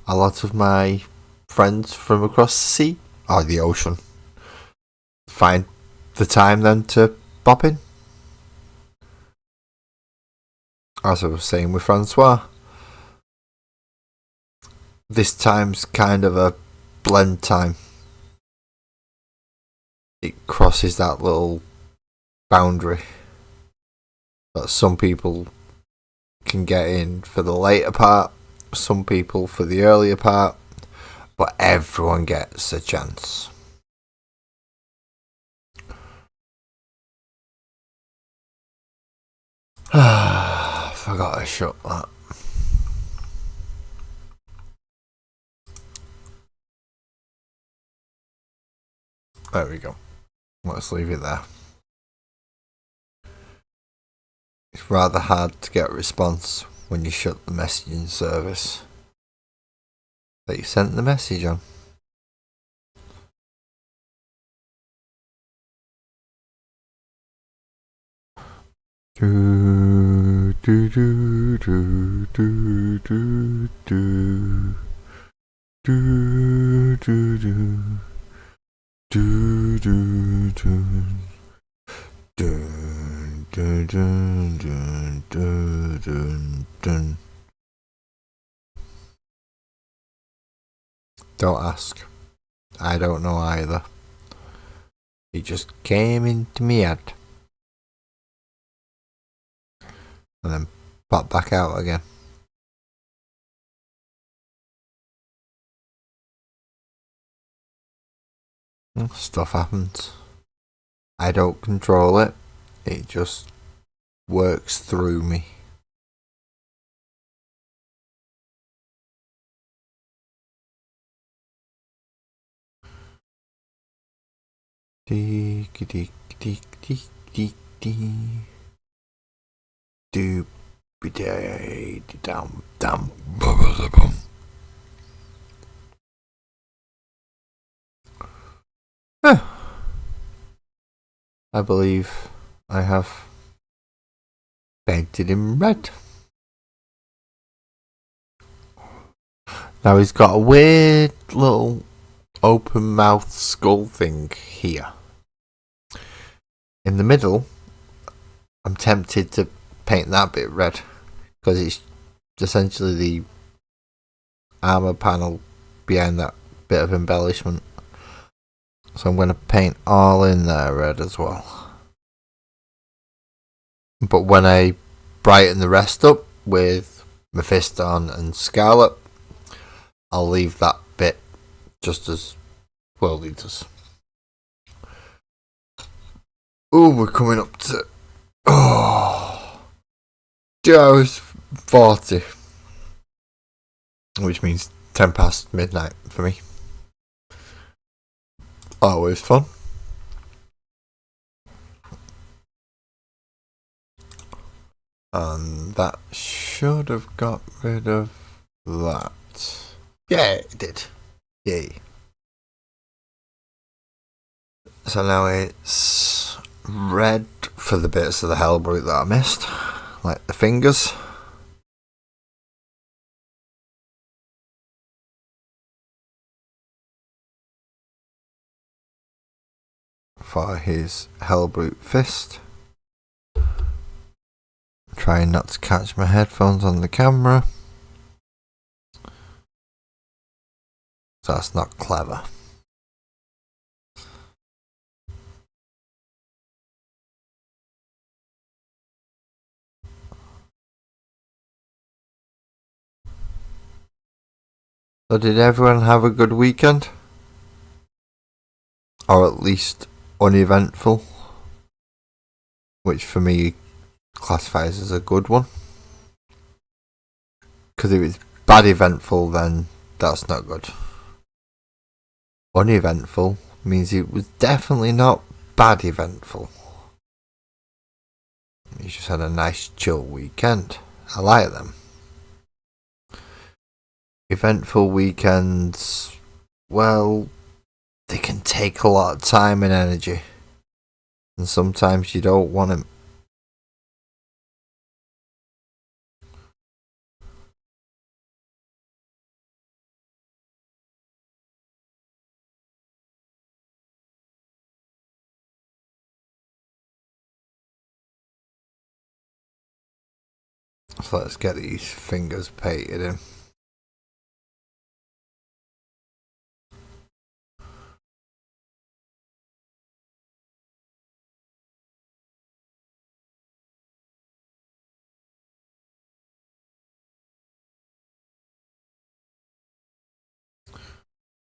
S1: a lot of my friends from across the sea, or the ocean, find the time then to pop in. As I was saying with Francois, this time's kind of a blend time. It crosses that little boundary that some people can get in for the later part, some people for the earlier part, but everyone gets a chance. Forgot to shut that. There we go. Let's leave it there. It's rather hard to get a response when you shut the messaging service that you sent the message on. Do do do do do do do do do do do do do. Dun, dun, dun, dun, dun, dun, dun. Don't ask. I don't know either. It just came into me head. And then popped back out again. Stuff happens. I don't control it. It just works through me. Deek deek deek deek deek deek. Doop day dum dum bum. I believe I have painted him red. Now he's got a weird little open mouth skull thing here. In the middle, I'm tempted to paint that bit red because it's essentially the armour panel behind that bit of embellishment. So I'm going to paint all in there red as well. But when I brighten the rest up with Mephiston and Scarlet, I'll leave that bit just as Worldly does. Oh, we're coming up to 2 hours 40, which means 10 past midnight for me. Always fun. And that should have got rid of that. Yeah, it did. Yay. So now it's red for the bits of the Hellbrute that I missed, like the fingers. For his Hellbrute fist. Trying not to catch my headphones on the camera. So that's not clever. So did everyone have a good weekend? Or at least uneventful? Which for me classifies as a good one. Because if it's bad eventful, then that's not good. Uneventful means it was definitely not bad eventful. You just had a nice chill weekend. I like them. Eventful weekends, well, they can take a lot of time and energy. And sometimes you don't want them. So let's get these fingers painted in.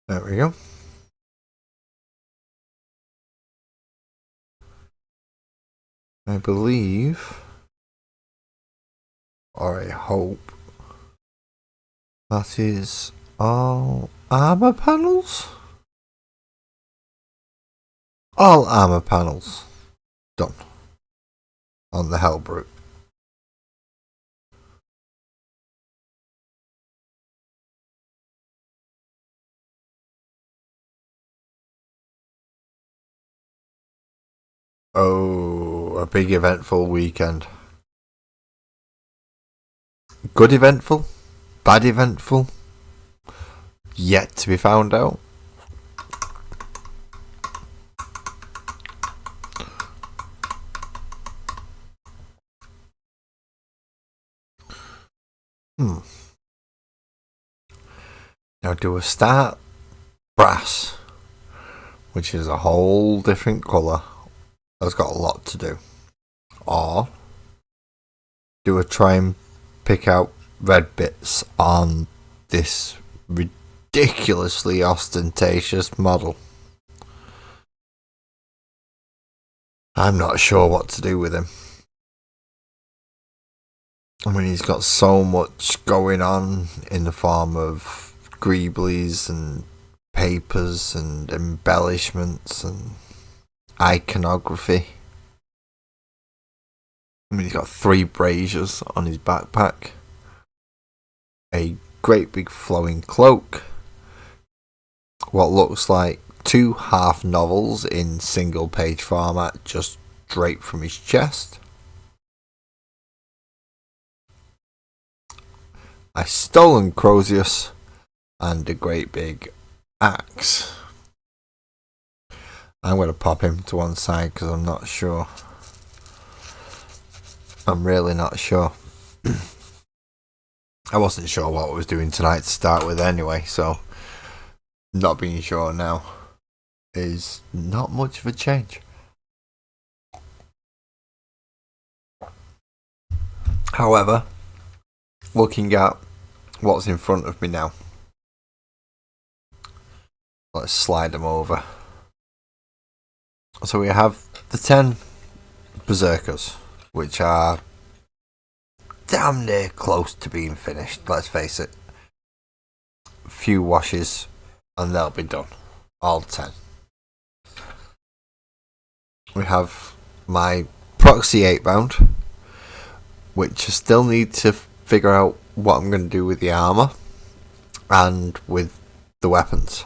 S1: There we go. I believe, or I hope, that is all armor panels? All armor panels done on the Hellbrute. Oh, a big eventful weekend. Good eventful? Bad eventful? Yet to be found out. Now do a start brass, which is a whole different colour. That's got a lot to do. Or do a try and pick out red bits on this ridiculously ostentatious model. I'm not sure what to do with him. I mean, he's got so much going on in the form of greeblies and papers and embellishments and iconography. I mean, he's got 3 braziers on his backpack, a great big flowing cloak, what looks like 2 half novels in single page format just draped from his chest, a stolen Crozius, and a great big axe. I'm going to pop him to one side because I'm not sure. I'm really not sure. I wasn't sure what I was doing tonight to start with anyway, so not being sure now is not much of a change. However, looking at what's in front of me now, let's slide them over. So we have the 10 Berserkers, which are damn near close to being finished, let's face it. A few washes and they'll be done. All 10. We have my Proxy 8-bound, which I still need to figure out what I'm going to do with the armour and with the weapons.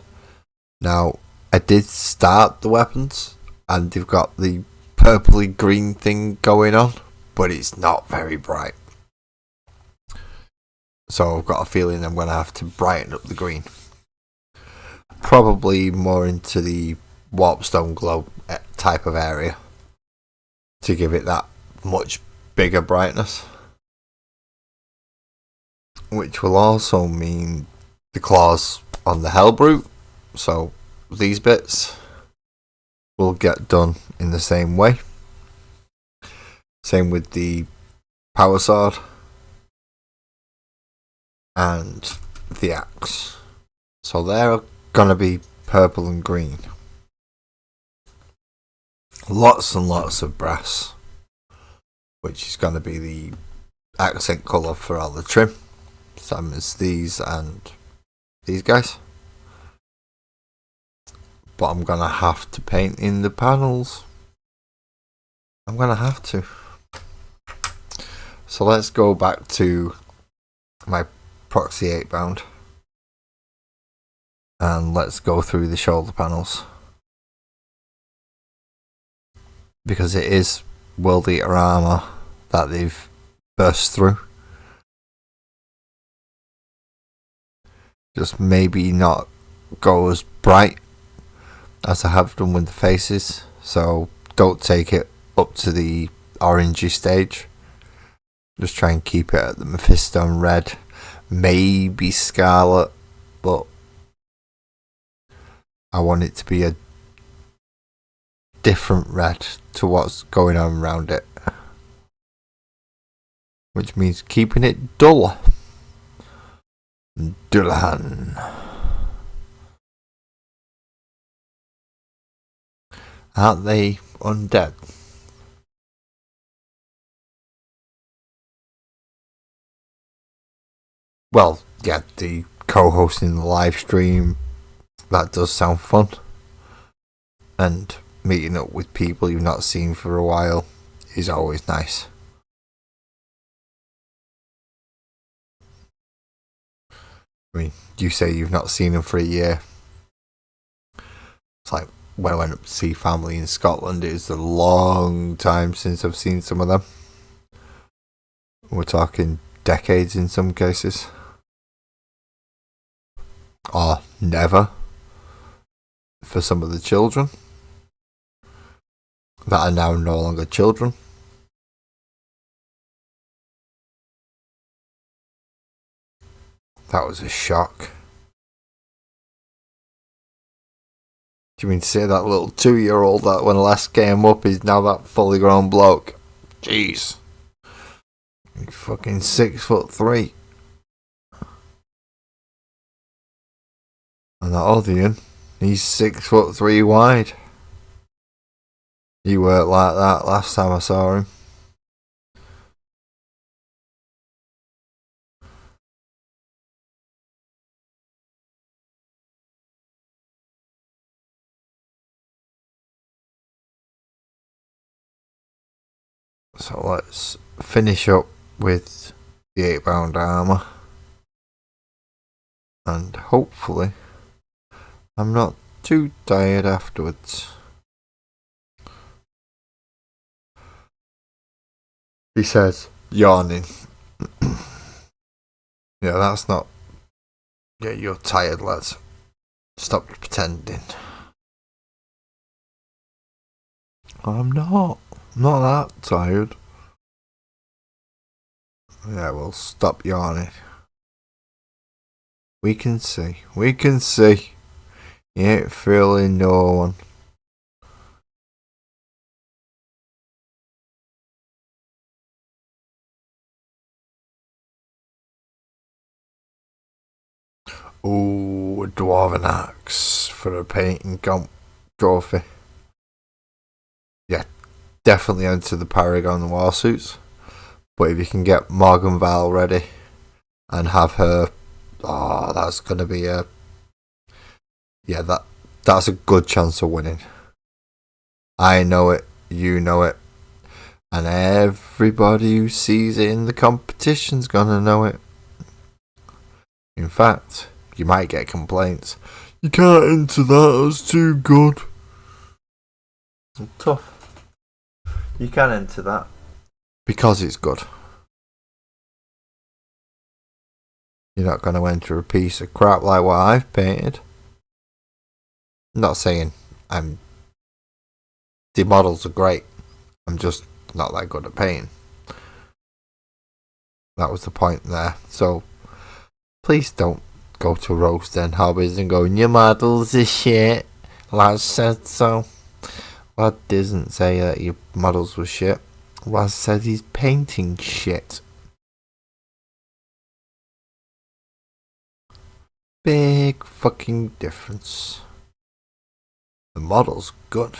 S1: Now, I did start the weapons and they've got the purpley green thing going on, but it's not very bright. So I've got a feeling I'm going to have to brighten up the green. Probably more into the warpstone glow type of area to give it that much bigger brightness. Which will also mean the claws on the Hellbrute. So these bits will get done in the same way. Same with the power sword and the axe. So they're gonna be purple and green. Lots and lots of brass, which is gonna be the accent colour for all the trim. Same as these and these guys. But I'm gonna have to paint in the panels. I'm gonna have to. So let's go back to my Proxy 8-bound and let's go through the shoulder panels, because it is World Eater armour that they've burst through. Just maybe not go as bright as I have done with the faces, so don't take it up to the orangey stage. Just try and keep it at the Mephisto red. Maybe scarlet, but I want it to be a different red to what's going on around it. Which means keeping it dull. Dullahan. Aren't they undead? Well, yeah, the co-hosting the live stream, that does sound fun. And meeting up with people you've not seen for a while is always nice. I mean, you say you've not seen them for a year. It's like when I went up to see family in Scotland, it was a long time since I've seen some of them. We're talking decades in some cases. Or never for some of the children that are now no longer children. That was a shock. Do you mean to say that little 2-year-old that when I last came up is now that fully grown bloke? Jeez. He's fucking 6'3". And that other Ian, he's 6'3" wide. He weren't like that last time I saw him. So let's finish up with the 8-pound armour. And hopefully I'm not too tired afterwards. He says, yawning. Yeah, that's not... Yeah, you're tired, lads. Stop pretending. I'm not. I'm not that tired. Yeah, well, stop yawning. We can see. We can see. You ain't fooling no one. Ooh, a dwarven axe for a painting comp trophy. Yeah, definitely enter the Paragon war suits. But if you can get Morgan Val ready and have her, oh, that's gonna be a... Yeah, that's a good chance of winning. I know it, you know it, and everybody who sees it in the competition's gonna know it. In fact, you might get complaints. You can't enter that, that's too good. Tough. You can enter that. Because it's good. You're not going to enter a piece of crap like what I've painted. I'm not saying the models are great. I'm just not that good at painting. That was the point there. So, please don't go to Roast and Hobbies and go, your models are shit. Laz said so. Lad doesn't say that your models were shit. Laz said he's painting shit. Big fucking difference. The model's good.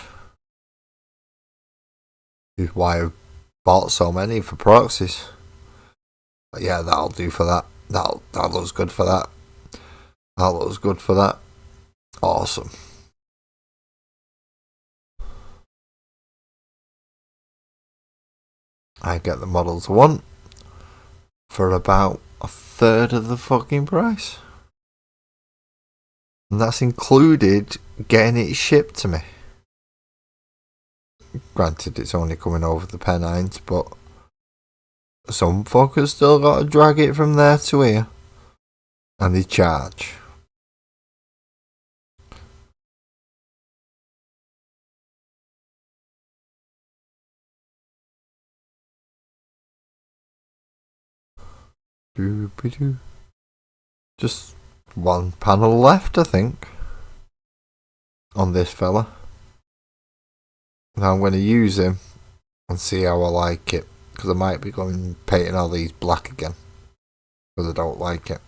S1: Is why I've bought so many for proxies. But yeah, that'll do for that. That looks good for that. That looks good for that. Awesome. I get the models I want for about a third of the fucking price. And that's included getting it shipped to me. Granted, it's only coming over the Pennines, but some fuckers still got to drag it from there to here. And they charge. Doo-ba-doo. Just one panel left, I think, on this fella. Now I'm going to use him and see how I like it, because I might be going painting all these black again, because I don't like it.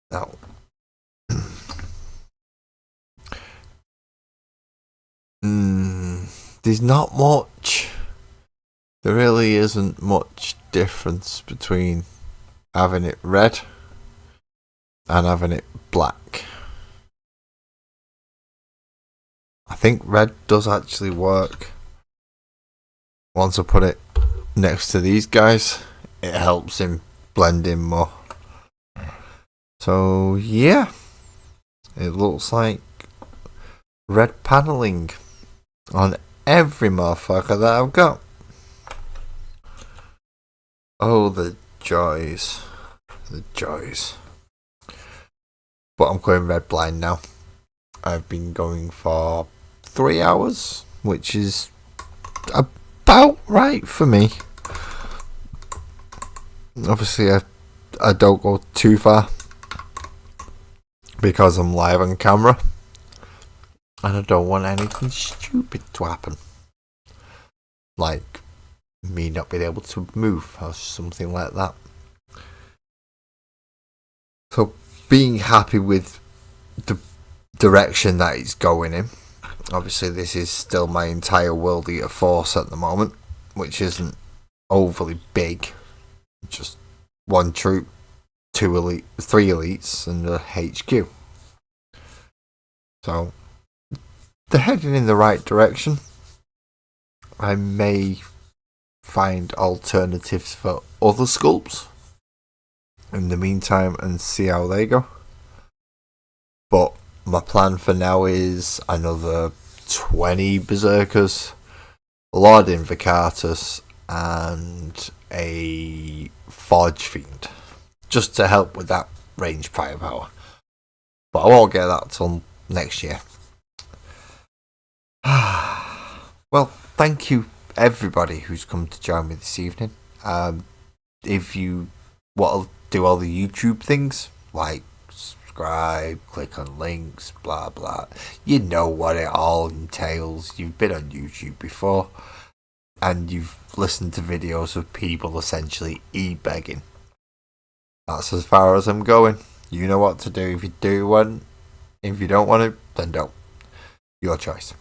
S1: Now, there's not much. There really isn't much difference between having it red and having it black. I think red does actually work. Once I put it next to these guys, it helps him blend in more. So yeah, it looks like red paneling on every motherfucker that I've got. Oh, the joys. The joys. But I'm going red blind now. I've been going for 3 hours, which is about right for me. Obviously, I don't go too far because I'm live on camera and I don't want anything stupid to happen, like me not being able to move or something like that. So being happy with the direction that it's going in. Obviously this is still my entire World Eater force at the moment, which isn't overly big, just one troop, 3 elites and a HQ. So they're heading in the right direction. I may find alternatives for other sculpts in the meantime and see how they go. But my plan for now is another 20 Berserkers, Lord Invocatus, and a Forge Fiend, just to help with that range firepower. But I won't get that till next year. Well, thank you everybody who's come to join me this evening. If you want to do all the YouTube things, like subscribe, click on links, blah blah, you know what it all entails. You've been on YouTube before and you've listened to videos of people essentially e-begging. That's as far as I'm going. You know what to do. If you do one, if you don't want to, then don't. Your choice.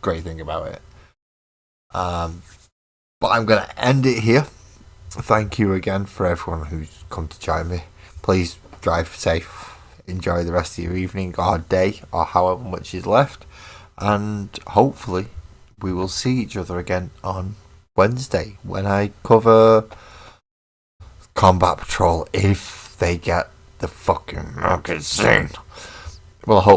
S1: Great thing about it. But I'm going to end it here. Thank you again for everyone who's come to join me. Please drive safe. Enjoy the rest of your evening or day or however much is left. And hopefully we will see each other again on Wednesday when I cover Combat Patrol, if they get the fucking magazine. Well, I hope